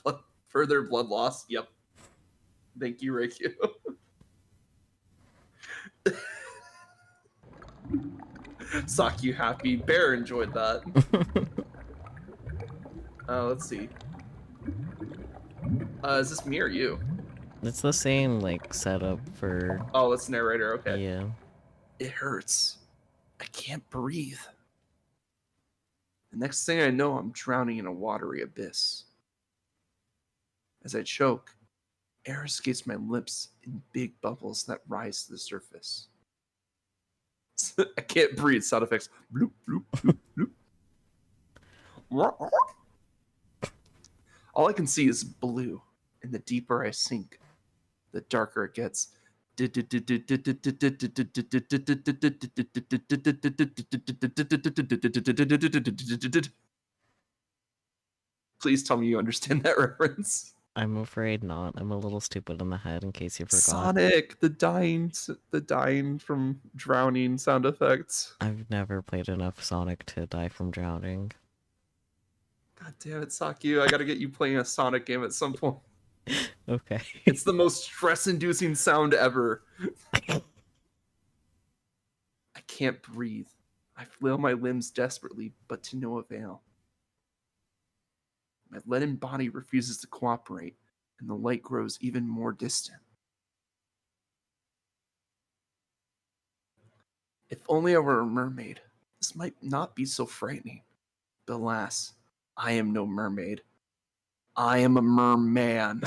further blood loss. Yep. Thank you, Reikyu. Sock you happy. Bear enjoyed that. Let's see. Is this me or you? It's the same, like, setup for... Oh, it's narrator. Okay. Yeah. It hurts. I can't breathe. The next thing I know, I'm drowning in a watery abyss. As I choke, air escapes my lips in big bubbles that rise to the surface. I can't breathe. Sound effects. Bloop, bloop, bloop, bloop. All I can see is blue, and the deeper I sink, the darker it gets. Please tell me you understand that reference. I'm afraid not. I'm a little stupid in the head in case you forgot. Sonic, the dying from drowning sound effects. I've never played enough Sonic to die from drowning. God damn it, Saku. I gotta get you playing a Sonic game at some point. Okay. It's the most stress-inducing sound ever. I can't breathe. I flail my limbs desperately, but to no avail. My leaden body refuses to cooperate, and the light grows even more distant. If only I were a mermaid, this might not be so frightening. But alas, I am no mermaid. I am a merman.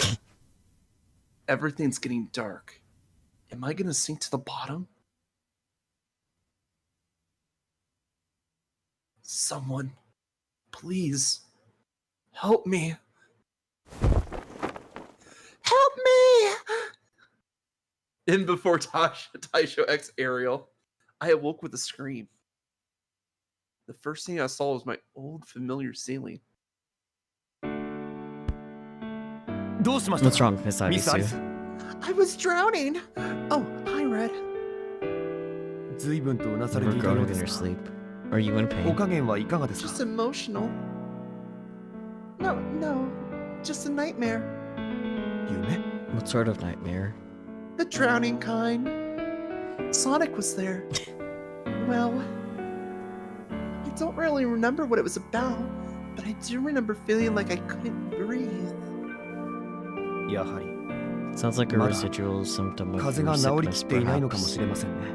Everything's getting dark. Am I gonna sink to the bottom? Someone, please, help me. Help me! In before Taisho X Ariel, I awoke with a scream. The first thing I saw was my old familiar ceiling. どうしました What's wrong, Miss Miss Alice? Alice? I was drowning. Oh, hi, Red. 随分とうなさ You れ were ていたよう groaning で in す your が sleep. Are you in お pain? 加減はいかがです Just か emotional. No, just a nightmare. 夢 What sort of nightmare? The drowning kind. Sonic was there. Well, I don't really remember what it was about, but I do remember feeling like I couldn't breathe. やはり Sounds like a まだ residual symptom of 風 your が治りき sickness, っていないのかも perhaps. しれませんね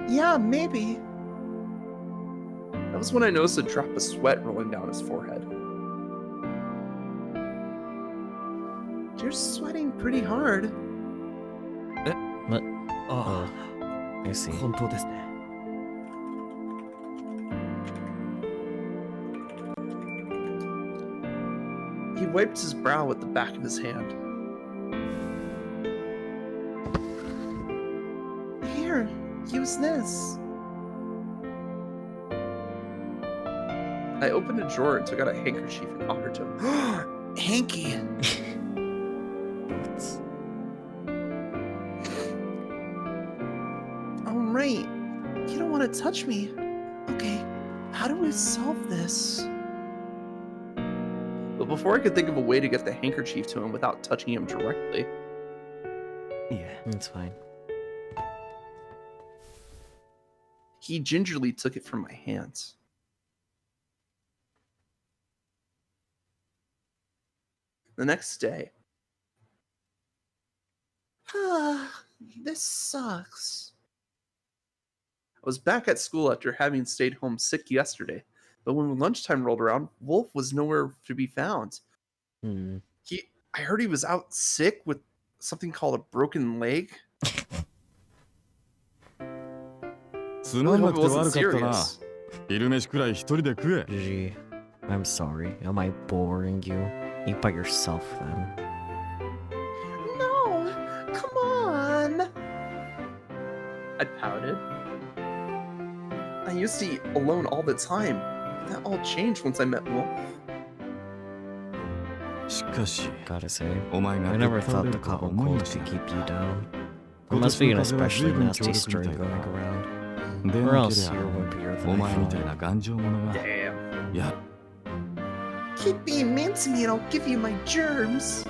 Yeah, maybe. That was when I noticed a drop of sweat rolling down his forehead. You're sweating pretty hard. あ I see. あ本当ですね He wiped his brow with the back of his hand. Here, use this. I opened a drawer and took out a handkerchief and offered to him. Hanky. It's- Alright. You don't want to touch me. Okay, how do we solve this? But before I could think of a way to get the handkerchief to him without touching him directly, いえ It's fine. he gingerly took it from my hands. The next day, This sucks. I was back at school after having stayed home sick yesterday, but when lunchtime rolled around, Wolf was nowhere to be found. Hmm. I heard he was out sick with something called a broken leg. つ I ま really んな hope く it て wasn't 悪かったな。 serious. 昼飯くらい一人で食え。 Gee, I'm sorry. Am I boring you? Eat by yourself then. No, come on. I pouted. I used to eat alone all the time. That all changed once I met Wolf. しかし、 Gotta say, お前が I ぶっ never 倒 thought れ the るとは common 思い cold ませ could ん。 keep you down. There 今 must 年 be の an 風は especially 随分 nasty 強力み strain たいだ going な。 around. で Or なけ else り you're ゃ、 wimpier お than 前 I みたい thought. な頑丈者が。 Damn. いや、 Keep being mean to me and I'll give you my germs.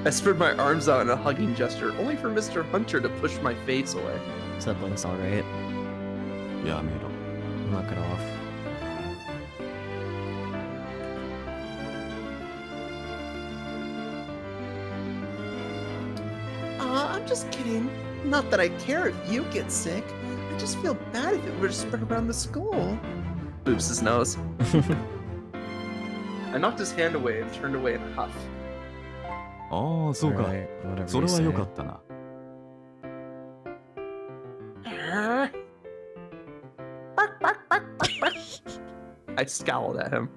I spread my arms out in a hugging gesture, only for Mr. Hunter to push my face away. Siblings alright. やめろ。 Knock it off. I'm just kidding. Not that I care if you get sick. I just feel bad if it were to spread around the school. Boops his nose. I knocked his hand away and turned away in a huff. ああ、そうか。 Alright, whatever そ you れは say. よかったな。 I scowled at him.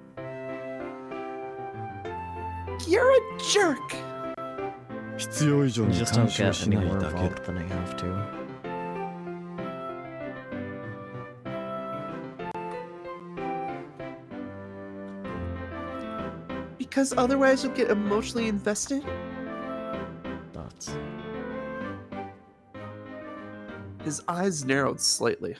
You're a jerk. 必要以上 You に just 干 don't 渉 get し any ない more だけ involved than I have to. Because otherwise you'll get emotionally invested? Thoughts. His eyes narrowed slightly.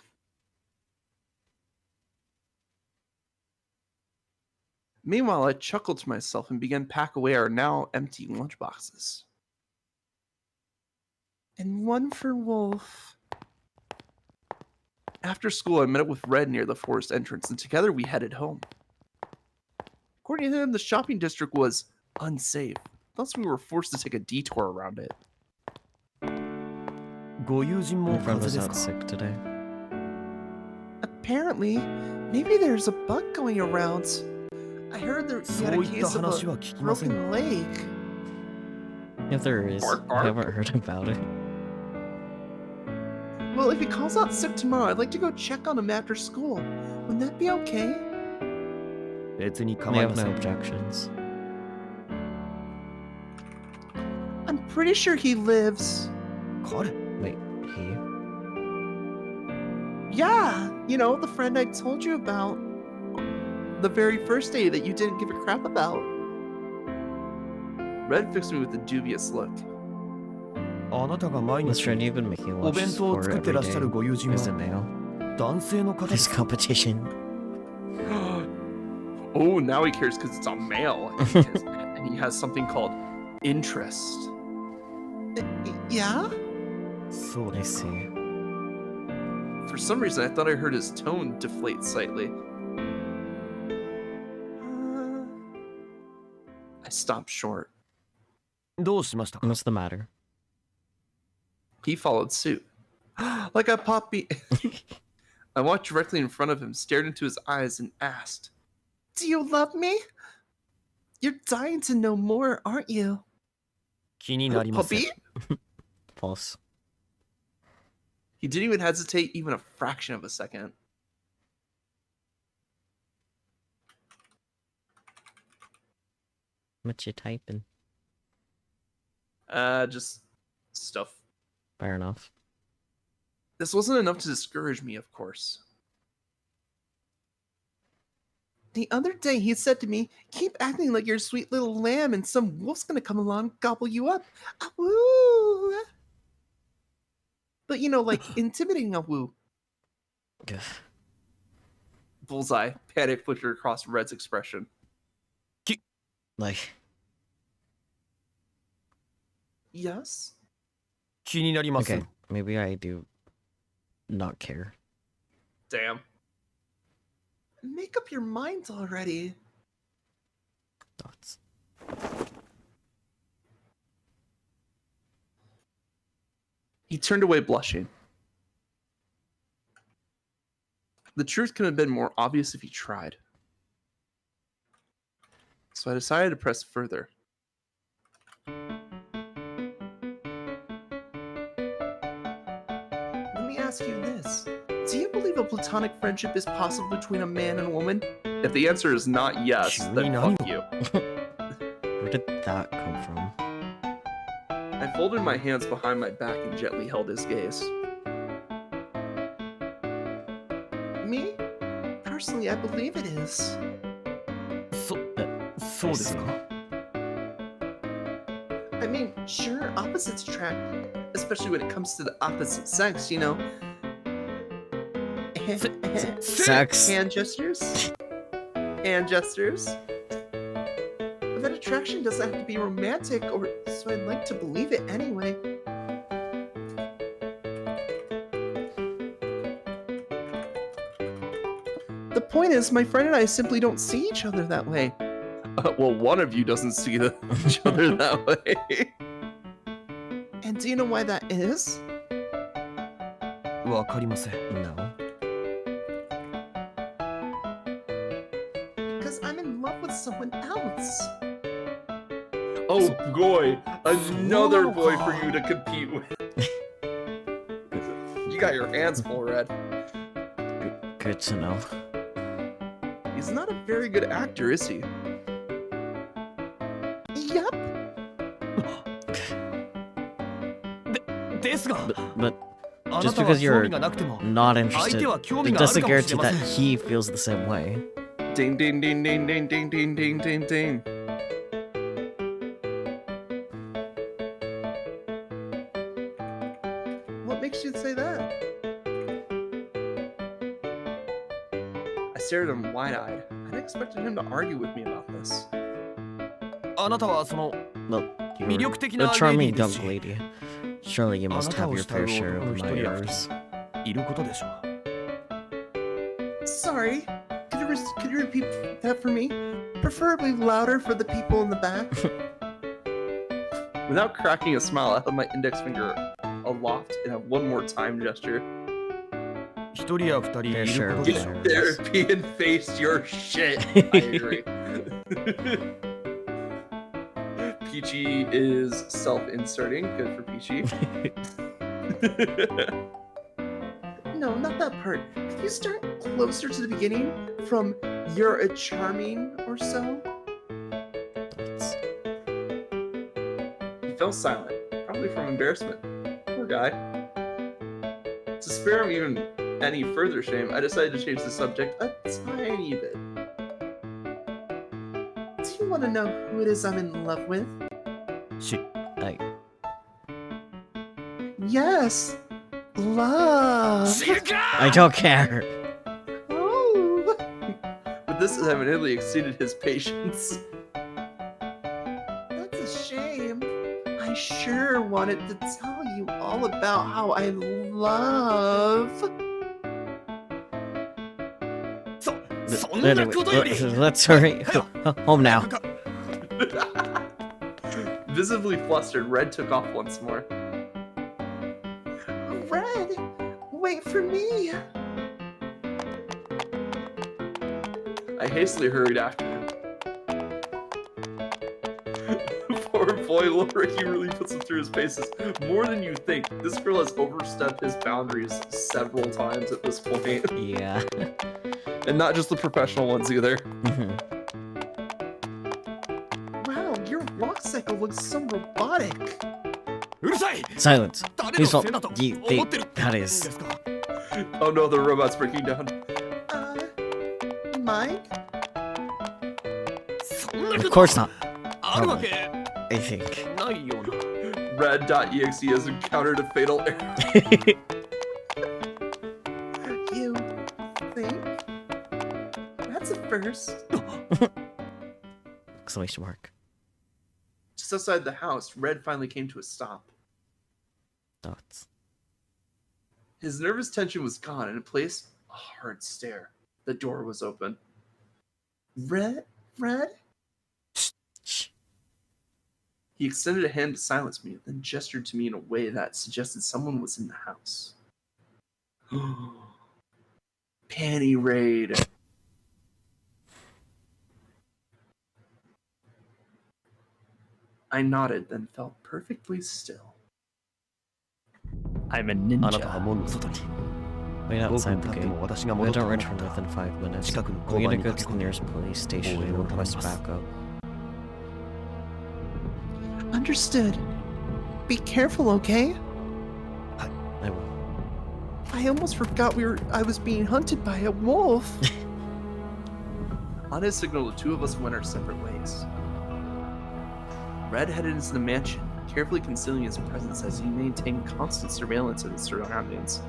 Meanwhile, I chuckled to myself and began to pack away our now empty lunchboxes. And one for Wolf. After school, I met up with Red near the forest entrance, and together we headed home. According to him, the shopping district was unsafe. Thus, we were forced to take a detour around it. ご友人も My friend 風 was 邪です out か？ sick today. Apparently, maybe there's a bug going around. I heard there he had そ a ういった case of 話 a は聞きません broken が。 leg. If there is, Bark, I bark. haven't heard about it. Well, if he calls out sick tomorrow, I'd like to go check on him after school. Wouldn't that be okay? 別に I 構い have ませ no ん。 objections. I'm pretty sure he lives. 彼？ Wait, he? Yeah, you know, the friend I told you about. The very first day that you didn't give a crap about. Red fixed me with a dubious look. あなたが毎 This 日 trend you've been making お lunch 弁当を for 作って every らっしゃる day. ご友人 Is it は male? 男性の方で This すか？ competition. Oh, now he cares because it's a male, and he has something called interest. Yeah? そう I ですか。 see. For some reason, I thought I heard his tone deflate slightly. I stopped short. どうしましたか？ What's the matter? He followed suit. Like a puppy. I walked directly in front of him, stared into his eyes, and asked, Do you love me? You're dying to know more, aren't you? 気になりません。 Puppy? False. He didn't even hesitate even a fraction of a second. What you typing? Just stuff. Fair enough. This wasn't enough to discourage me, of course. The other day he said to me, keep acting like you're a sweet little lamb and some wolf's gonna come along and gobble you up. Ah, woo! But you know, like intimidating a woo. Ugh. Bullseye. Panic flickered across Red's expression. Like, Yes? 気になりませ okay, ん。 maybe I do not care. Damn. Make up your mind already. Thoughts. He turned away blushing. The truth could have been more obvious if he tried. So I decided to press further. Let me ask you this. Do you believe a platonic friendship is possible between a man and a woman? If the answer is not yes, then fuck you. Where did that come from? I folded my hands behind my back and gently held his gaze. Me? Personally, I believe it is. そうですか I mean, sure, opposites attract, especially when it comes to the opposite sex, you know. Sex. Hand gestures? Hand gestures? But that attraction doesn't have to be romantic, or so I'd like to believe it anyway. The point is, my friend and I simply don't see each other that way. Well, one of you doesn't see each other that way. And do you know why that is? わかりません No. Because I'm in love with someone else. Oh boy, another boy for you to compete with. You got your hands full, Red. Good to know. He's not a very good actor, is he? Yup. ですが But あな just たは because 興 you're 味がなくても not 相 interested, 手は興味 it がある doesn't かもし guarantee れま that せん he feels the same way. Ding ding ding ding ding ding ding ding ding ding. What makes you say that? I stared at him wide-eyed. I'd expected him to argue with me about this. あなたはその Well, 魅 you're 力的 a なレディ charming ーで young すし lady. Surely you あ must なた have を your 慕う fair share 男の of 一人や二 admirers. 人いることでしょう Sorry. Could you repeat that for me? Preferably louder for the people in the back. Without cracking a smile, I held my index finger aloft in a one more time gesture. 一人や二人い Fair る share こ of とでしょう Get therapy and face your shit. I agree. Peachy is self-inserting. Good for Peachy. No, not that part. Could you start closer to the beginning? From "you're a charming" or so? He fell silent, probably from embarrassment. Poor guy. To spare him even any further shame, I decided to change the subject a tiny bit. Do you want to know who it is I'm in love with? し Like, Yes, love. I don't care. Oh, But this has evidently exceeded his patience. that's a shame. I sure wanted to tell you all about how I love. そんな Anyway, ことより let's hurry home now. Visibly flustered, Red took off once more. Red, wait for me. I hastily hurried after him. Poor boy, little Ricky really puts him through his paces. More than you think. This girl has overstepped his boundaries several times at this point. Yeah. And not just the professional ones either. Wow, your walk cycle looks so robotic. うるさい Silence. 誰 Please の don't. せいだと You 思っ think てる that んで is. すか Oh no, the robot's breaking down. Mike? そんな Of こと course not. あるわけ I think. ないような Red.exe has encountered a fatal error. You think? That's a first. Exclamation mark. Just outside the house, Red finally came to a stop. Dots. His nervous tension was gone, and in place, a hard stare. The door was open. Red? Shh. He extended a hand to silence me, then gestured to me in a way that suggested someone was in the house. Panty raid. I nodded, then felt perfectly still. I'm a あなたは ninja. 門の外に Wait 5分 outside 経 the っても gate. 私が We 戻ってこ don't なか return ったら within 5 minutes. 近くの We 交 need 番 to に go 駆 to け the 込み nearest police station 応援 and を頼みます request backup. Understood. Be careful, okay? I will. I almost forgot I was being hunted by a wolf. On his signal, the two of us went our separate ways. Red headed into the mansion, carefully concealing his presence as he maintained constant surveillance of his surroundings.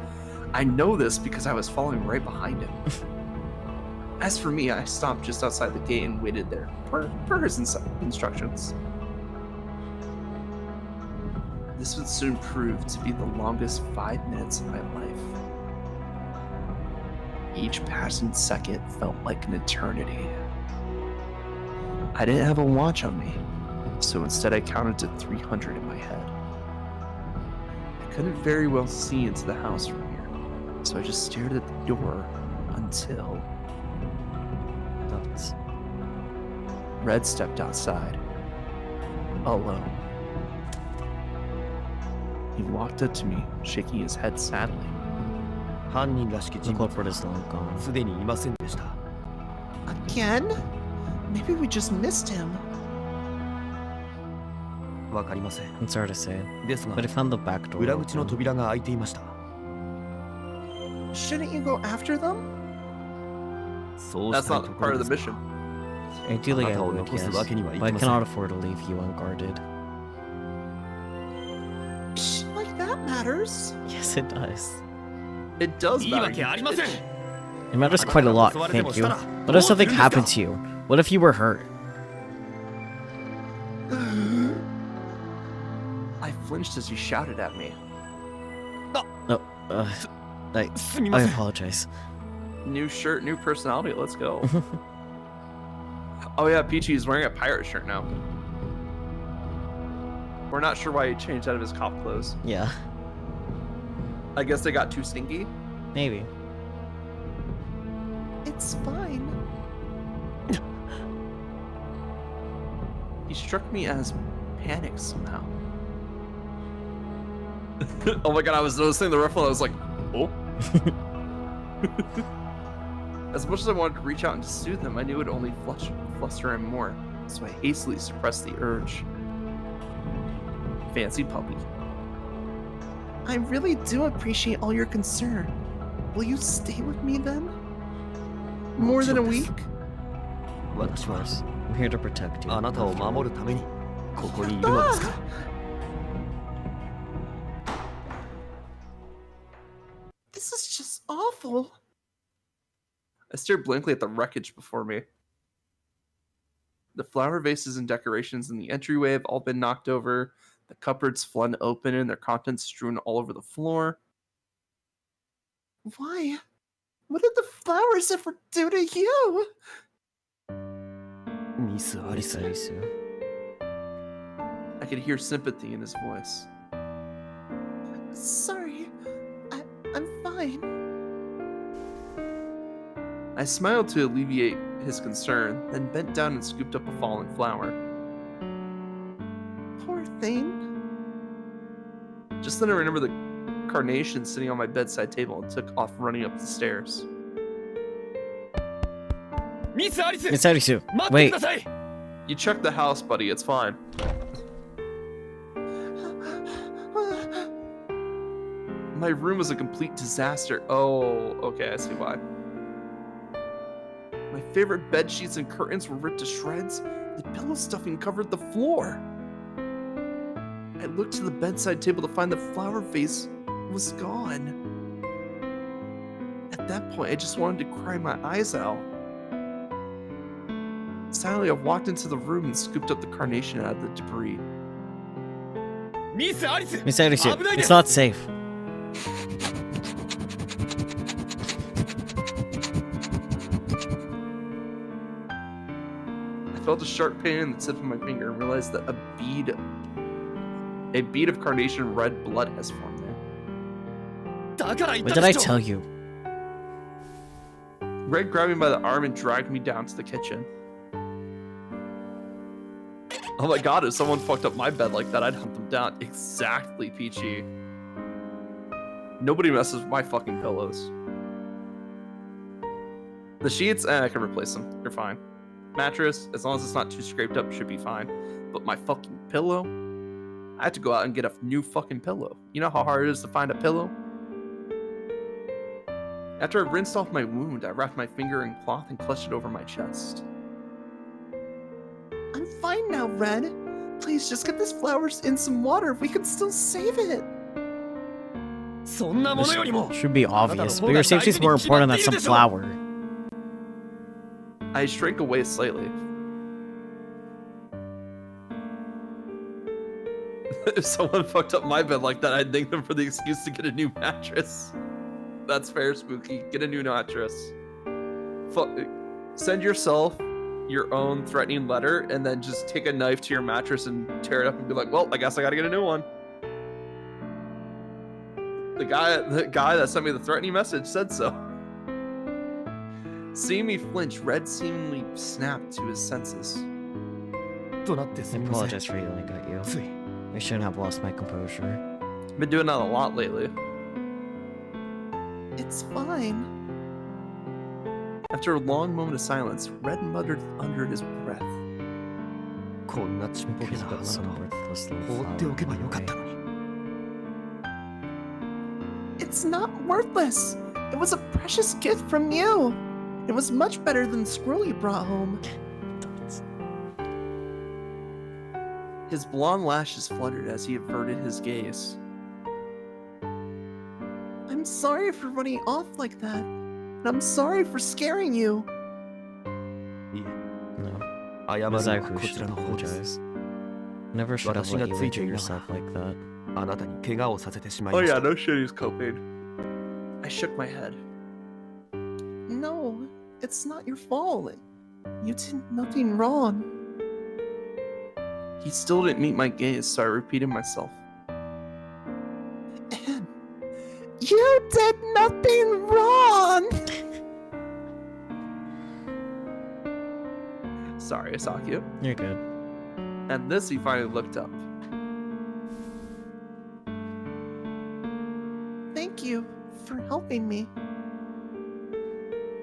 I know this because I was following right behind him. As for me, I stopped just outside the gate and waited there, per his instructions. This would soon prove to be the longest 5 minutes of my life. Each passing second felt like an eternity. I didn't have a watch on me, so instead I counted to 300 in my head. I couldn't very well see into the house from here, so I just stared at the door until That's... Red stepped outside. Alone. He walked up to me, shaking his head sadly. 犯人らしき The 人物 culprit is long gone. すでにいませんでした Again? Maybe we just missed him. わかりません It's hard to say. ですが But he found the back door 裏口の open. 扉が開いていました Shouldn't you go after them? そう That's したい not とこ part ろ of で the す mission. が Ideally, I あなたを would, 残す yes. わけにはいき But I ません cannot afford to leave you unguarded. Shh, like that matters. Yes, it does. It does いいわ matter. けありません It matters quite a lot, thank you. What if something happened to you? What if you were hurt? I flinched as he shouted at me. No, I すみません apologize. New shirt, new personality, let's go. Oh yeah, Peachy is wearing a pirate shirt now. We're not sure why he changed out of his cop clothes. Yeah, I guess they got too stinky. maybe. It's fine. He struck me as panicked somehow. Oh my god, I was noticing the ruffle, I was like, oh. As much as I wanted to reach out and to soothe him, I knew it would only fluster him more, so I hastily suppressed the urge. Fancy puppy. I really do appreciate all your concern. Will you stay with me then? More than a week? 私 Of は course. I'm here to protect you. あなたを守るためにここにいるのですから This is just awful. I stared blankly at the wreckage before me. The flower vases and decorations in the entryway have all been knocked over, the cupboards flung open and their contents strewn all over the floor. Why? What did the flowers ever do to you? ミス・アリス Alice. I could hear sympathy in his voice. Sorry. I'm fine. I smiled to alleviate his concern, then bent down and scooped up a fallen flower. Poor thing. Just then I remembered the carnation sitting on my bedside table and took off running up the stairs. ミス・アリス It's Alice. 待って Wait. ください You checked the house, buddy, it's fine. My room was a complete disaster. Oh, okay, I see why. My favorite bed sheets and curtains were ripped to shreds. The pillow stuffing covered the floor. I looked to the bedside table to find the flower vase was gone. At that point, I just wanted to cry my eyes out. Silently, I walked into the room and scooped up the carnation out of the debris. ミス・アリス Miss Alice, 危ないで it's す not safe. I felt a sharp pain in the tip of my finger and realized that a bead of carnation red blood has formed there. What did I tell you? Red grabbed me by the arm and dragged me down to the kitchen. Oh my god, if someone fucked up my bed like that, I'd hunt them down. Exactly, Peachy. Nobody messes with my fucking pillows. The sheets, I can replace them. They're fine. Mattress, as long as it's not too scraped up, should be fine. But my fucking pillow? I had to go out and get a new fucking pillow. You know how hard it is to find a pillow? After I rinsed off my wound, I wrapped my finger in cloth and clutched it over my chest. I'm fine now, Red. Please just get this flowers in some water. We can still save it. This should be obvious, but your safety's more important than some flower. I shrank away slightly. If someone fucked up my bed like that, I'd thank them for the excuse to get a new mattress. That's fair, Spooky. Get a new mattress. Send yourself your own threatening letter and then just take a knife to your mattress and tear it up and be like, well, I guess I gotta get a new one. The guy that sent me the threatening message said so. Seeing me flinch, Red seemingly snapped to his senses. I apologize for yelling at you. I shouldn't have lost my composure. Been doing that a lot lately. It's fine. After a long moment of silence, Red muttered under his breath. It's not worthless. It was a precious gift from you. It was much better than the scroll you brought home. His blonde lashes fluttered as he averted his gaze. I'm sorry for running off like that. And I'm sorry for scaring you. No. Mizaku should apologize. Never should have let you injure yourself like that. Oh yeah, no shit, he's coping. I shook my head. No, it's not your fault. You did nothing wrong. He still didn't meet my gaze, so I repeated myself. And you did nothing wrong! Sorry, Asakio. You're good. At this, he finally looked up. Thank you for helping me.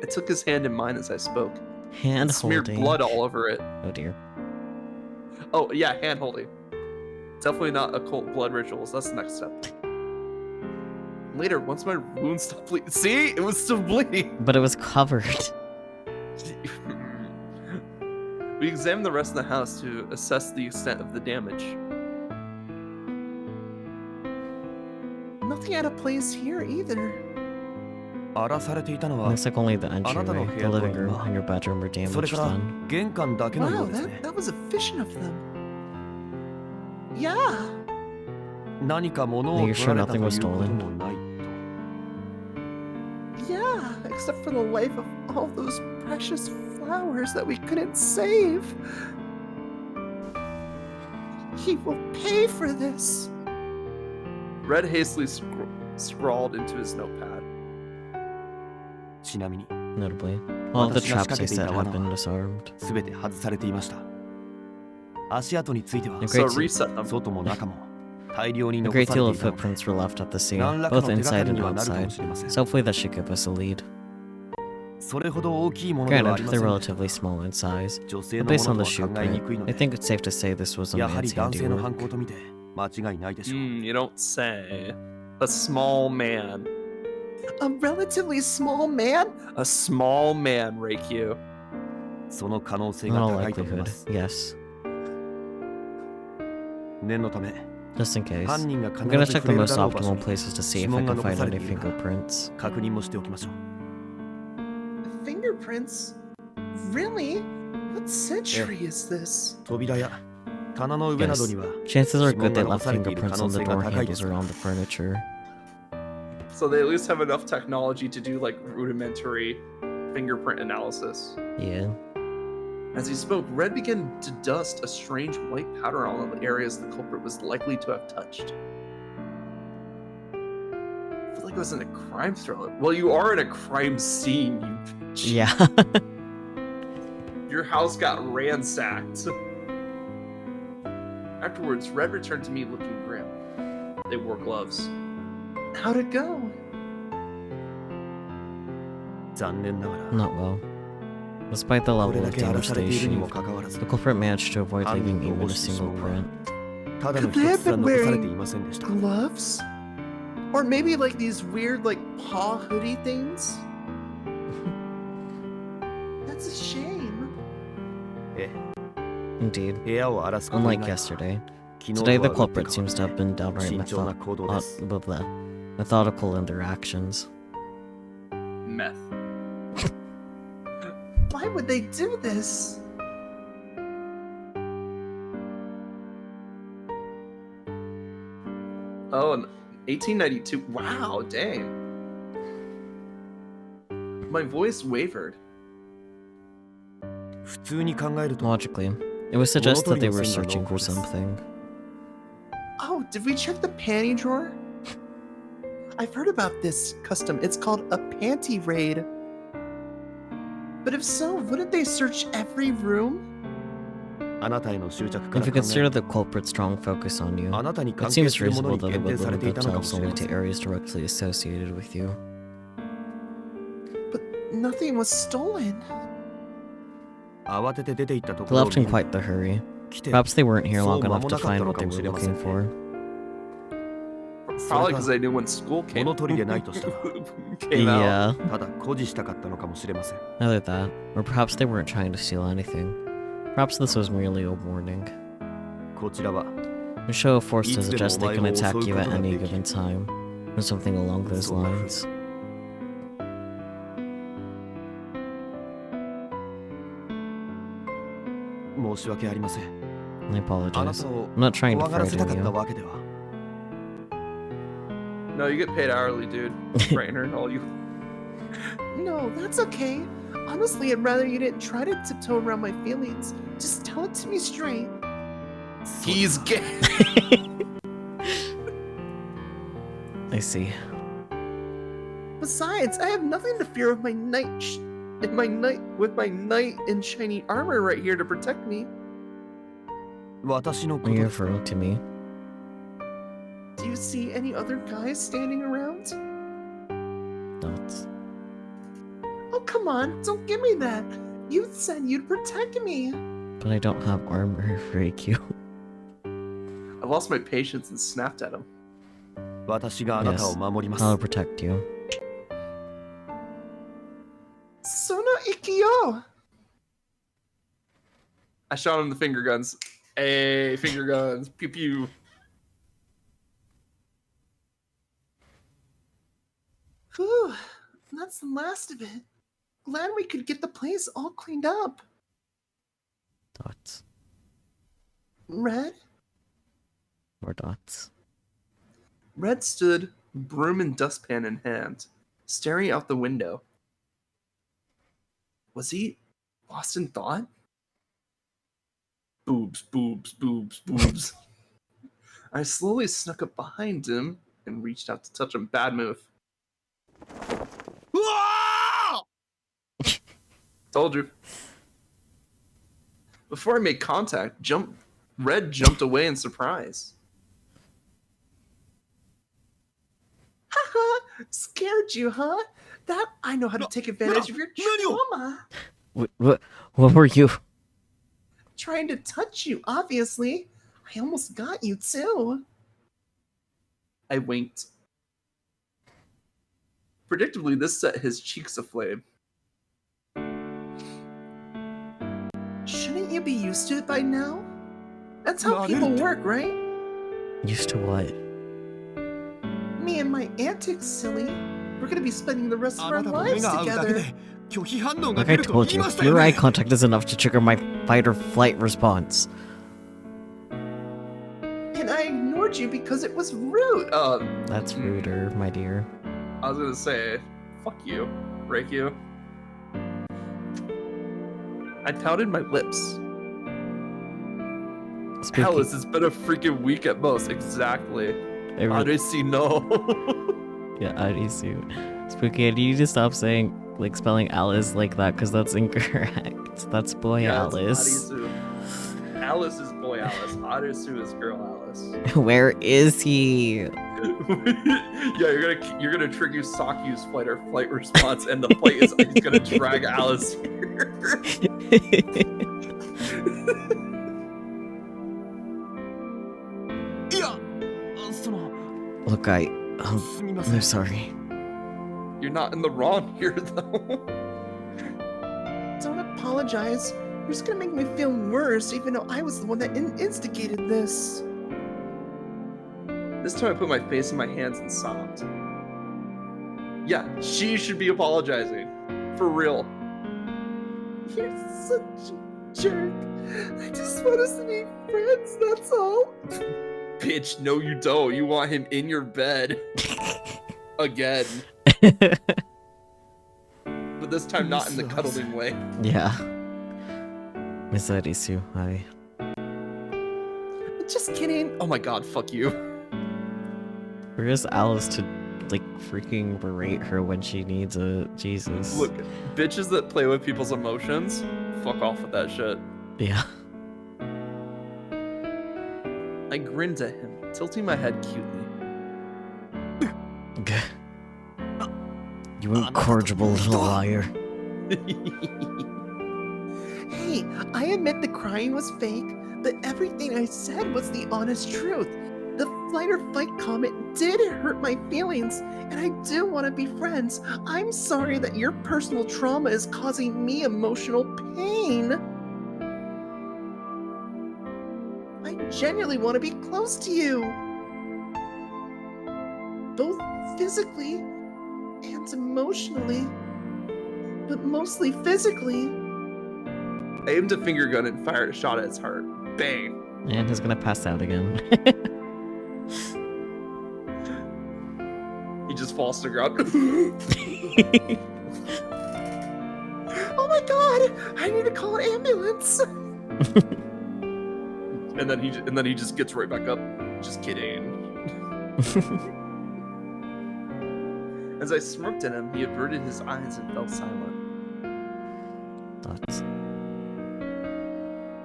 I took his hand in mine as I spoke. Hand smeared holding. blood all over it. Oh dear. Oh yeah, hand holding. Definitely not occult blood rituals. That's the next step. Later, once my wound stopped bleeding. See, it was still bleeding. But it was covered. We examined the rest of the house to assess the extent of the damage. Nothing out of place here either. Looks like only the entryway, the living room, and your bedroom were damaged then. Wow, that was efficient of them. Yeah. Are you sure nothing was stolen? Yeah, except for the life of all those precious flowers that we couldn't save. He will pay for this. Red hastily scrawled into his notepad. Notably, all of the traps they set had been disarmed. So reset them. A great deal of footprints were left at the scene, both inside and outside, so hopefully that should give us a lead. Granted, they're relatively small in size, but based on the shoe print, I think it's safe to say this was a man's handiwork. You don't say. A small man. A relatively small man? A small man, Reikyu. In all likelihood, yes. Just in case, I'm gonna check the most optimal places to see if I can find any fingerprints. Fingerprints? Really? What century is this? Yes. Chances are good they left fingerprints on the door handles around the furniture. So they at least have enough technology to do like rudimentary fingerprint analysis. Yeah. As he spoke, Red began to dust a strange white powder on the areas the culprit was likely to have touched. I feel like I was in a crime thriller. Well, you are in a crime scene, you bitch. Yeah. Your house got ransacked. Afterwards, Red returned to me looking grim. They wore gloves. How'd it go? 残念ながら Not well. Despite the こ level れだ of け荒ら damage され they ているにも achieved, かかわらず the culprit managed to avoid 犯 leaving 人の even 起 a こし single 指紋は print. ただの Could they 一 have つは been 残され wearing ていませんでした gloves? Or maybe like these weird like paw hoodie things? That's a shame. え Indeed. え部屋を荒らすこと以 Unlike 外は yesterday, 昨日と today the は打って culprit 変わ seems to have been って downright 慎重な行動です methodical in their actions. Meth. Why would they do this? Oh, and 1892. Wow, dang. My voice wavered. 普通に考えると Logically, it would suggest that they were searching for something. Oh, did we check the panty drawer? I've heard about this custom. It's called a panty raid. But if so, wouldn't they search every room? あなたへの執着か If ら you 考え consider る the culprit's strong focus on you, とあなたに it 関係 seems するもの reasonable に that they 限 would 定され limit ていたのかも themselves しれ only ませ to ん areas directly associated with you. But nothing was stolen. 慌てて出て行ったと They ころを left 見 in る quite the hurry. 来て Perhaps they weren't here そう long 間 enough も to なかった find の what か they もし were れませ looking んね for. Probably そ because れ they knew when school か came, 物取りでないとしたら came out. Yeah, ただ誇示したかったのかもしれません either that, or perhaps they weren't trying to steal anything. Perhaps this was merely a warning. こちらは A show of force to いつでも suggest they can お前を襲う attack you こ at とが any できる given time, or something along those そんな風 lines.申し訳ありません I あな apologize. たを I'm not trying to 怖がらせたか frighten った you. わけでは No, you get paid hourly, dude. Trainer and all you. No, that's okay. Honestly, I'd rather you didn't try to tiptoe around my feelings. Just tell it to me straight. He's gay. I see. Besides, I have nothing to fear of my with my knight in shiny armor right here to protect me. 私のこ Are と you ですか referring to me? Do you see any other guys standing around? Dots. Oh, come on, don't give me that. You said you'd protect me. But I don't have armor for AQ. I lost my patience and snapped at him. 私があなたを守ります I'll protect you. Sono Ikyo! I shot him the finger guns. Hey, finger guns. Pew pew. Whew, that's the last of it. Glad we could get the place all cleaned up. Dots. Red? More dots. Red stood, broom and dustpan in hand, staring out the window. Was he lost in thought? Boobs, boobs, boobs, boobs. I slowly snuck up behind him and reached out to touch him. Bad move. Told you. Before I made contact, Red jumped away in surprise. Haha, scared you, huh? That I know how to take advantage of your trauma. What were you? Trying to touch you, obviously. I almost got you, too. I winked. Predictably, this set his cheeks aflame. Shouldn't you be used to it by now? That's how people work, right? Used to what? Me and my antics, silly. We're gonna be spending the rest of our lives together. Like I told you, your eye contact is enough to trigger my fight or flight response. And I ignored you because it was rude. That's ruder, my dear. I was gonna say, fuck you, break you. I pouted my lips. Spooky. Alice, it's been a freaking week at most. Exactly. Arisi no. Yeah, Arisu. Spooky, do you just stop saying, like, spelling Alice like that? Because that's incorrect. That's boy Alice. Arisu. Alice is boy Alice. Arisu is girl Alice. Where is he? Yeah, you're gonna trigger Sakyu's fight or flight response, and the fight is he's gonna drag Alice here. Look, I'm sorry. You're not in the wrong here, though. Don't apologize. You're just gonna make me feel worse, even though I was the one that instigated this. This time I put my face in my hands and sobbed. Yeah, she should be apologizing. For real. You're such a jerk. I just want us to be friends, that's all. Bitch, no you don't. You want him in your bed. Again. But this time not in the cuddling way. Yeah. Miss Arisu, hi. Just kidding. Oh my god, fuck you. Where's Alice to, like, freaking berate her when she needs a Jesus? Look, bitches that play with people's emotions, fuck off with that shit. Yeah. I grinned at him, tilting my head cutely. You incorrigible little liar. Hey, I admit the crying was fake, but everything I said was the honest truth. The flight or fight comment did hurt my feelings, and I do want to be friends. I'm sorry that your personal trauma is causing me emotional pain. I genuinely want to be close to you. Both physically and emotionally, but mostly physically. I aimed a finger gun and fired a shot at his heart. Bang! And he's gonna pass out again. He just falls to the ground. Oh my god! I need to call an ambulance! and then he just gets right back up. Just kidding. As I smirked at him, he averted his eyes and fell silent. Thoughts?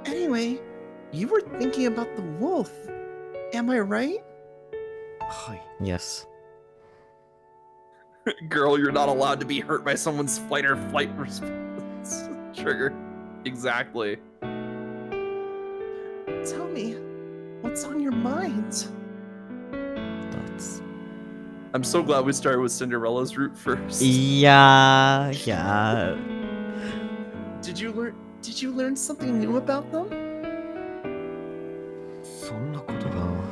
Anyway, you were thinking about the wolf. Am I right? Yes. Girl, you're not allowed to be hurt by someone's fight or flight response. Trigger. Exactly. Tell me, what's on your mind? Thoughts? I'm so glad we started with Cinderella's route first. Yeah. Did you learn something new about them? Oh.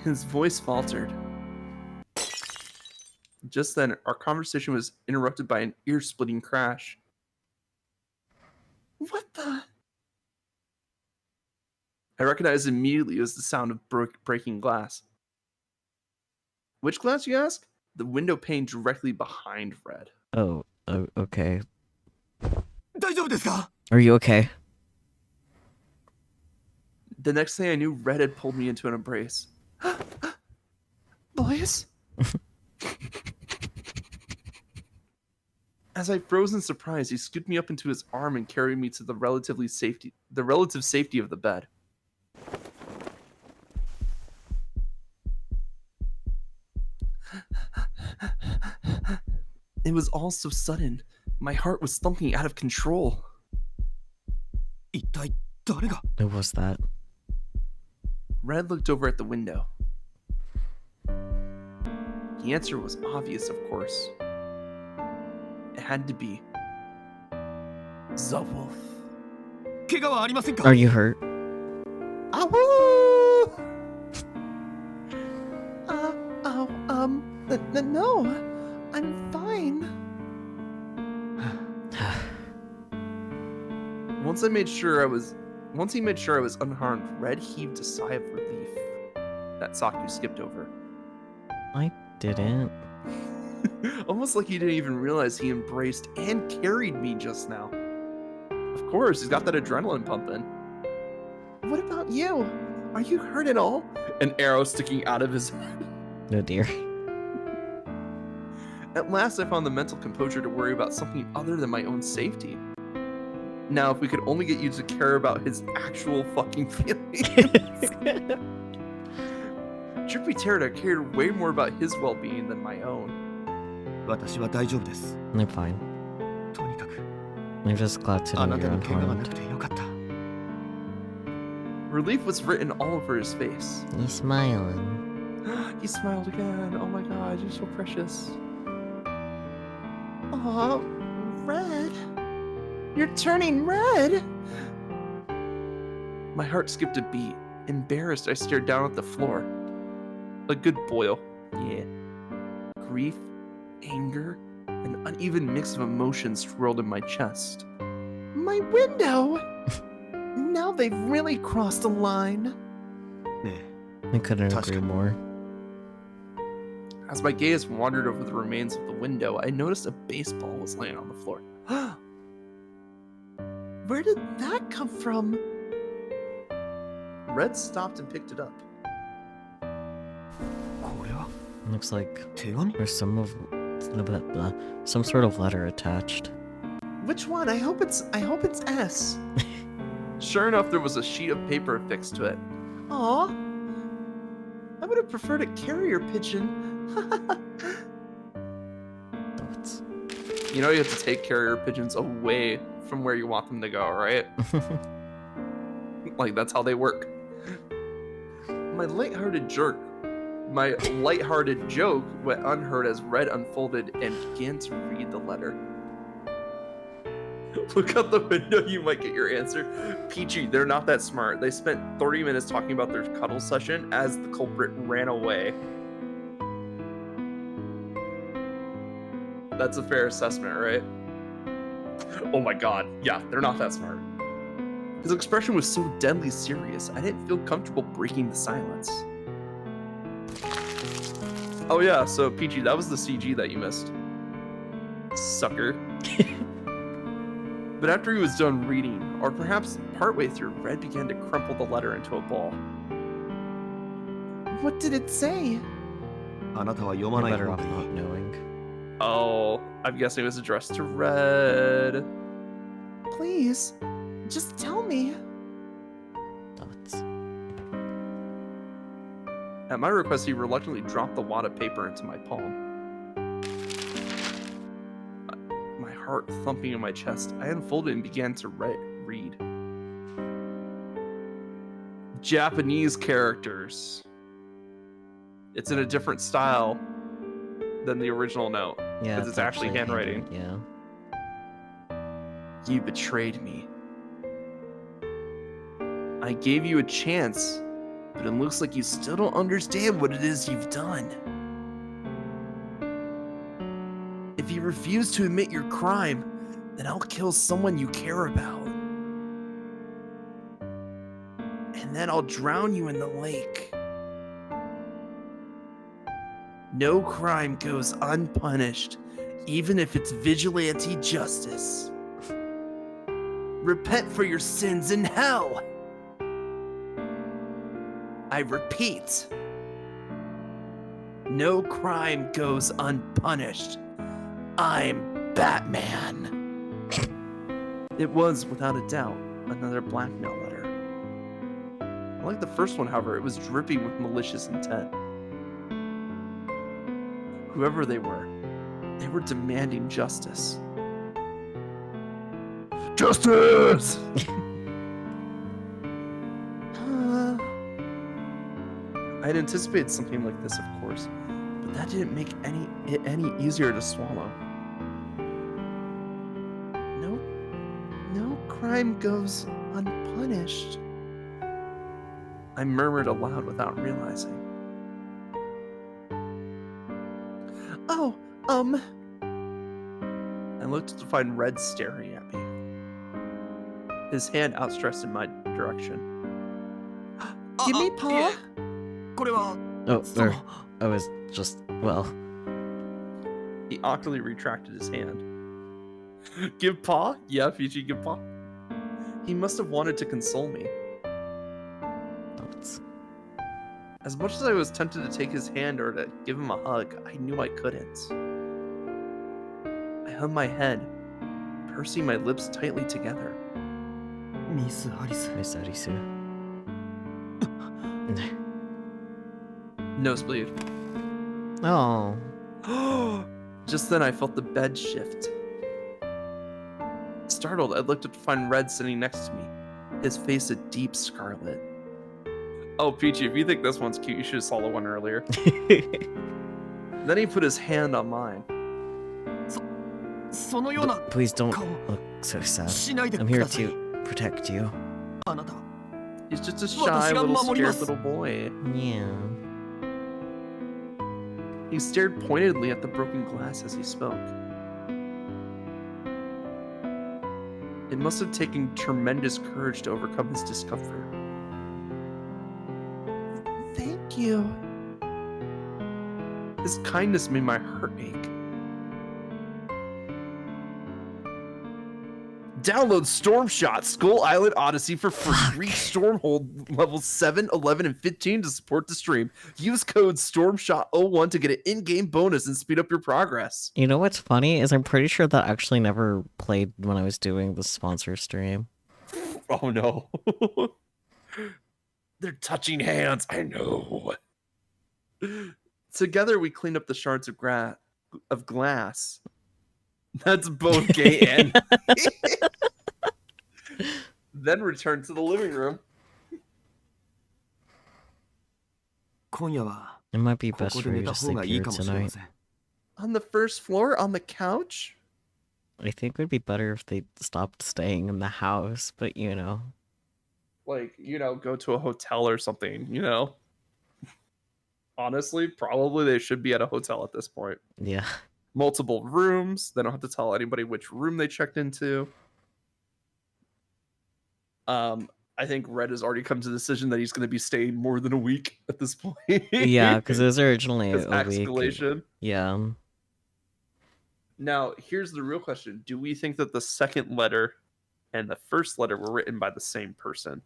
His voice faltered. Just then, our conversation was interrupted by an ear-splitting crash. What the? I recognized immediately as the sound of breaking glass. Which glass, you ask? The window pane directly behind Red. Oh, okay. Are you okay? The next thing I knew, Red had pulled me into an embrace. Boys? As I froze in surprise, he scooped me up into his arm and carried me to the relative safety of the bed. It was all so sudden. My heart was thumping out of control. Who was that? Red looked over at the window. The answer was obvious, of course. It had to be the wolf. Are you hurt? Ow! No, I'm fine. Once he made sure I was unharmed, Red heaved a sigh of relief. That Saku skipped over. I didn't. Oh Almost like he didn't even realize he embraced and carried me just now. Of course, he's got that adrenaline pumping. What about you? Are you hurt at all? An arrow sticking out of his head. Oh dear. At last, I found the mental composure to worry about something other than my own safety. Now, if we could only get you to care about his actual fucking feelings. Drippy Pterror cared way more about his well-being than my own. 私は大丈夫です。 I'm fine. とにかく I'm just glad to あ know なた you're に怪我がな unharmed. くてよかった。 Relief was written all over his face. He's smiling. He smiled again. Oh my god, you're so precious. Aw, Red. You're turning red. My heart skipped a beat. Embarrassed, I stared down at the floor. A good boil. Yeah. Grief, anger, an uneven mix of emotions swirled in my chest. My window. Now they've really crossed a line. ね I couldn't Touched agree him. more. As my gaze wandered over the remains of the window, I noticed a baseball was laying on the floor. Where did that come from? Red stopped and picked it up. えこれは Looks like 手紙 there's some sort of letter attached. Which one? I hope it's S. Sure enough, there was a sheet of paper affixed to it. Aw. I would have preferred a carrier pigeon. Thoughts. You know you have to take carrier pigeons away from where you want them to go, right? Like, that's how they work. My lighthearted joke went unheard as Red unfolded and began to read the letter. Look out the window, you might get your answer. Peachy, they're not that smart. They spent 30 minutes talking about their cuddle session as the culprit ran away. That's a fair assessment, right? Oh my god, yeah, they're not that smart. His expression was so deadly serious, I didn't feel comfortable breaking the silence. Oh yeah, so Peachy, that was the CG that you missed. Sucker. But after he was done reading, or perhaps partway through, Red began to crumple the letter into a ball. What did it say? あなたは読 You're まない better 方 off がいい not knowing. Oh, I'm guessing it was addressed to Red. Please, just tell me. Thoughts. At my request, he reluctantly dropped the wad of paper into my palm. My heart thumping in my chest, I unfolded and began to read. Japanese characters. It's in a different style than the original note. Yeah, 'Cause it's actually handwriting. Yeah. You betrayed me. I gave you a chance, but it looks like you still don't understand what it is you've done. If you refuse to admit your crime, then I'll kill someone you care about. And then I'll drown you in the lake. No crime goes unpunished, even if it's vigilante justice. Repent for your sins in hell. I repeat, no crime goes unpunished. I'm Batman. It was, without a doubt, another blackmail letter. Like the first one, however, it was dripping with malicious intent. Whoever they were demanding justice. Justice! I had anticipated something like this, of course, but that didn't make it any easier to swallow. No crime goes unpunished. I murmured aloud without realizing. Oh, I looked to find Red staring at me, his hand outstretched in my direction. give me paw. これは Oh, その I was just, well, He awkwardly retracted his hand. Give paw? Yeah, Fiji, give paw. He must have wanted to console me. Vods. As much as I was tempted to take his hand or to give him a hug, I knew I couldn't. I hung my head, pursing my lips tightly together. Miss Alice. Miss Arisu. Nosebleed. Oh. Just then I felt the bed shift. Startled, I looked up to find Red sitting next to me, his face a deep scarlet. Oh, Peachy, if you think this one's cute, you should have saw the one earlier. Then he put his hand on mine. Please don't look so sad. I'm here to protect you. He's just a shy little scared little boy. Yeah. He stared pointedly at the broken glass as he spoke. It must have taken tremendous courage to overcome his discomfort. Thank you. His kindness made my heart ache. Download Storm Shot Skull Island Odyssey for free. Reach Stormhold levels 7, 11, and 15 to support the stream. Use code StormShot01 to get an in-game bonus and speed up your progress. You know what's funny is I'm pretty sure that actually never played when I was doing the sponsor stream. Oh no. They're touching hands, I know. Together we cleaned up the shards of glass. That's both gay and then returned to the living room. It might be best for you to sleep here tonight. On the first floor, on the couch? I think it would be better if they stopped staying in the house, but you know. Like, go to a hotel or something, Honestly, probably they should be at a hotel at this point. Yeah. Multiple rooms. They don't have to tell anybody which room they checked into. I think Red has already come to the decision that he's going to be staying more than a week at this point. Yeah, because it was originally a week. Escalation. Yeah. Now, here's the real question. Do we think that the second letter and the first letter were written by the same person?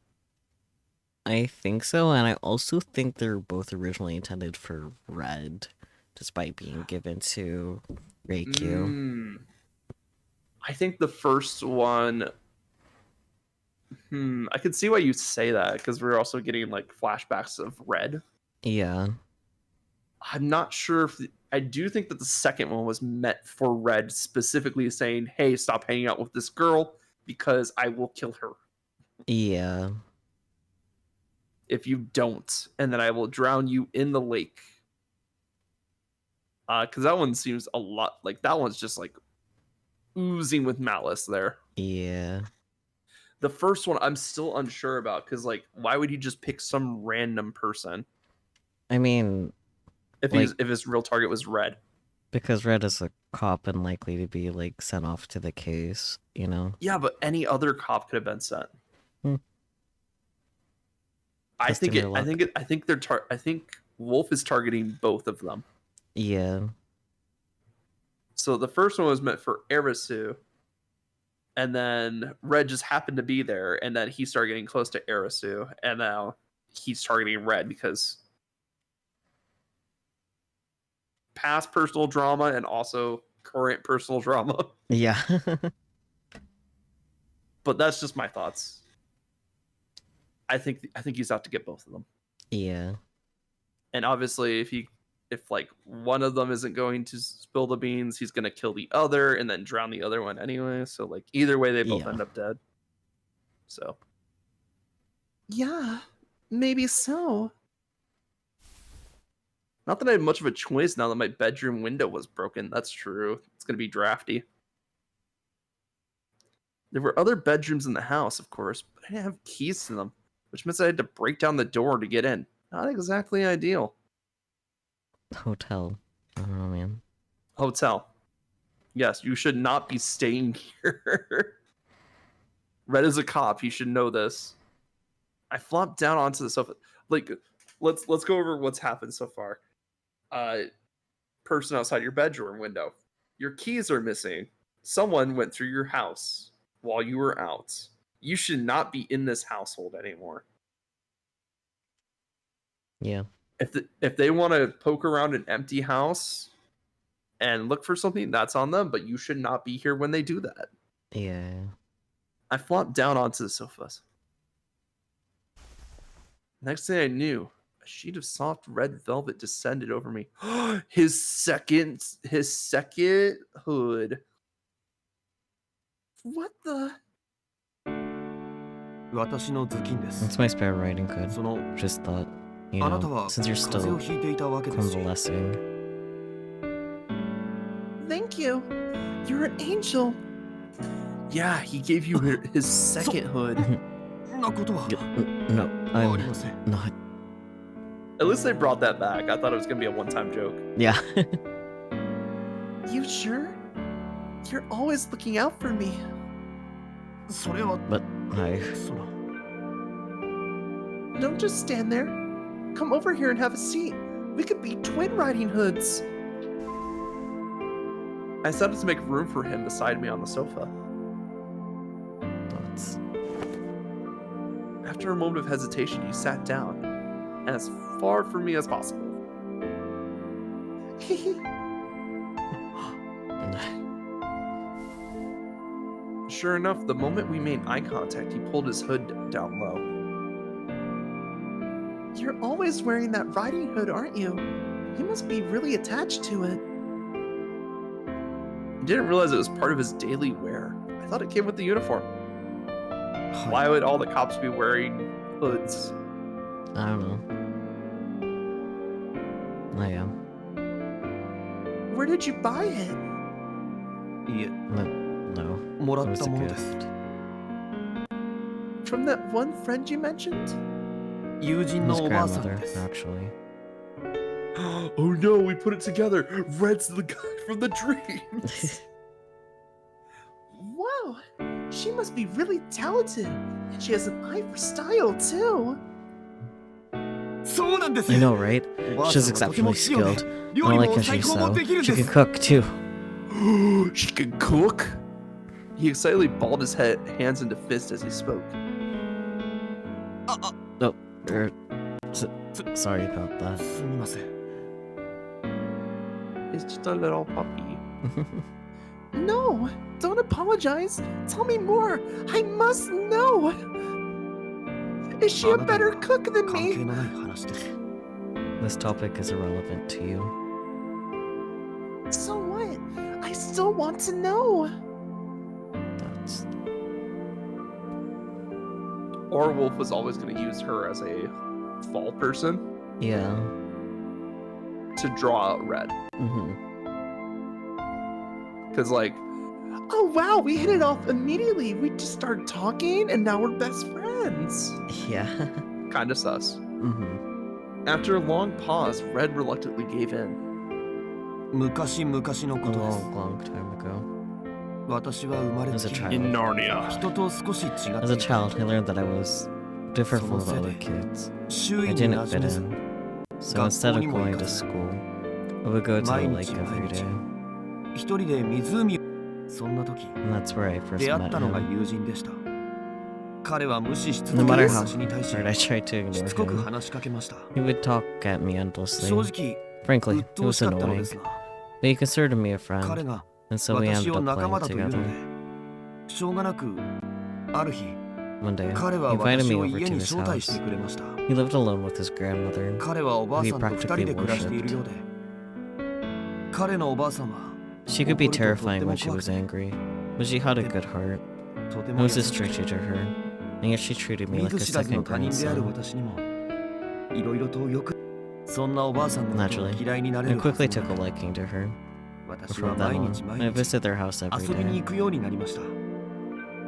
I think so, and I also think they're both originally intended for Red, despite being given to Reikyu. I think the first one... I can see why you say that, because we're also getting, like, flashbacks of Red. Yeah. I'm not sure if... I do think that the second one was meant for Red, specifically saying, hey, stop hanging out with this girl, because I will kill her. Yeah. If you don't, and then I will drown you in the lake. Because that one seems a lot like that one's just like oozing with malice there. Yeah. The first one I'm still unsure about because like why would he just pick some random person? I mean, if his real target was Red. Because Red is a cop and likely to be like sent off to the case, Yeah, but any other cop could have been sent. I think Wolf is targeting both of them. Yeah. So the first one was meant for Arisu, and then Red just happened to be there, and then he started getting close to Arisu, and now he's targeting Red because past personal drama and also current personal drama. Yeah. But that's just my thoughts. I think he's out to get both of them. Yeah. And obviously if like one of them isn't going to spill the beans, he's going to kill the other and then drown the other one anyway. So like either way, they both end up dead. So. Yeah, maybe so. Not that I had much of a choice now that my bedroom window was broken. That's true. It's going to be drafty. There were other bedrooms in the house, of course, but I didn't have keys to them, which meant I had to break down the door to get in. Not exactly ideal. Hotel. I don't know, man. Hotel. Yes, you should not be staying here. Red is a cop. He should know this. I flopped down onto the sofa. Like, let's go over what's happened so far. Person outside your bedroom window. your keys are missing. Someone went through your house while you were out. You should not be in this household anymore. Yeah. If they want to poke around an empty house and look for something, that's on them, but you should not be here when they do that. Yeah. I flopped down onto the sofas. Next thing I knew, a sheet of soft red velvet descended over me. His second hood. What the? 私の頭巾です。 That's my spare writing code. その Just thought, you あなた know, は since you're 風邪 still をひいていたわけですし convalescing. Thank you. You're an angel. Yeah, he gave you his second hood. なことは No, あ I'm りません。 not. At least they brought that back. I thought it was going to be a one-time joke. Yeah. You sure? You're always looking out for me. それは But I. その Don't just stand there. Come over here and have a seat. We could be twin riding hoods. I set up to make room for him beside me on the sofa. Thoughts. After a moment of hesitation, he sat down, and as far from me as possible. Sure enough, the moment we made eye contact, he pulled his hood down low. You're always wearing that riding hood, aren't you? You must be really attached to it. I didn't realize it was part of his daily wear. I thought it came with the uniform. はい Why would all the cops be wearing hoods? I don't know. I am. Where did you buy it? いえ No. もら It っ was た a ものです gift. From that one friend you mentioned? 友人 His のおばあさん grandmother, です actually. Oh no, we put it together. Red's the guy from the dreams. Wow, she must be really talented. And she has an eye for style, too. そうなんです I know, right? おばあさ She's んはとても exceptionally 器用で skilled. 料 Not 理 like も can 最 she 高も sew. できるん She で can す cook too. She can cook? He excitedly balled his hands into fists as he spoke. Oh, sorry about that. すみません He's just a little puppy. No, don't apologize. Tell me more. I must know. Is she a better cook than 関係 me? のない話です This topic is irrelevant to you. So what? I still want to know. That's Orwolf was always going to use her as a fall person yeah. to draw out Red. Mm-hmm. Because, like, Oh wow, we hit it off immediately. We just started talking and now we're best friends. Yeah. kind of sus. Mm-hmm. After a long pause, Red reluctantly gave in. 昔々の A ことです long time ago. 私は生まれ As a つき child. Narnia. 人と少し違って As a child, I learned that I was different from the So other sad. kids. 周 I 囲に didn't 馴染 fit めず in. So instead of going to school, I would go to the lake毎日 every day. 一人で湖をそんな時 And that's where I first 出会っ met たのが him. 友人でした彼は無視し続 No け matter る how 私に対し hard I tried to し ignore つこく him, 話しかけました he would talk at me endlessly. 正直 Frankly, 鬱 it 陶し was かったので annoying. すが But he considered me a 彼 friend, が and so we 私 ended を up 仲間 playing だというの together. でしょうがなくある日 One day, 彼 he は invited 私 me を over 家 to に his 招待して house. くれました He lived alone with his grandmother. 彼はおばあ He さんと二人 practically で暮らしているようで彼のおばあさんは She could be 怒るととって terrifying も when she 怖く was て angry, but she had a good heart. とて I も was 優 a しく stranger to her, and yet she treated me 見 like a ず知らずの second 他人である grandson. 私にもいろいろとよくそんなおばあさんのことを Naturally, 嫌いになれ I るはず quickly も took な a く liking to her. 私は From then 毎 on, 日 I 毎日 visited their house every 遊びに day. 行くようになりました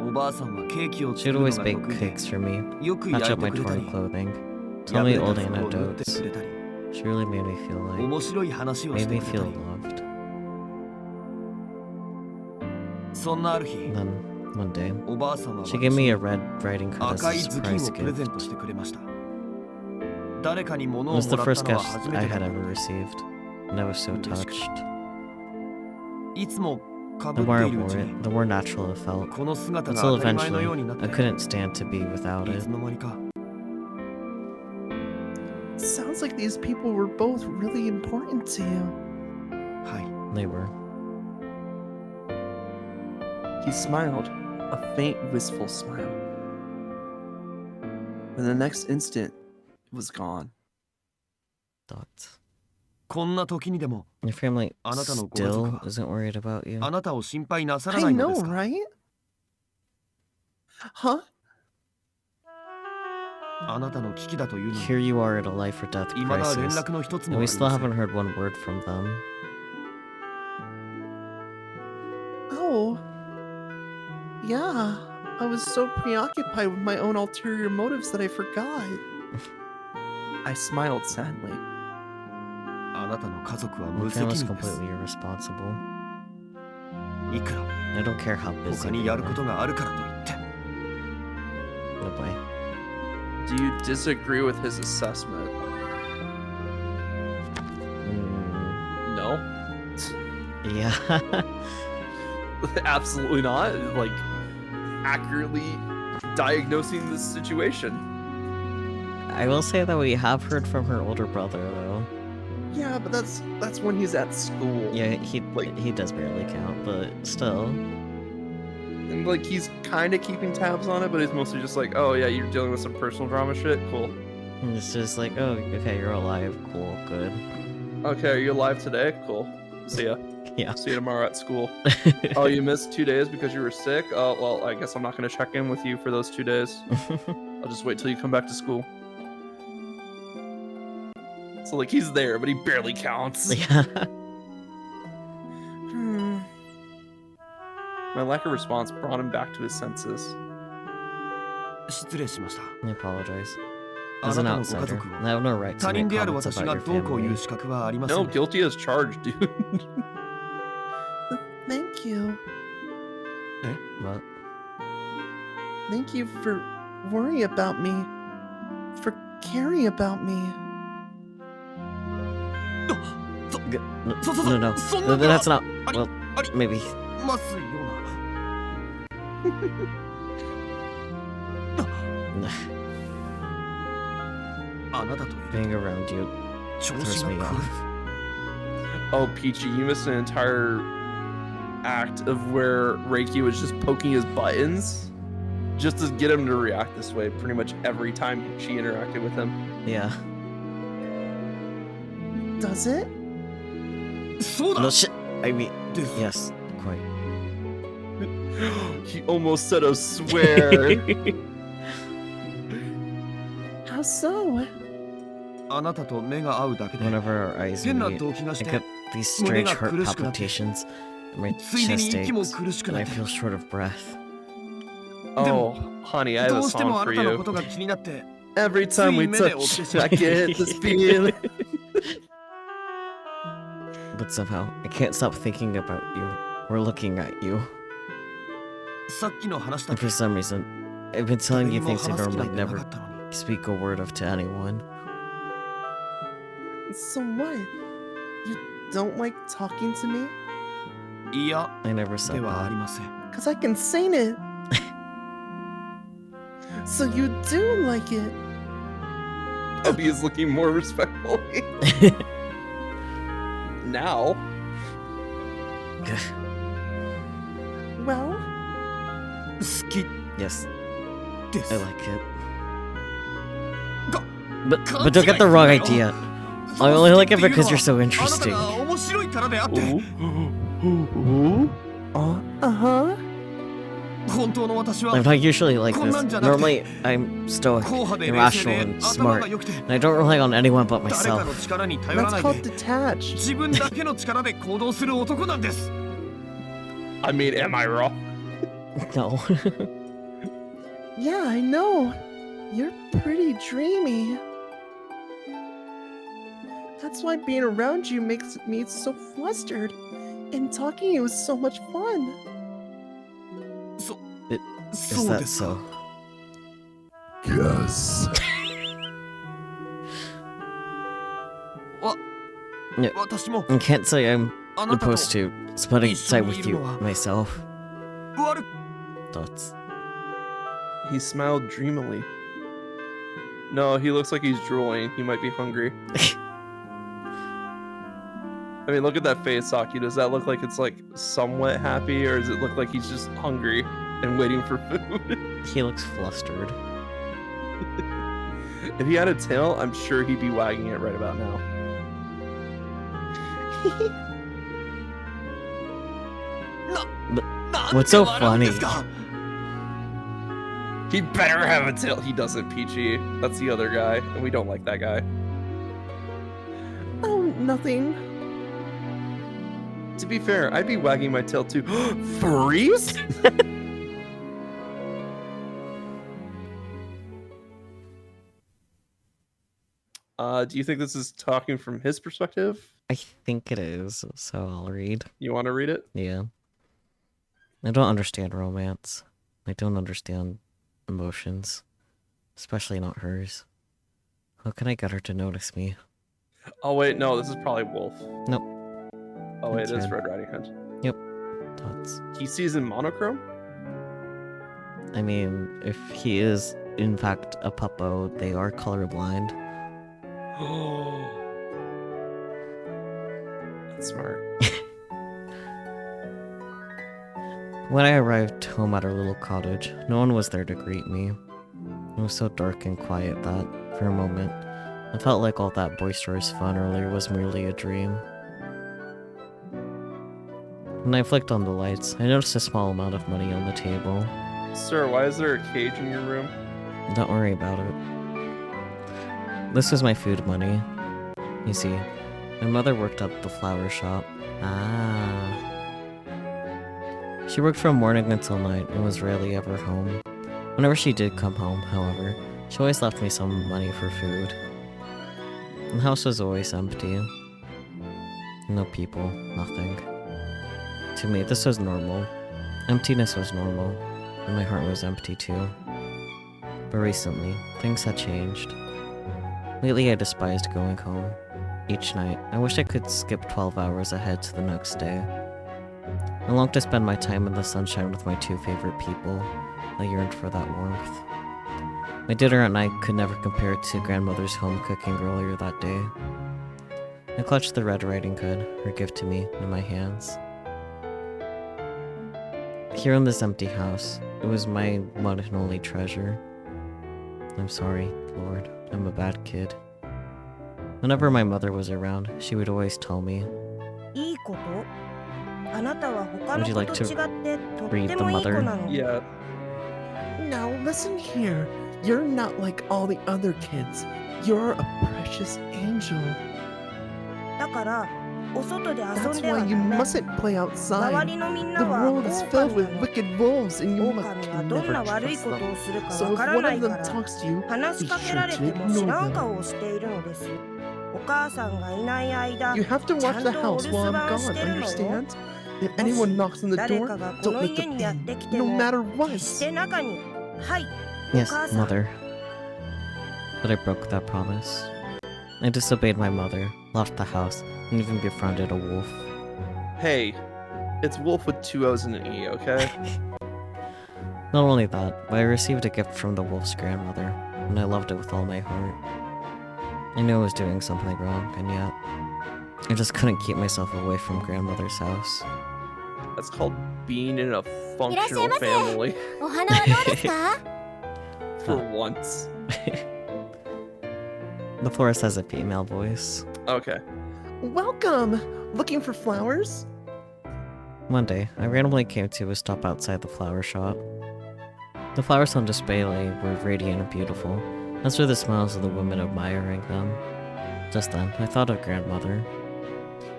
おばあさんはケーキを She 作 would るの always が bake 得意で cakes for me, よく焼 patch い up て my くれた torn り clothing, 破 tell れ me た old 服を縫ってく anecdotes. れたり She really made me feel like, 面白い話をし made て me くれた feel り loved. そんなある日 And then, one day, おばあさんは she 私 gave me に a red riding hood 赤 as い a 頭巾 surprise をプレゼン gift. トしてくれました誰かに It 物を was も the らった first のは gift 初め I てだ had った ever ので received, and I was so 嬉しく touched. いつもか The ぶっ more て I いるう wore ち it, に the more natural it felt. この姿が Until 当たり前のよう eventually, になって I couldn't stand to be without い it. つの間にか Sounds like these people were both really important to you. はい They were. He smiled, a faint, wistful smile. In the next instant, it was gone. Thoughts. こんな時にでも Your family あなたのご家族 still は isn't worried about you. あなたを心配なさら I ないのです know, か right? Huh? あなたの危機だというのに Here you are at a life or death 未だ連 crisis, 絡の一つ and もあ we り still ませ haven't ん heard one word from them. Oh. Yeah. I was so preoccupied with my own ulterior motives that I forgot. I smiled sadly. あなたの家族は Your 無責 family's 任です completely irresponsible. いくら I don't care how busy 他 they にやる are. ことがあるからといって No way. Do you disagree with his assessment? Mm, No. yeah. Absolutely not. Like, accurately diagnosing this situation. I will say that we have heard from her older brother, though. Yeah, but that's when he's at school. Yeah, Like- he does barely count, but still. And like he's kind of keeping tabs on it, but he's mostly just like, oh yeah, you're dealing with some personal drama shit. Cool. And it's just like, oh, okay, you're alive. Cool, good. Okay, are you alive today? Cool. See ya. Yeah. See you tomorrow at school. Oh, you missed 2 days because you were sick? Oh, well, I guess I'm not going to check in with you for those 2 days. I'll just wait till you come back to school. So, like, he's there, but he barely counts. Yeah. My lack of response brought him back to his senses. 失礼しました I apologize. あ As な an たのご家 outsider, 族 I は have no right to 他 make 人である comments 私 about が your どうこう言 family. う資格はありませ No, ん guilty as charged, dude. Thank you. What? Thank you for worrying about me. For caring about me. No, no. そんな That's not. あり Well, あり maybe. ますよなあなたといる Being around you 調 throws 子が me 狂 off. う Oh, Peachy, you missed an entire act of where Reiki was just poking his buttons just to get him to react this way pretty much every time she interacted with him. Yeah. Does it? そうだ No shit. I mean, です yes, quite. He almost said a swear. How so? あなたと目が合うだけで Whenever our eyes 変な meet, 動機がし I て get these strange heart 胸が苦しくなって palpitations. My ついでに chest 息も aches, 苦しく and な I って feel short of breath. Oh, honey, I have ど a うしても song あ for なたのこ you. とが気になって Every time we つい目で追って touch, しまう I get this feeling. But somehow, I can't stop thinking about you or looking at you. さっきの話だ And け for some reason, I've been 誰 telling に you も things I 話す気な normally んてなか never ったのに speak a word of to anyone. So what? You don't like talking to me? いや I never said ではあり that. ません Cause I can sing it. So you do like it. Abby is looking more respectful. Now. Well, 好き Yes, です I like it. が But don't get the wrong idea. I only like it because you're so あなた interesting. が面白いからであって uh-huh. 本当の私は I'm not usually like this. こんなんじゃなくて Normally, I'm stoic, 硬派で冷静 irrational, で and 頭 smart, が良くて and I don't rely on anyone but 誰か myself. の力に頼ら That's ない called で detached. 自分だけの力で行動する男なんです I mean, am I wrong? No. Yeah, I know. You're pretty dreamy. That's why being around you makes me so flustered. And talking to you is so much fun. そ Is そう that ですか so? Yes. わ Yeah. 私も I can't say I'm opposed to spending time with you myself. 悪 Thoughts. He smiled dreamily. No, he looks like he's drooling. He might be hungry. I mean, look at that face, Saki. Does that look like it's like somewhat happy, or does it look like he's just hungry and waiting for food? He looks flustered. If he had a tail, I'm sure he'd be wagging it right about now. What's so funny? He better have a tail. He doesn't, Peachy. That's the other guy, and we don't like that guy. Oh, nothing. To be fair, I'd be wagging my tail too. Furries? Do you think this is talking from his perspective? I think it is, so I'll read. You want to read it? Yeah. I don't understand romance. I don't understand emotions. Especially not hers. How can I get her to notice me? Oh wait, no, this is probably Wolf. Nope. Oh wait, It's it is Red. Red Riding Hood. Thoughts. He sees in monochrome? I mean, if he is in fact a puppo, they are colorblind. That's smart. When I arrived home at our little cottage, no one was there to greet me. It was so dark and quiet that, for a moment, I felt like all that boisterous fun earlier was merely a dream. When I flicked on the lights, I noticed a small amount of money on the table. Sir, why is there a cage in your room? Don't worry about it. This was my food money. You see, my mother worked at the flower shop. Ah. She worked from morning until night and was rarely ever home. Whenever she did come home, however, she always left me some money for food. The house was always empty. No people, nothing. To me, this was normal. Emptiness was normal, and my heart was empty too. But recently, things had changed. Lately, I despised going home. Each night, I wished I could skip 12 hours ahead to the next day. I longed to spend my time in the sunshine with my two favorite people. I yearned for that warmth. My dinner at night could never compare to grandmother's home cooking earlier that day. I clutched the Red Riding Hood, her gift to me, in my hands. Here in this empty house, it was my one and only treasure. I'm sorry, Lord, I'm a bad kid. Whenever my mother was around, she would always tell me, Would you like to read the mother? Yeah. Now listen here. You're not like all the other kids. You're a precious angel. That's why you mustn't play outside. The world is filled with wicked wolves and you must never trust them. So if one of them talks to you, be sure to ignore them. You have to watch the house while I'm gone, understand? If anyone knocks on the door, don't make a bang, no matter what. Yes, mother. But I broke that promise. I disobeyed my mother, left the house, and even befriended a wolf. Hey, it's Wolf with two O's and an E, okay? Not only that, but I received a gift from the wolf's grandmother, and I loved it with all my heart. I knew I was doing something wrong, and yet, I just couldn't keep myself away from grandmother's house. That's called being in a functional family. お花はどうですか For once. The florist has a female voice. Okay. Welcome! Looking for flowers? One day, I randomly came to a stop outside the flower shop. The flowers on display were radiant and beautiful, as were the smiles of the women admiring them. Just then, I thought of grandmother.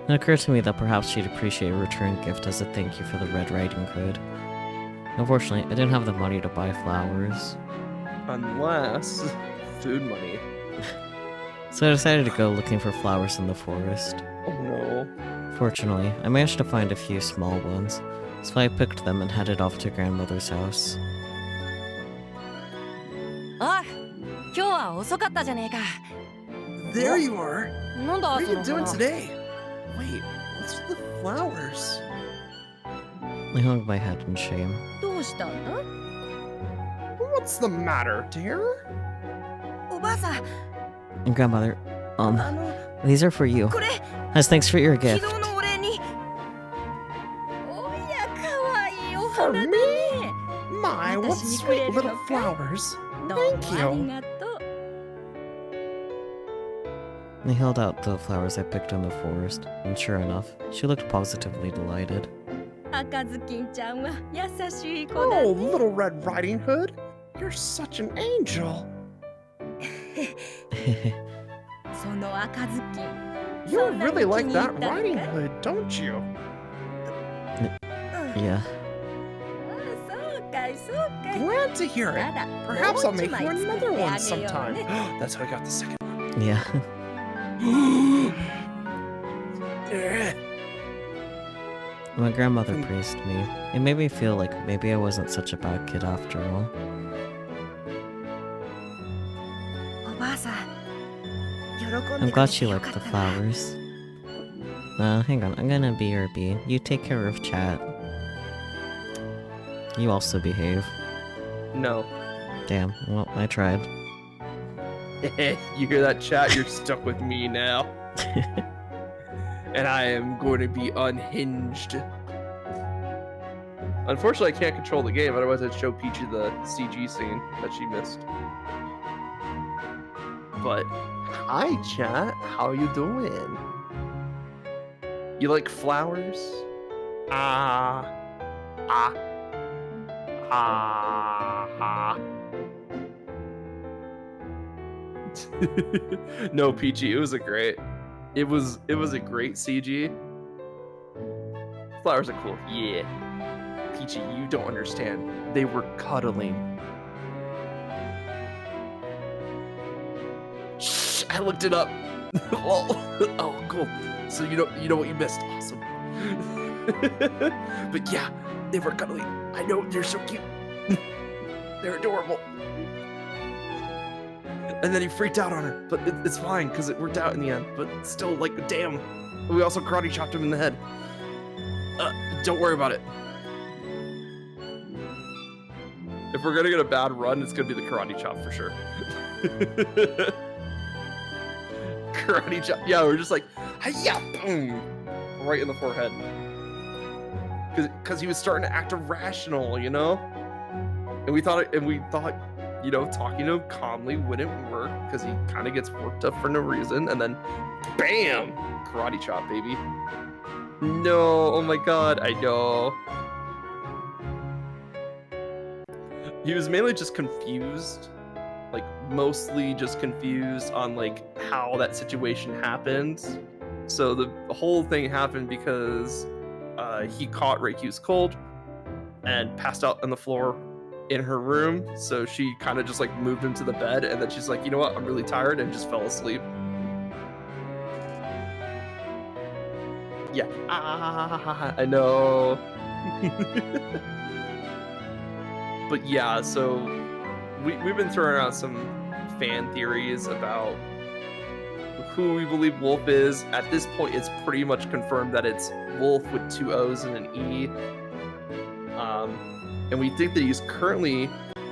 It occurred to me that perhaps she'd appreciate a return gift as a thank you for the Red Riding Hood. Unfortunately, I didn't have the money to buy flowers. Unless food money. So I decided to go looking for flowers in the forest. Oh no. Fortunately, I managed to find a few small ones, so I picked them and headed off to grandmother's house. おい、今日は遅かったじゃねえか。 There you are! なんだ What are そ you の doing 花 today? Wait, what's the flowers. I hung my head in shame. どうしたんだ What's the matter, dear? おばあさん Grandmother, あの these are for you. これ As thanks for your 昨 gift. 日のお礼におやかわいいお For 花だ me? ね My, what 私にくれ sweet るの little か flowers. どうも Thank あり you. がとう I held out the flowers I picked in the forest, and sure enough, she looked positively delighted. 赤ずきんちゃんは優しい子だ Oh, ね Little Red Riding Hood, you're such an angel. その赤ずきん You really like that Sonny riding Kinita. hood, don't you? うん Yeah. あそうかいそうかい Glad to hear た it. だ Perhaps I'll もう一 make 枚 you 作って another あ one げよう sometime. ね That's how I got the second one. Yeah. My grandmother praised me. It made me feel like maybe I wasn't such a bad kid after all. おばあさん喜ん I'm でくれ glad て she よ liked かっ the たな flowers. Hang on, I'm gonna be your bee. You take care of Chat. You also behave. No. Damn, well, I tried. You hear that, chat? You're stuck with me now. And I am going to be unhinged. Unfortunately, I can't control the game, otherwise I'd show Peachy the CG scene that she missed. But Hi, chat. How you doing? you like flowers? Ah. Ah. Ah. No, Peachy, it was a great CG. Flowers are cool. Yeah. Peachy, you don't understand. They were cuddling. Shh, I looked it up. Oh, cool. So you know what you missed. Awesome. But yeah, they were cuddling. I know, they're so cute. They're adorable. And then he freaked out on her, but it's fine because it worked out in the end. But still, like, damn. We also karate chopped him in the head. Don't worry about it. If we're gonna get a bad run, it's gonna be the karate chop for sure. Karate chop. Yeah, we're just like, hiya, boom, right in the forehead. Because he was starting to act irrational, you know. And we thought, you know, talking to him calmly wouldn't work because he kind of gets worked up for no reason, and then, bam, karate chop, baby. No, oh my god, I know. He was mainly just confused, like mostly just confused on like how that situation happened. So the whole thing happened because he caught Reikyu's cold and passed out on the floor in her room. So she kind of just like moved him to the bed, and then she's like, you know what, I'm really tired, and just fell asleep. Yeah, I know. But yeah, so we've been throwing out some fan theories about who we believe Wolf is. At this point, it's pretty much confirmed that it's Wolf with 2 O's and an E. And we think that he's currently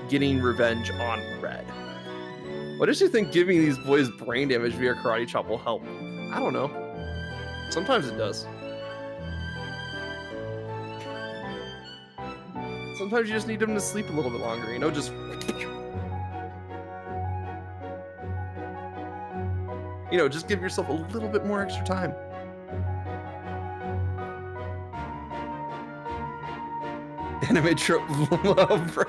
getting revenge on Red. What does you think giving these boys brain damage via karate chop will help? I don't know. Sometimes it does. Sometimes you just need them to sleep a little bit longer, you know, just... You know, just give yourself a little bit more extra time. Anime trope love, bro.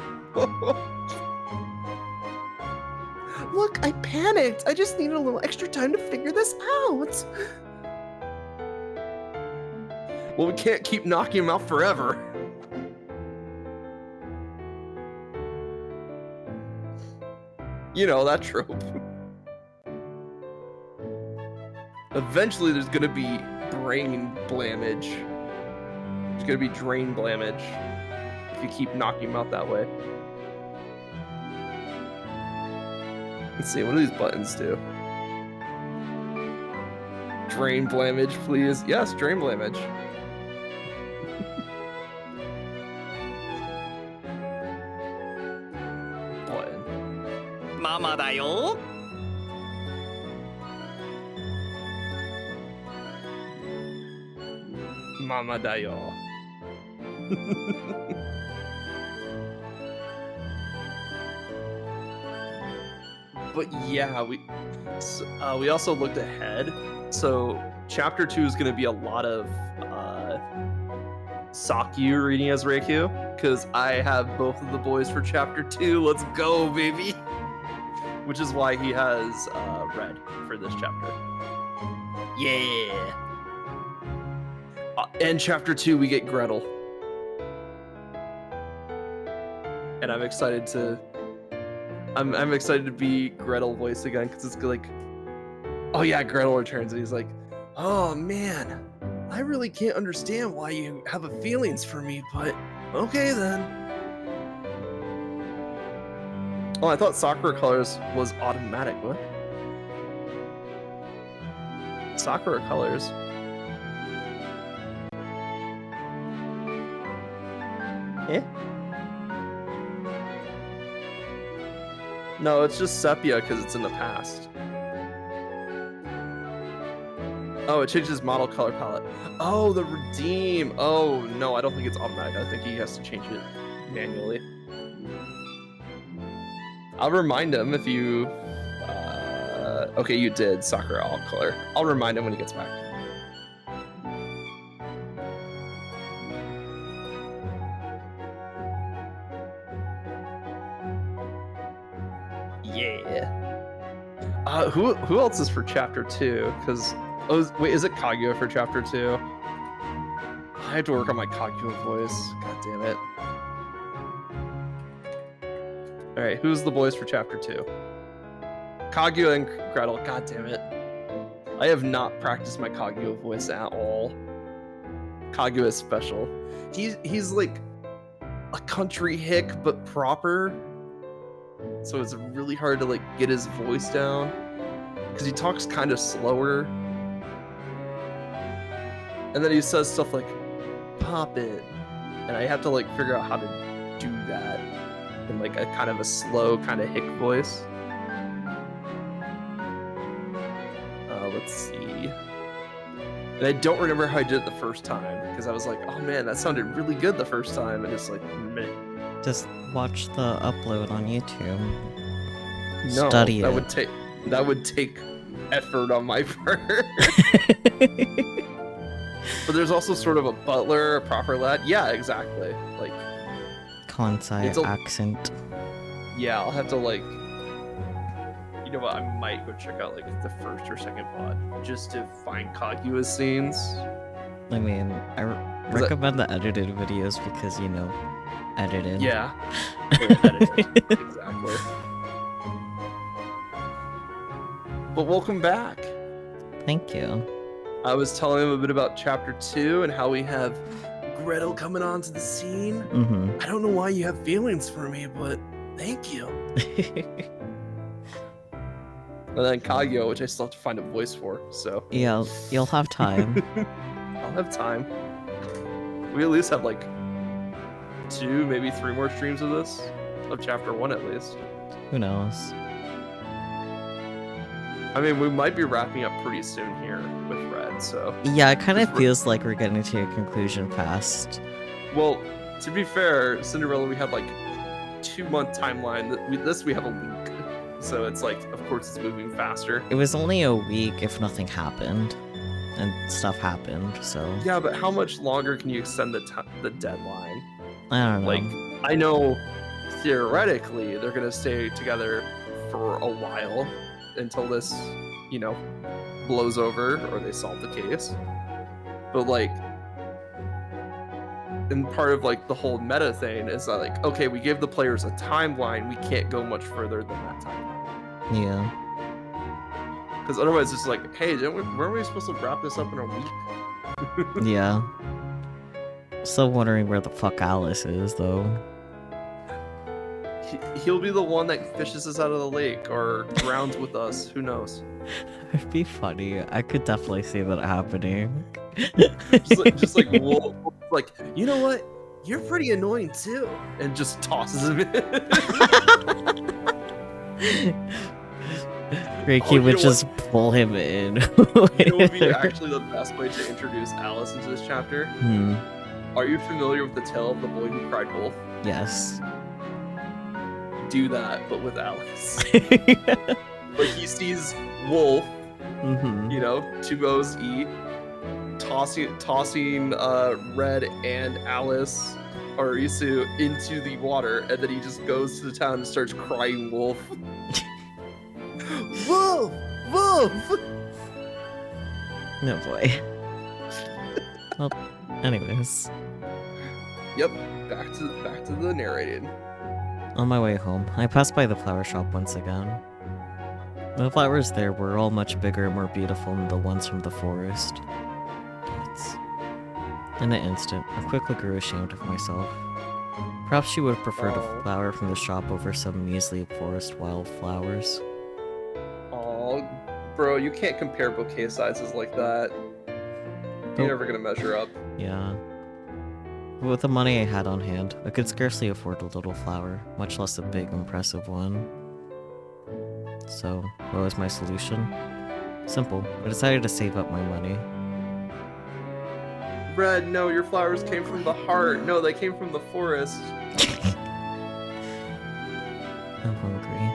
Look, I panicked. I just needed a little extra time to figure this out. Well, we can't keep knocking him out forever. You know, that trope. Eventually, there's gonna be brain blamage. There's gonna be drain blamage if you keep knocking him out that way. Let's see, what do these buttons do? Drain blamage, please. Yes, drain blamage. ママだよ。 Mama dayo. But yeah, we also looked ahead. So chapter 2 is going to be a lot of Sakyu reading as Reikyu, because I have both of the boys for chapter 2. Let's go, baby! Which is why he has red for this chapter. Yeah! And chapter 2, we get Gretel. And I'm excited to... I'm excited to be Gretel voice again, because it's like... Oh yeah, Gretel returns, and he's like, oh man, I really can't understand why you have a feelings for me, but okay then. Oh, I thought Sakura Colors was automatic. What? Sakura Colors. Eh? No, it's just Sepia because it's in the past. Oh, it changes model color palette. Oh, the redeem. Oh, no, I don't think it's automatic. I think he has to change it manually. I'll remind him if you... okay, you did Sakura all color. I'll remind him when he gets back. Yeah. Who else is for chapter 2? Because... Oh, wait, is it Kaguya for chapter 2? I have to work on my Kaguya voice. God damn it. Alright, who's the boys for chapter 2? Kaguya and Gretel. God damn it. I have not practiced my Kaguya voice at all. Kaguya is special. He's like a country hick, but proper. So it's really hard to like get his voice down. Because he talks kind of slower. And then he says stuff like, pop it. And I have to like figure out how to do that in like a kind of a slow kind of hick voice. Let's see. And I don't remember how I did it the first time because I was like, oh man, that sounded really good the first time. And it's like, meh. Just watch the upload on YouTube. No, Study that it. That would take effort on my part. But there's also sort of a butler, a proper lad. Yeah, exactly. Like Kansai accent. Yeah, I'll have to like. You know what? I might go check out like the first or second pod just to find Kaguya scenes. I mean, I recommend the edited videos because, you know, edited. Yeah. Edited. Exactly. But welcome back. Thank you. I was telling him a bit about chapter 2 and how we have Gretel coming onto the scene. Mm-hmm. I don't know why you have feelings for me, but thank you. And then Kaguya, which I still have to find a voice for, so... Yeah, you'll have time. I'll have time. We at least have like 2, maybe 3 more streams of this. Of chapter 1 at least. Who knows? I mean, we might be wrapping up pretty soon here with Red, so... Yeah, it kind of feels like we're getting to a conclusion fast. Well, to be fair, Cinderella, we had like 2-month timeline. This we have a week. So it's like, of course it's moving faster. It was only a week if nothing happened. And stuff happened, so... Yeah, but how much longer can you extend the deadline? I don't know. Like, I know theoretically they're going to stay together for a while until this, you know, blows over or they solve the case. But like, and part of like the whole meta thing is that like, okay, we give the players a timeline, we can't go much further than that timeline. Yeah. Because otherwise it's like, hey, weren't we supposed to wrap this up in a week? Yeah. Still wondering where the fuck Alice is, though. He'll be the one that fishes us out of the lake or drowns with us. Who knows? It'd be funny. I could definitely see that happening. just like Wolf, like, you know what? You're pretty annoying too, and just tosses him in. Reiki you would know just pull him in. You know what would be actually the best way to introduce Alice into this chapter? Are you familiar with the tale of the boy who cried wolf? Yes. Do that, but with Alice. Like he sees wolf, you know, 2 O's E, tossing Red and Alice or Isu into the water, and then he just goes to the town and starts crying wolf. Wolf! Wolf! No boy. Well, anyways. Yep, back to the narrated. On my way home, I passed by the flower shop once again. The flowers there were all much bigger and more beautiful than the ones from the forest. Dots. In an instant, I quickly grew ashamed of myself. Perhaps she would have preferred a flower from the shop over some measly forest wildflowers. Oh, bro, you can't compare bouquet sizes like that. You're never gonna measure up. Yeah. But with the money I had on hand, I could scarcely afford a little flower, much less a big, impressive one. So, what was my solution? Simple. I decided to save up my money. Red, no, your flowers came from the heart. No, they came from the forest. I'm hungry.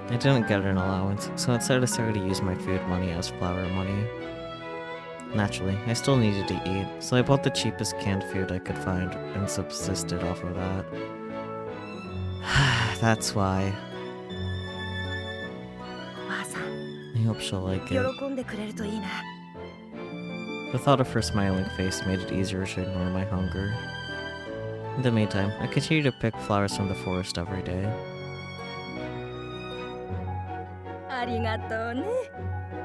I didn't get an allowance, so instead I decided to use my food money as flower money. Naturally, I still needed to eat, so I bought the cheapest canned food I could find and subsisted off of that. That's why. おばあさん I hope she'll like 喜 it. んでくれるといいな The thought of her smiling face made it easier to ignore my hunger. In the meantime, I continued to pick flowers from the forest every day. ありがとうね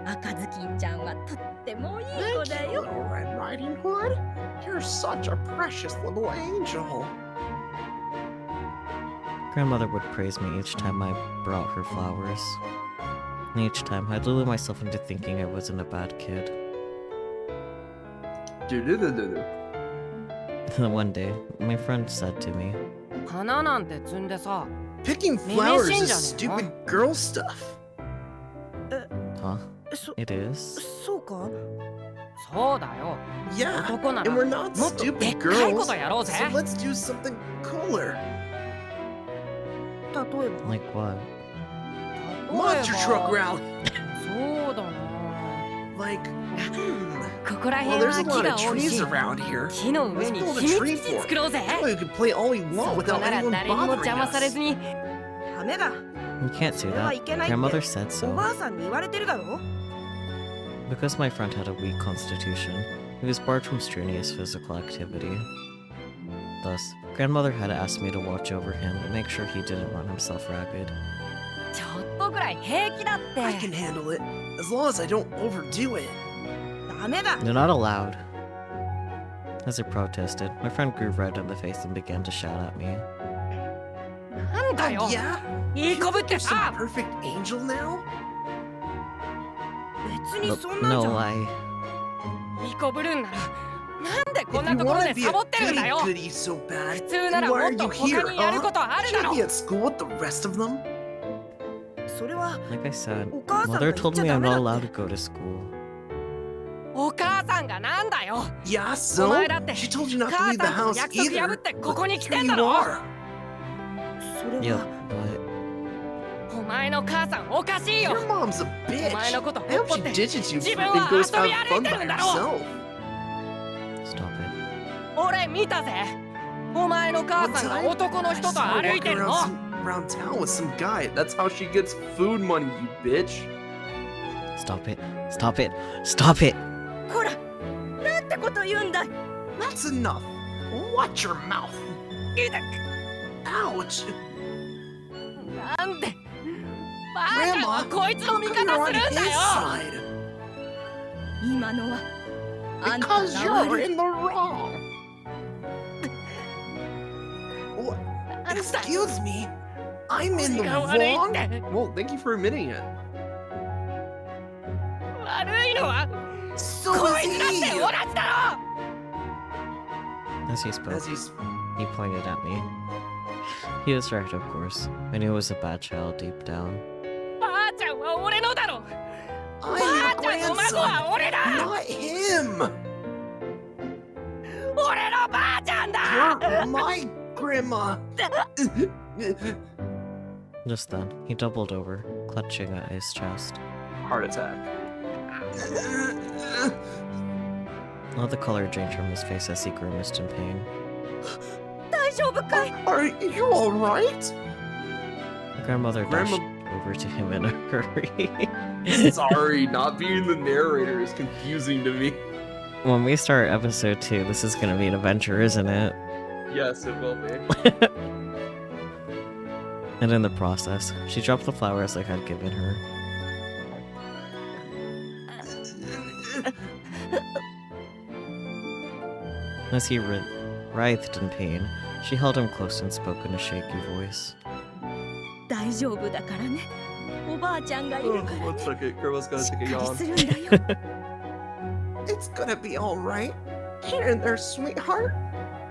赤ずきんちゃんはとってもいい子 Thank だ you, よ little Red Riding Hood. You're such a precious little angel. Grandmother would praise me each time I brought her flowers. And each time, I'd lure myself into thinking I wasn't a bad kid. Then one day, my friend said to me, 花なんて摘んでさ Picking Maybe flowers it's is Indian, stupid girl stuff. huh? そ It is? そうかそうだよ Yeah, 男なら and we're not もっとで stupid っかいこ girls. とやろうぜ So let's do something cooler. 例えば Like what? Monster truck rally. そうだな Like, ここら well, 辺 there's は a 木 lot が of 多い trees し around here. 木の上に Let's build a 秘密 tree 基地 fort. 作ろうぜ That way we can play all we want そこ without なら anyone 誰にも bothering 邪魔され us. ずにダメだ You can't say それはい that. けないって Grandmother said お so. ばあさんに言われてるだろ Because my friend had a weak constitution, he was barred from strenuous physical activity. Thus, grandmother had asked me to watch over him and make sure he didn't run himself ragged. ちょっとぐらい平気だって I can handle it, as long as I don't overdo it. ダメだ They're not allowed. As I protested, my friend grew red in the face and began to shout at me. なんだよ Oh, yeah? いいこぶって You're some さ perfect angel now? 別にそんなんじゃ No, I... いいこぶるんならなんで If こんな you ところ want で to be サ a ボってるんだ goody よ goody so bad, 普通な then ら why も are っと you 他 here, にやる huh? ことあるだ Shouldn't ろ be at school with the rest of them? それは Like I said, お母さんが mother 言っ told ちゃ me ダ I'm メ not だ allowed って to go to school. お母さんがなんだよ Yeah, お so? 前だって She told you not to 母 leave the さんと house 約束破 either. ってここに来 Here てん you だろ are. それ Yep, は but... お前の母さんおかしいよ Your mom's a お bitch. 前のことほ I っ hope ぽ she って ditches you 自 and 分は goes 遊 have び歩 fun いて by るんだろ herself. Stop it. 俺見たぜお前の母 One さんが time, 男の I 人 saw と her 歩い walking てる around, の around town with some guy. That's how she gets food money, you bitch. Stop it. Stop it. Stop it! ほらなんてこと言うんだ That's enough. Watch your mouth. いて Ouch. なんでばあちゃんは Grandma, こいつの how 味 come you're 方 on するん his だよ side? 今のはあんた Because が you're 悪い in the wrong. What? あんた Excuse me. I'm in the が悪いっ wrong? て Well, thank you for admitting it. 悪いのは So こ is いつだって he. 同じだろ As he spoke, As he's he pointed at me. He was right, of course. I knew I was a bad child deep down. ばあちゃんは俺のだろ I'm ば your あちゃんの孫は grandson, 俺だ not him! 俺のばあちゃんだ You're my grandma! Just then, he doubled over, clutching at his chest. Heart attack. All the color changed from his face as he grimaced in pain. 大丈夫かい Are you alright? My grandmother Grandma- dashed over to him in a hurry. Sorry, not being the narrator is confusing to me. When we start episode 2, this is gonna be an adventure, isn't it? Yes, it will be. And in the process, she dropped the flowers I had given her. As he writhed in pain, she held him close and spoke in a shaky voice. 大丈夫だからねおばあちゃんがいるからね One second, Grandma's gotta しっ take か a り yawn. するんだよ It's gonna be alright. Here and there, sweetheart.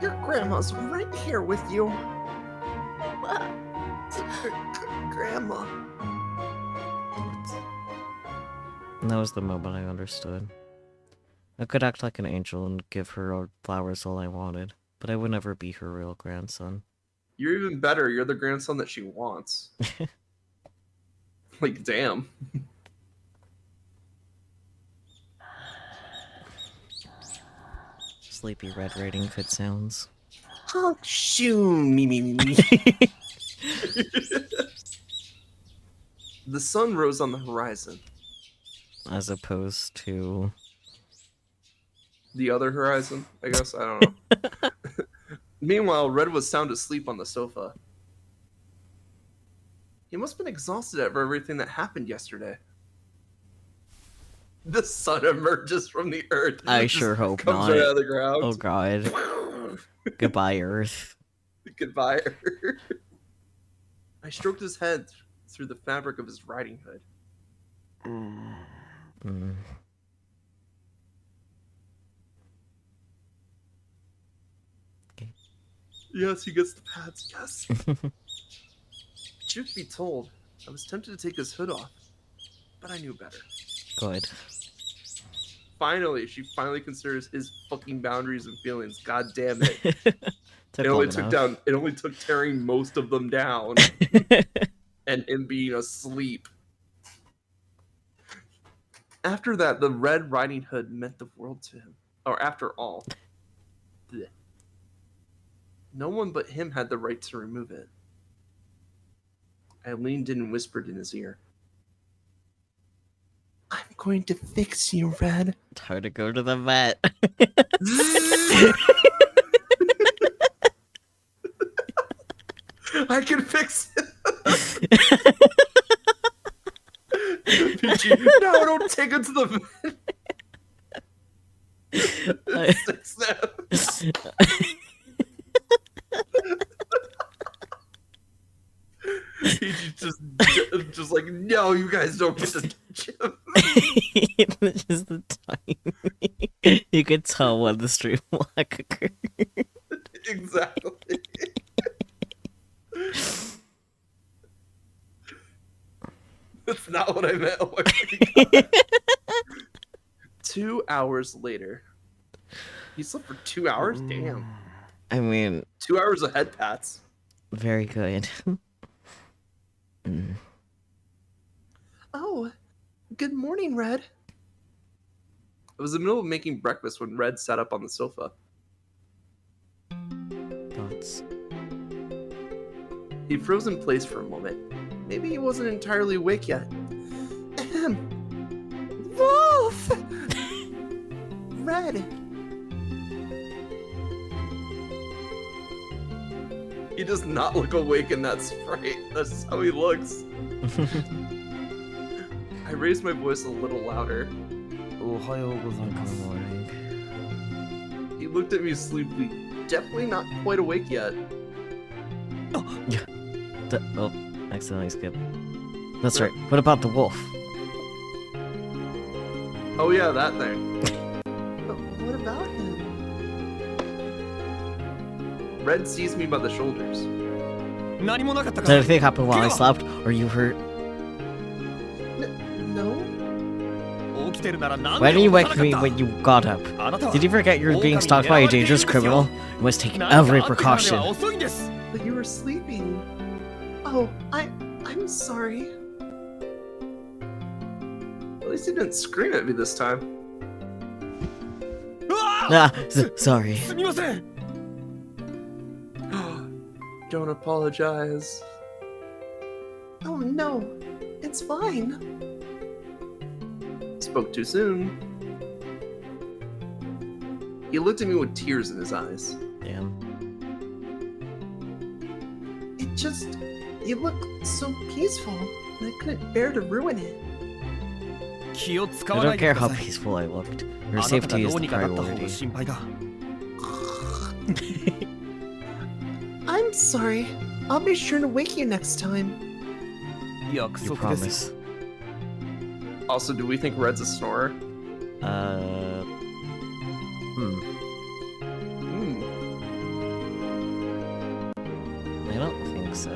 Your grandma's right here with you. おばあ Grandma. And that was the moment I understood. I could act like an angel and give her flowers all I wanted, but I would never be her real grandson. You're even better. You're the grandson that she wants. Like, damn. Sleepy Red Riding Hood sounds. Oh, shoo, me. The sun rose on the horizon. As opposed to... The other horizon, I guess. I don't know. Meanwhile, Red was sound asleep on the sofa. He must have been exhausted after everything that happened yesterday. The sun emerges from the earth. I Just sure hope comes not. right out of the ground. Oh god. Goodbye, Earth. Goodbye, Earth. I stroked his head through the fabric of his riding hood. Mm. Yes, he gets the pads. Yes. Truth be told, I was tempted to take his hood off, but I knew better. Good. Finally, she finally considers his fucking boundaries and feelings. God damn it! Took It only long took enough. down. It only took tearing most of them down and him being asleep. After that, the Red Riding Hood meant the world to him. Or after all, bleh. No one but him had the right to remove it. I leaned in and whispered in his ear. I'm going to fix you, Red. Time to go to the vet. I can fix it. Peachy, no, don't take it to the vet. Fix that. Peachy's just like, no, you guys don't get to touch him. It's just the timing. You could tell when the stream lock occurred. Exactly. That's not what I meant. Oh my God. 2 hours later. He slept for 2 hours? Damn. I mean, 2 hours of head pats. very good. Mm. Oh, good morning, Red. I was in the middle of making breakfast when Red sat up on the sofa. Thoughts? He froze in place for a moment. Maybe he wasn't entirely awake yet. Ahem. Wolf! Red. He does not look awake in that sprite. That's how he looks. I raised my voice a little louder. Good morning. He looked at me sleepily, definitely not quite awake yet. Oh, accidentally skipped. That's right. What about the wolf? Oh yeah, that thing. But what about him? Red seized me by the shoulders. 何もなかった Did か anything happen while I slept? Or you hurt? No? 起きてるならなん Why で didn't you 起こ wake さ me なかっ when you got up? たあなたは Did you forget you were being stalked by a dangerous criminal? You must take 何か every あってからに precaution. は遅いんです But you were sleeping. Oh, I'm sorry. At least he didn't scream at me this time. うわ Ah, sorry. すみません Don't apologize. Oh no, it's fine. Spoke too soon. He looked at me with tears in his eyes. Damn. It just, you look so peaceful, and I couldn't bear to ruin it. 気を使 I わな don't いで care くだ how さい peaceful I looked. あ Your なたが safety ど is う the にかなった方が priority. 心配だ I'm sorry. I'll be sure to wake you next time. 約 You 束です promise. Also, do we think Red's a snorer? Hmm. I don't think so.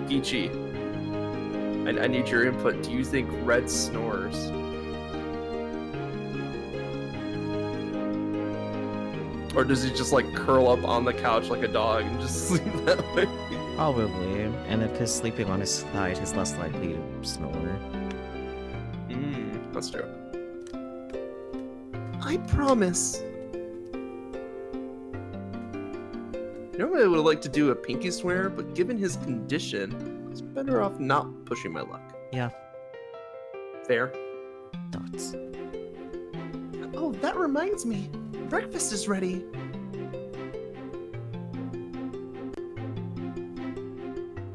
Ichi, I need your input. Do you think Red snores? Or does he just like curl up on the couch like a dog and just sleep that way? Probably. And if he's sleeping on his side, he's less likely to snore. That's true. I promise. Normally I would like to do a pinky swear, but given his condition, it's better off not pushing my luck. Yeah. Fair. Thoughts. Oh, that reminds me. Breakfast is ready.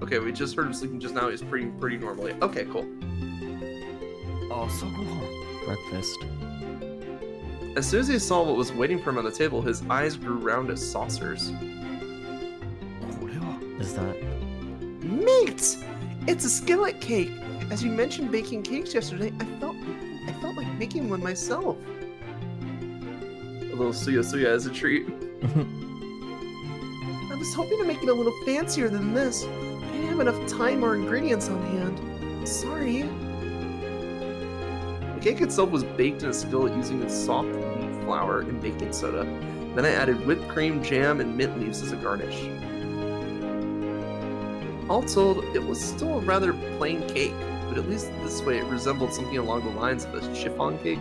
Okay, we just heard him sleeping just now. He's pretty normally. Okay, cool. 朝ごはん Breakfast. As soon as he saw what was waiting for him on the table, his eyes grew round as saucers. これは Is that... Mate! It's a skillet cake. As you mentioned baking cakes yesterday, I felt like making one myself. A little suya as a treat. I was hoping to make it a little fancier than this, but I didn't have enough time or ingredients on hand. Sorry. The cake itself was baked in a skillet using soft wheat flour and baking soda. Then I added whipped cream, jam, and mint leaves as a garnish. All told, it was still a rather plain cake, but at least this way it resembled something along the lines of a chiffon cake.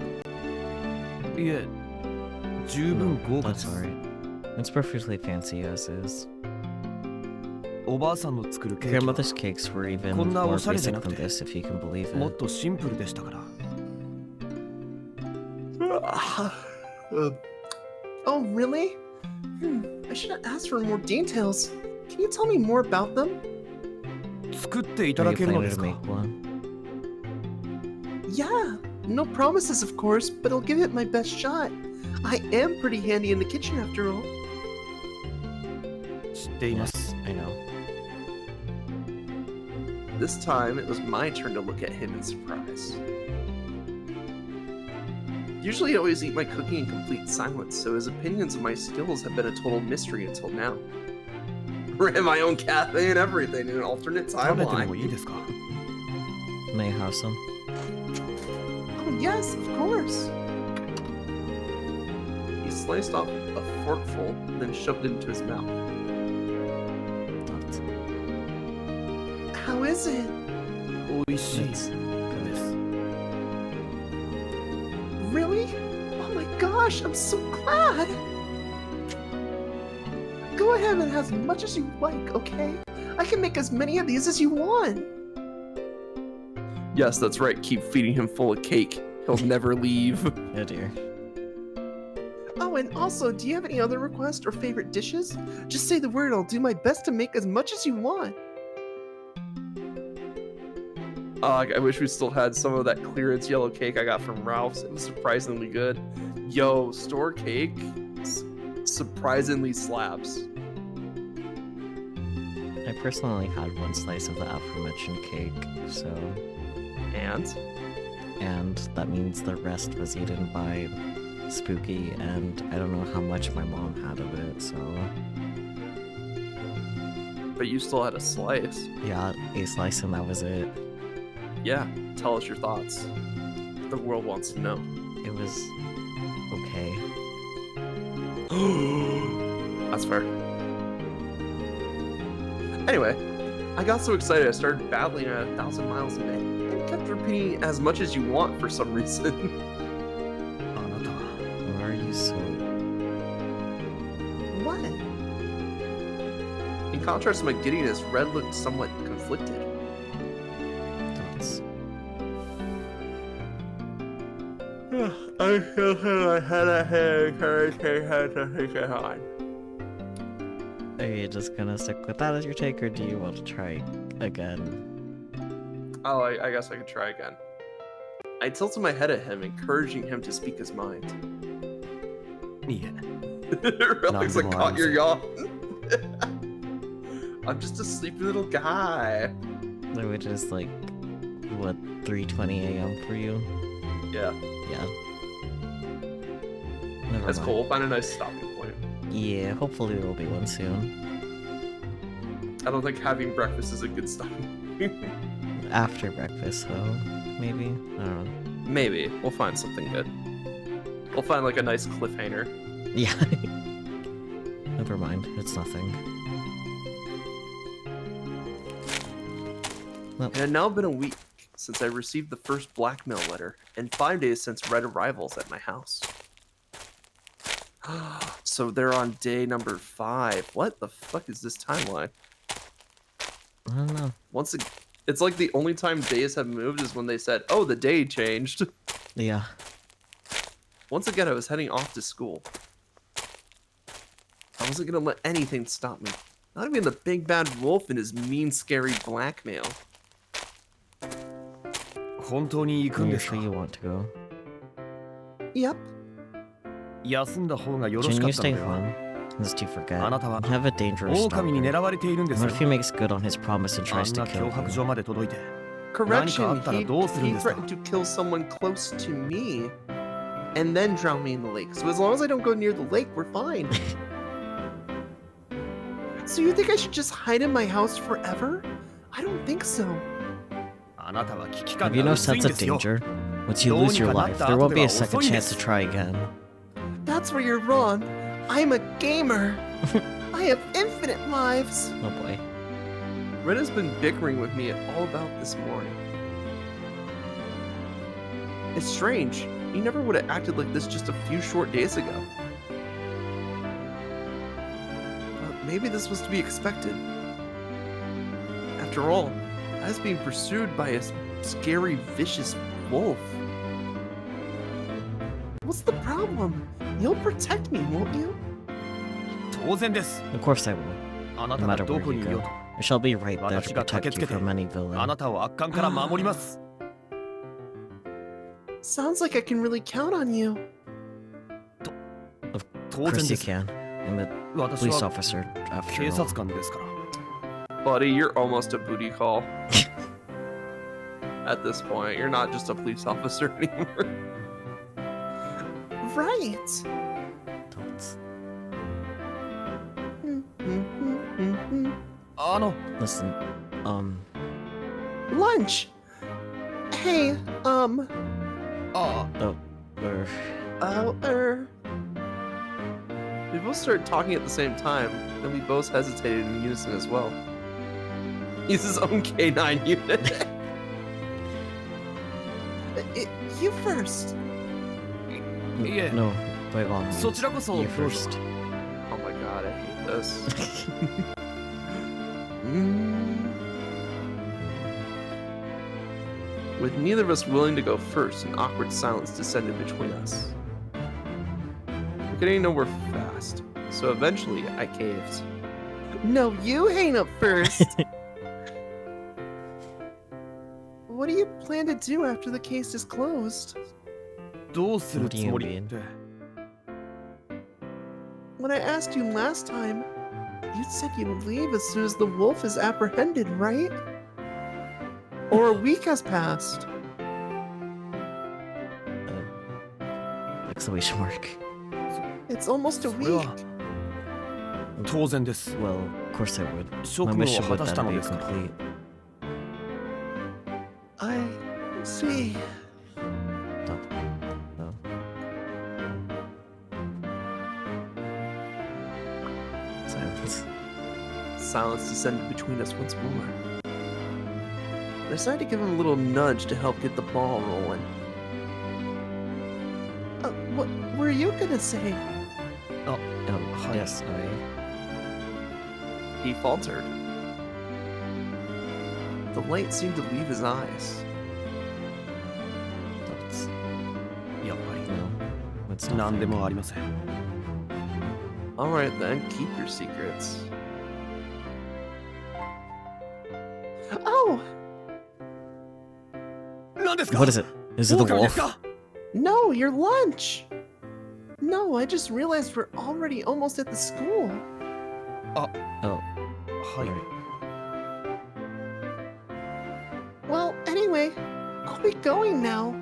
いえ十分豪華で That's す alright. It's perfectly fancy as is. おばあさんの作るケーキは Grandmother's cakes were even こんな more おしゃれじゃ basic なく than て this, if you can believe もっ it. とシンプルでしたから Oh, really? I should have asked for more details. Can you tell me more about them? 作っていた Are だ you けるの planning で to すか make one? Yeah, no promises, of course, but I'll give it my best shot. I am pretty handy in the kitchen after all. 知っています Yes, I know. This time, it was my turn to look at him in surprise. Usually I always eat my cooking in complete silence, so his opinions of my skills have been a total mystery until now. Ran my own cafe and everything in an alternate 食べてもいい timeline. ですか May I have some? Oh, yes, of course. He sliced off a forkful, then shoved it into his mouth. Thoughts. How is it? 美味しい It's です Really? Oh my gosh, I'm so glad! Go ahead and have as much as you like, okay? I can make as many of these as you want. Yes, that's right. Keep feeding him full of cake. He'll never leave. Oh dear. Oh, and also, do you have any other requests or favorite dishes? Just say the word, I'll do my best to make as much as you want. I wish we still had some of that clearance yellow cake I got from Ralph's. It was surprisingly good. Yo, store cake surprisingly slaps. I personally had one slice of the aforementioned cake, so... And that means the rest was eaten by Spooky, and I don't know how much my mom had of it, so... but you still had a slice. Yeah, a slice and that was it. Yeah, tell us your thoughts. The world wants to know. It was okay. That's fair. Anyway, I got so excited I started babbling at 1,000 miles a minute. I kept repeating as much as you want for some reason. あなたは Why are you so... What? In contrast to my giddiness, Red looked somewhat conflicted. Thoughts? I feel like I had a headache. Are you just gonna stick with that as your take, or do you want to try again? Oh, I guess I could try again. I tilted my head at him, encouraging him to speak his mind. いえ Relics like caught your yawn. I'm just a sleepy little guy. Which is like, what, 3:20 a.m. for you? Yeah, Yeah. Never that's mind. cool. We'll find a nice stopping point. Yeah, hopefully there'll be one soon. I don't think having breakfast is a good stopping point. After breakfast, though. Maybe? I don't know. Maybe. We'll find something good. We'll find like a nice cliffhanger. Yeah. Never mind, it's nothing. It had now been a week since I received the first blackmail letter, and 5 days since Red arrivals at my house. So they're on day number 5. What the fuck is this timeline? I don't know. It's like the only time days have moved is when they said, "Oh, the day changed." Yeah. Once again, I was heading off to school. I wasn't gonna let anything stop me. Not even the big bad wolf and his mean, scary blackmail. 本当に行くん You're ですか sure you want to go? Yep. 休んだ方がよろし Shouldn't か you ったの stay では home? Lest you forget. あなたは You have a dangerous 狼に stalker. 狙われているんです What よ if he makes good on his promise and あん tries な to kill 脅迫 you? 状まで届いて Correction, 何かあったらどうするん he ですか threatened to kill someone close to me and then drown me in the lake. So as long as I don't go near the lake, we're fine. So you think I should just hide in my house forever? I don't think so. あなたは危機 Have 感 you が no 薄いん sense で of すよ danger? Once you lose your life, there won't be a second chance to try again. That's where you're wrong. I'm a gamer. I have infinite lives. Oh boy. Red has been bickering with me all about this morning. It's strange. He never would have acted like this just a few short days ago. But maybe this was to be expected. After all, I was being pursued by a scary, vicious wolf. What's the problem? You'll protect me, won't you? 当然です Of course I will. あなた No が matter ど where こ you にいよう go. と I shall be right there to 私が駆 protect けつ you けて from any あな villain. たを悪漢から守ります Sounds like I can really count on you.当 Of 然 course で you す can. I'm a 私 police は officer, after 警 all. 察官ですから Buddy, you're almost a booty call. At this point, you're not just a police officer anymore. Right. Don't. Listen, Lunch. Hey,あ oh, We both started talking at the same time, then we both hesitated in unison as well. He's his own K9 unit. You first. いえ no, by all means, そちらこそ you どうぞ first. Oh my god, I hate this. With neither of us willing to go first, an awkward silence descended between us. We're getting nowhere fast, so eventually I caved. No, you hang up first. What do you plan to do after the case is closed? どうする What do つ you もり mean? って When I asked you last time, you said you'd leave as soon as the wolf is apprehended, right? Or a week has passed. Exclamation mark. It's almost a それは week. 当然です。 Well, of course I would. 職 My 務を mission 果 would たした then の be ですから。 complete. I see. Oh. Silence. Silence descended between us once more. I decided to give him a little nudge to help get the ball rolling. What were you gonna say? Oh, yes, He faltered. The light seemed to leave his eyes. That's やっぱり no. It's not 何で fake. もありません。 Alright then, keep your secrets. Oh! 何ですか What is it? Is it the 狼です wolf? か No, your lunch! No, I just realized we're already almost at the school. Oh, はい。 right. Well, anyway, I'll be going now.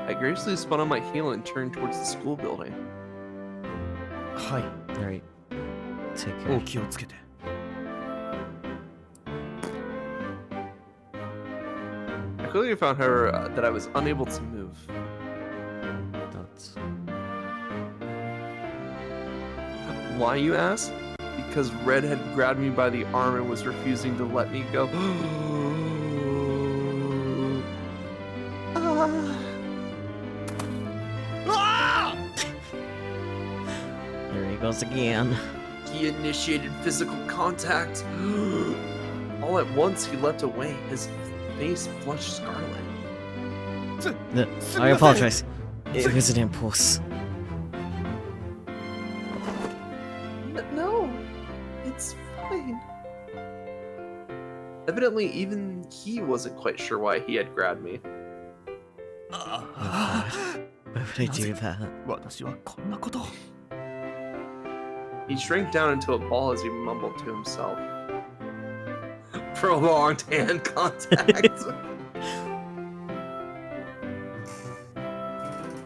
I gracefully spun on my heel and turned towards the school building. はい。 Alright. Take お care. 気をつけて。 I quickly found, however, that I was unable to move. That's Why, you ask? Because Red had grabbed me by the arm and was refusing to let me go. There he goes again. He initiated physical contact. All at once, he leapt away, his face flushed scarlet. I apologize. It was an impulse. No, it's fine. Evidently, even he wasn't quite sure why he had grabbed me. Oh, God. Why would I do that? 私はこんなことを。 He shrank down into a ball as he mumbled to himself. Prolonged hand contact.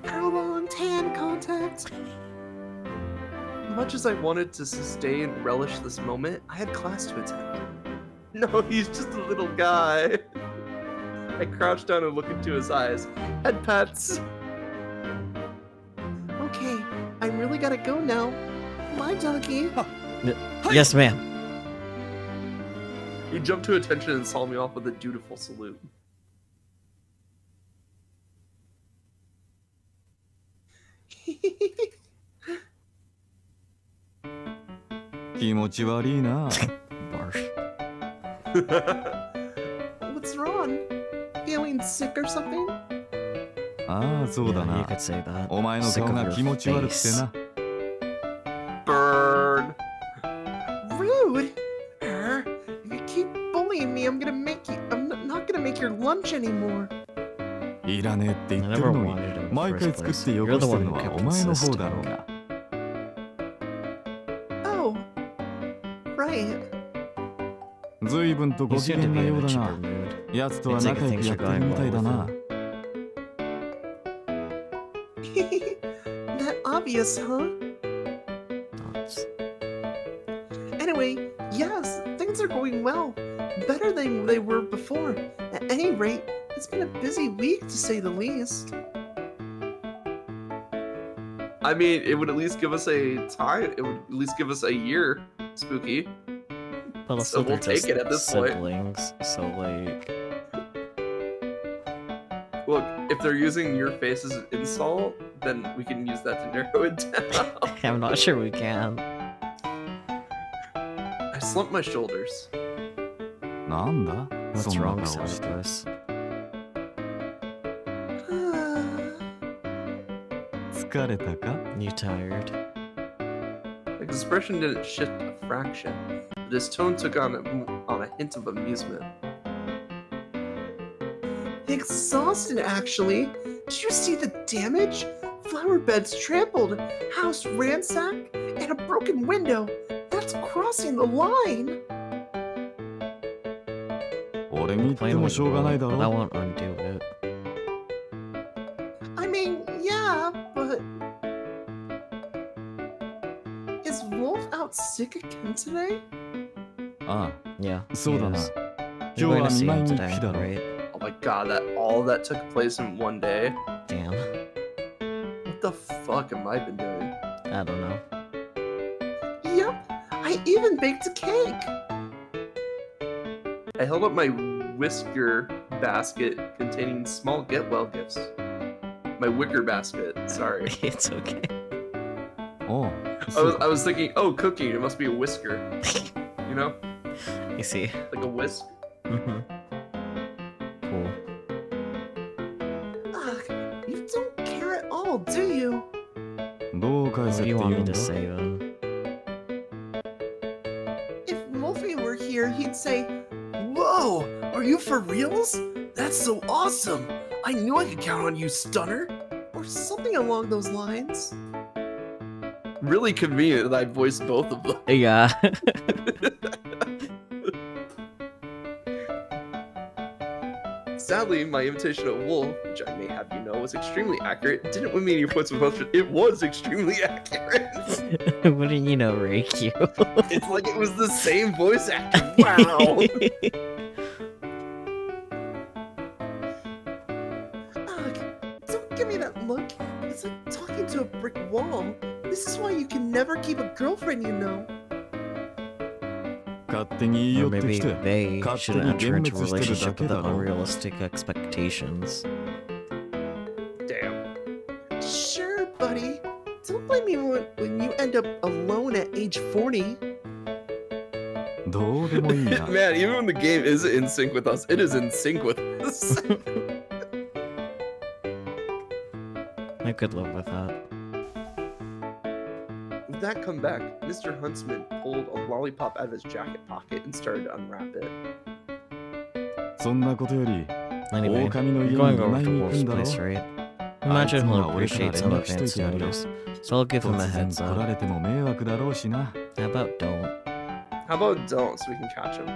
Prolonged hand contact. Much as I wanted to sustain and relish this moment, I had class to attend. No, he's just a little guy. I crouched down and looked into his eyes. Head pats. Okay, I really gotta go now. Bye, doggy. Yes, ma'am. He jumped to attention and saw me off with a dutiful salute. 気持ち悪いな。 Barf. What's wrong? Feeling sick or something? ああ、そうだ Yeah, you な。 could say that. お前の Sick 顔 of が your 気持ち悪くて face. な。 Bird. Rude. If you keep bullying me, I'm not gonna make your lunch anymore. いらねえって言 I って never るのに wanted it in the 毎 first 回作っ place. て汚 You're し the てる one の who は kept お前の方 insisting. だろうが。 Oh. Right. ずいぶんと You ご機 seem 嫌 to な be よ in う a だ chipper な。 mood. 奴とは It's like 仲良 things くや are ってる going みたい well だ with な。 That obvious, huh? Thoughts. Anyway, yes, things are going well. Better than they were before. At any rate, it's been a busy week to say the least. I mean, it would at least give us a time. It would at least give us a year, Spooky. But also So we'll they're just take it at this point. siblings, so like... Look, if they're using your face as an insult, then we can use that to narrow it down. I'm not sure we can. I slumped my shoulders. なんだ What's そんな wrong, 顔して。 Sourpuss? 疲れたか You tired? His expression didn't shift a fraction, but his tone took on a hint of amusement. Exhausted, actually. Did you see the damage? Flower beds trampled, house ransacked, and a broken window. That's crossing the line. 俺に言って Plain も with しょうがないだ but that ろ。 won't undo it. I mean, yeah, but Is Wolf out sick again today? あ Yeah. あ、そうだな。 he is. 今 You're 日 going は to 見 see 舞い him に today, 来たろ。 right? Oh my god, all of that took place in one day. Damn. What the fuck have I been doing? I don't know. Yep, I even baked a cake. I held up my whisker basket containing small get well gifts. My wicker basket, sorry. It's okay. おう、 I そう was, か I was thinking, oh, cooking, it must be a whisker. You know? You see. Like a whisk. Mm-hmm. Cool. Ugh, you don't care at all, do you? どう返 What せ do って you 言 want う me ん to だ say then? If Wolfie were here, he'd say, "Whoa, are you for reals? That's so awesome! I knew I could count on you, Stunner!" Or something along those lines. Really convenient that I voiced both of them. Yeah. Sadly, my imitation of Wolf, which I may have you know was extremely accurate, didn't win me any points with motion. It was extremely accurate. Wouldn't you know, Reiki? It's like it was the same voice actor. Wow. Ugh, don't give me that look. It's like talking to a brick wall. This is why you can never keep a girlfriend, you know. 勝手に言い Or 寄って maybe きて they 勝手 shouldn't に enter 幻 into a 滅してるだ relationship け with だろ unrealistic expectations. Damn. Sure, buddy. Don't blame me when you end up alone at age 40. どうでもいいな Man, even when the game isn't in sync with us, it is in sync with us. I could live with that. With that comeback, Mr. Huntsman pulled a lollipop out of his jacket pocket and started to unwrap it. そんなことより Anyway, 狼の you're 家に going 見 over 舞い to に行く Wolf's んだろ place, right? あい Imagine つ he'll が俺から appreciate some 連絡しとい advance てやるよ notice, so I'll give him a 突然 heads 来ら up. れても迷惑だろうしな How about don't? How about don't so we can catch him?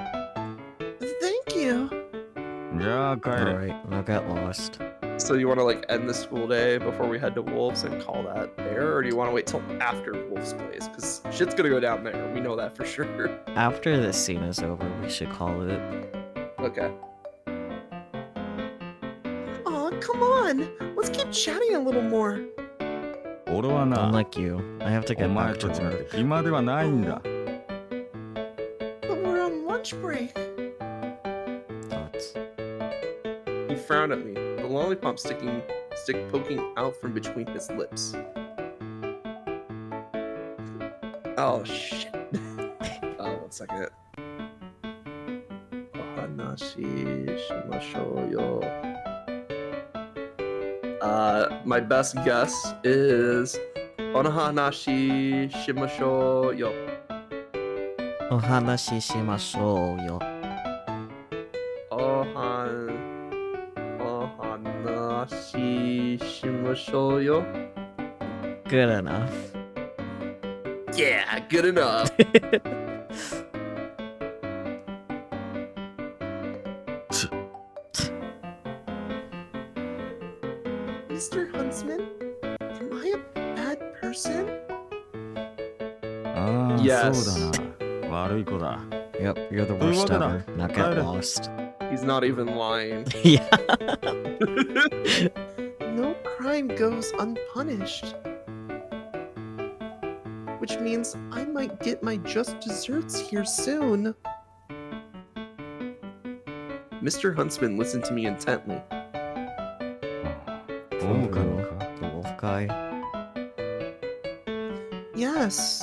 Thank you. じゃあ帰れ Alright, I'll get lost. So you want to like end the school day before we head to Wolf's and call that there, or do you want to wait till after Wolf's place? Because shit's gonna go down there. We know that for sure. After this scene is over, we should call it. Okay. Aw, come on. Let's keep chatting a little more. 俺はな Unlike you, I have to お get 前 back た to ちなんて work. 暇ではないんだ But we're on lunch break. Thoughts? He frowned at me, the lollipop stick poking out from between his lips. Oh shit. Oh, 1 second. Ohanashi shimashou yo. My best guess is Ohanashi shimashou yo. Ohanashi shimashou yo. Ohanashi shimashou yo. Good enough. Yeah, good enough. Mr. Huntsman, am I a bad person? ああ Yes. そうだな悪い子だ Yep, you're the Wait, worst what ever. the- Now get Alright. lost. He's not even lying. Yeah. No crime goes unpunished. Which means I might get my just desserts here soon. Mr. Huntsman listened to me intently. 狼か The wolf guy. Yes.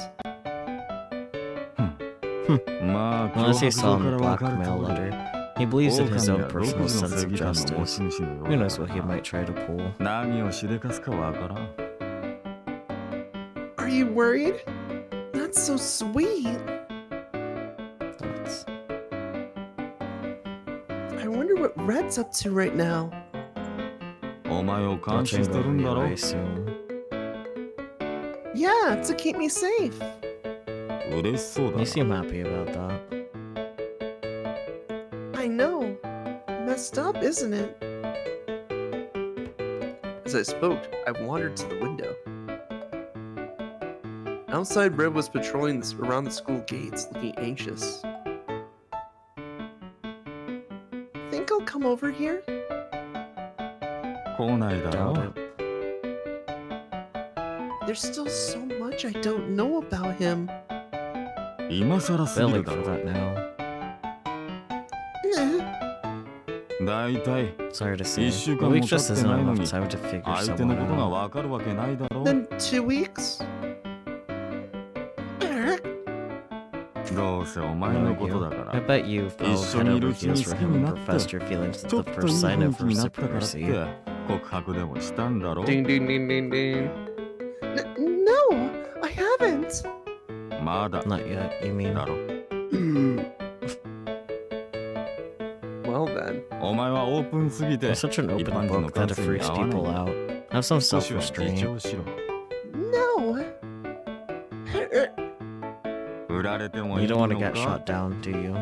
まあ Unless he 脅迫 saw 状か in ら the わかる blackmail 通り letter. He believes in his 狼 own は独 personal 自の sense 正 of 義感の持 justice. ち主のよう Who だ knows か what he らな might try to pull. 何をしでかすかわからん Are you worried? That's so sweet. Thoughts? I wonder what Red's up to right now. お前を監視 Watching してる over ん you, だろ I assume. Yeah, to keep me safe. 嬉しそうだ You な seem happy about that. I know. Messed up, isn't it? As I spoke, I wandered to the window. Outside, Red was patrolling around the school gates, looking anxious. Think I'll come over here? 来ないだろ Doubt it. There's still so much I don't know about him. 今更すぎ Billy るだ for ろ that now. Eh, だいたい Sorry to say. 一週 A 間も week 経 just って isn't ないの enough に time to figure 相手の someone ことが out. わかるわけないだろ then 2 weeks? Eh, どうせお前のことだか I ら bet you fell 一緒 head にい over るうちに heels 好 for き him に and なって professed your feelings ちょ at っ the といい first sign 雰囲 of 気になったからっ reciprocity. て告白でもしたんだろ Ding ding ding ding ding. No, I haven't. まだ Not yet, you mean? だろ Well then. お前はオープンすぎて You're such an 一 open 般人の book 感 that it 性に freaks 合わない people out. Have some 少しは自 self-restraint. 重しろ No. Eh, 売られてもい You い don't の want to get か shot down, do you?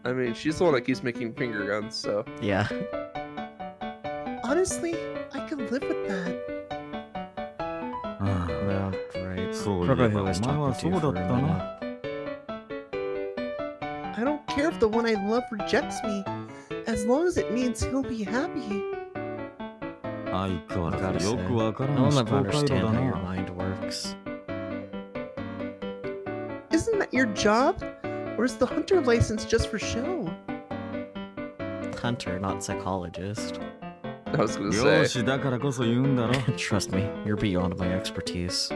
I mean, she's the one that keeps making finger guns, so. Yeah. Honestly, I could live with that. はあ No, right. そういえ Forgot ば who お was 前は talking そ to う you だ for っ a た minute. な I don't care if the one I love rejects me, as long as it means he'll be happy. 相変わ I ら gotta ずよ say, くわからん I'll 思 never 考回路 understand だ how your な mind works. Isn't that your job? Or is the hunter license just for show? Hunter, not psychologist. I was gonna 容 say. 姿だからこそ言うんだろ Trust me, you're beyond my expertise.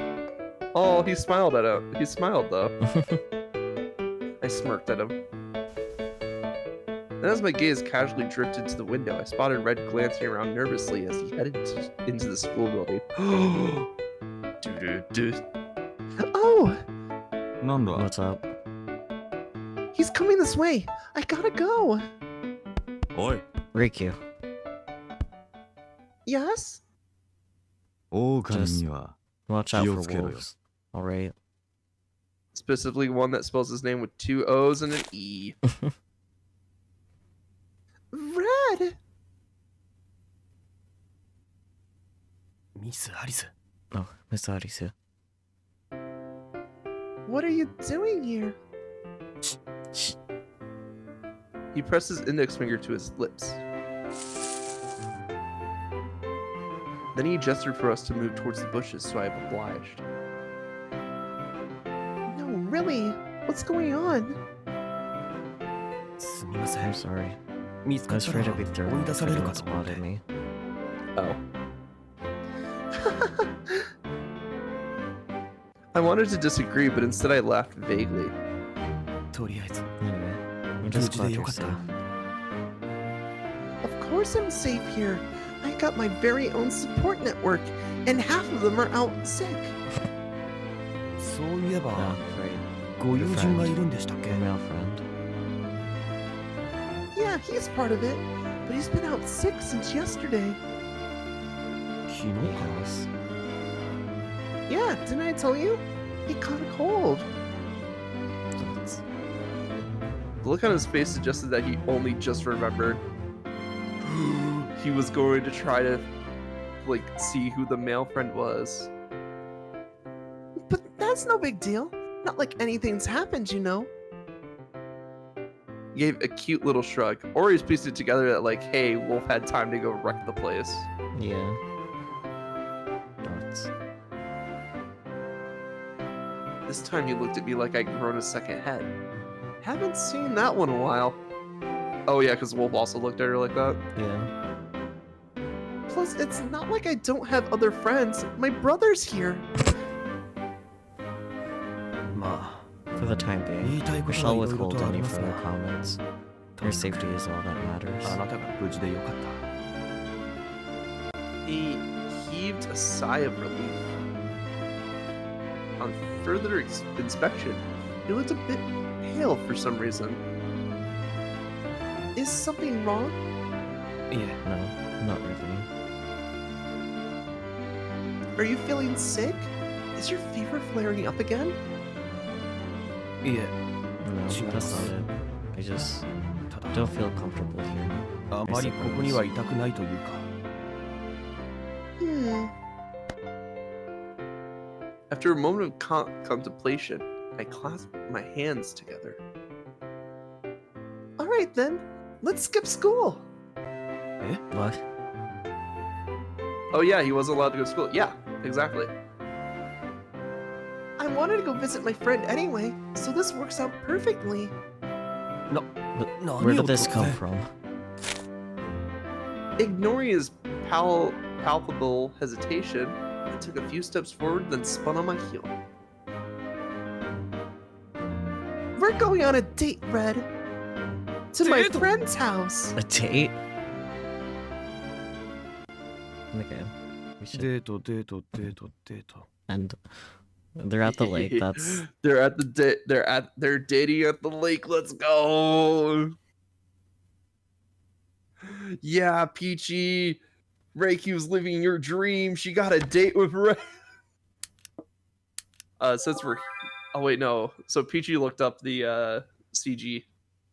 Oh, he smiled at him. He smiled though. I smirked at him. And as my gaze casually drifted to the window, I spotted Red glancing around nervously as he headed into the school building. Doo-doo-doo. Oh, なんだ What's up? he's coming this way. I gotta go. おい Riku. Yes? 狼には Watch out for 気をつけろよ。 wolves. Alright. Specifically one that spells his name with 2 O's and an E. Red! ミス・アリス Oh, Miss Arisu. What are you doing here? He pressed his index finger to his lips. Then he gestured for us to move towards the bushes, so I obliged. No, really? What's going on? すみませ I'm ん sorry. 見つ I かっ was たら afraid I'd be 追 thrown い出 if される anyone かと思って spotted me. Oh. I wanted to disagree, but instead I laughed vaguely. とりあえず Anyway, I'm 無 just 事で glad よ you're かった safe. Of course I'm safe here. I got my very own support network, and half of them are out sick. そういえば No, right. ご友人がいるんでしたっけ Your male friend. Yeah, he's part of it, but he's been out sick since yesterday. 昨日 He か has. Yeah, didn't I tell you? He caught a cold. That's- The look on his face suggested that he only just remembered. He was going to try to, like, see who the male friend was. But that's no big deal. Not like anything's happened, you know. He gave a cute little shrug. Or he's pieced it together that, like, hey, Wolf had time to go wreck the place. Yeah. Dots. This time he looked at me like I'd grown a second head. Haven't seen that one in a while. Oh yeah, because Wolf also looked at her like that. Yeah. Plus, it's not like I don't have other friends. My brother's here. ま For the time あ言 being, いたい we こと shall はいろいろ withhold とあり any ます further が comments. と Your にか safety is all that く matters. あなたが無事でよかった He heaved a sigh of relief. On further inspection, he looked a bit pale for some reason. Is something wrong? いえ No, not really. Are you feeling sick? Is your fever flaring up again? いえ No, She that's was- not it. I just ただ don't feel comfortable here. あまりここにはいたくないというか Hmm. After a moment of contemplation, I clasped my hands together. All right then, let's skip school. What? Oh yeah, he wasn't allowed to go to school. Yeah, exactly. I wanted to go visit my friend anyway, so this works out perfectly. Where did this come from? Ignoring his palpable hesitation, I took a few steps forward, then spun on my heel. We're going on a date, Red. To my Date? friend's house. A date? Okay. We should... デートデートデートデート And they're at the lake. That's they're dating at the lake. Let's go. Yeah, Peachy. Reiki was living your dream. She got a date with Ray. Since we're oh wait, no. So Peachy looked up the CG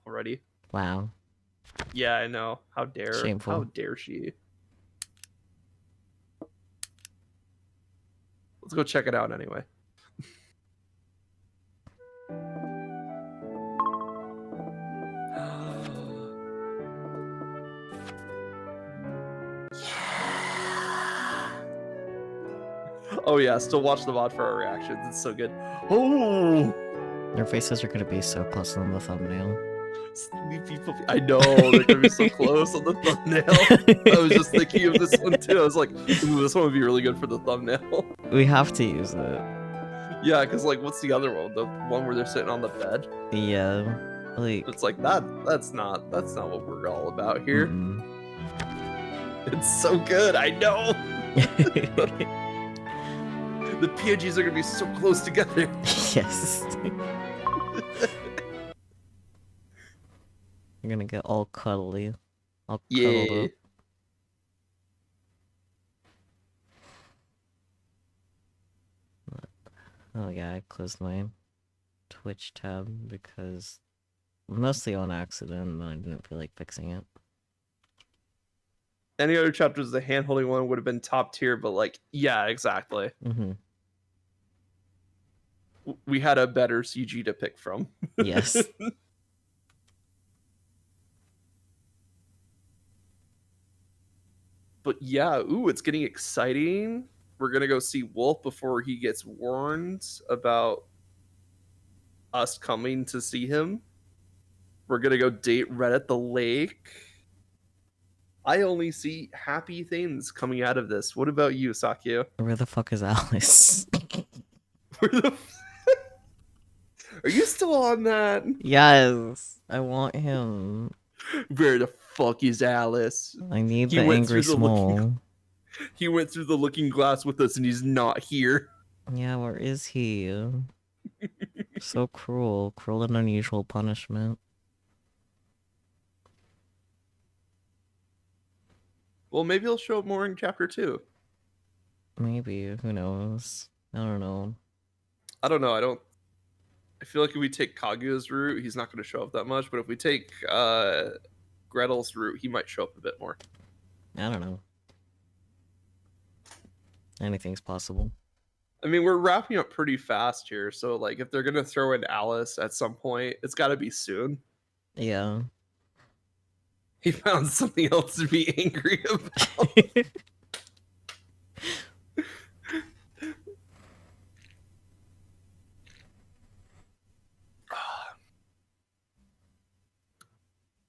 already. wow. Yeah, I know. How dare Shameful. How dare she? Let's go check it out anyway. Oh yeah, still watch the VOD for our reactions. It's so good. Oh, Their faces are gonna be so close on the thumbnail. I know they're gonna be so close on the thumbnail. I was just thinking of this one too. I was like, ooh, this one would be really good for the thumbnail. We have to use it. Yeah, because like, what's the other one? The one where they're sitting on the bed. Yeah. Like It's like that's not what we're all about here. mm-mm. It's so good. I know. The PNGs are gonna be so close together. Yes. You're gonna get all cuddly. All cuddled Yeah. up. Oh yeah, I closed my Twitch tab because mostly on accident and I didn't feel like fixing it. Any other chapters, the hand holding one would have been top tier, but like, yeah, exactly. Mm-hmm. We had a better CG to pick from. Yes. But yeah, ooh, it's getting exciting. We're gonna go see Wolf before he gets warned about us coming to see him. We're gonna go date Red at the lake. I only see happy things coming out of this. What about you, Sakyo? Where the fuck is Alice? Where the Are you still on that? Yes. I want him. Where the fuck is Alice? I need He the went angry through the looking- small. He went through the looking glass with us and he's not here. Yeah, where is he? So cruel. Cruel and unusual punishment. Well, maybe he'll show up more in chapter 2. Maybe. Who knows? I don't know. I don't know. I feel like if we take Kaguya's route, he's not going to show up that much. But if we take Gretel's route, he might show up a bit more. I don't know. Anything's possible. I mean, we're wrapping up pretty fast here. So, like, if they're going to throw in Alice at some point, it's got to be soon. Yeah. He found something else to be angry about.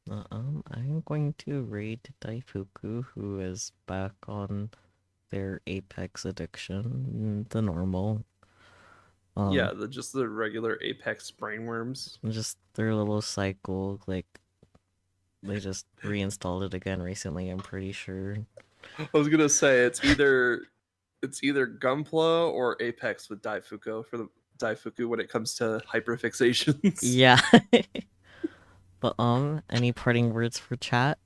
I'm going to raid Daifuku, who is back on their Apex addiction, the normal. Yeah, just the regular Apex brainworms. Just their little cycle, like they just reinstalled it again recently. I'm pretty sure. I was gonna say it's either Gunpla or Apex with Daifuku for the Daifuku when it comes to hyperfixations. Yeah. But any parting words for chat?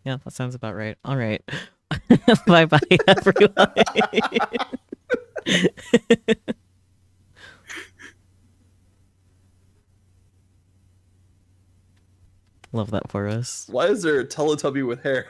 Yeah, that sounds about right. All right. Bye bye, everyone. Love that for us. Why is there a Teletubby with hair?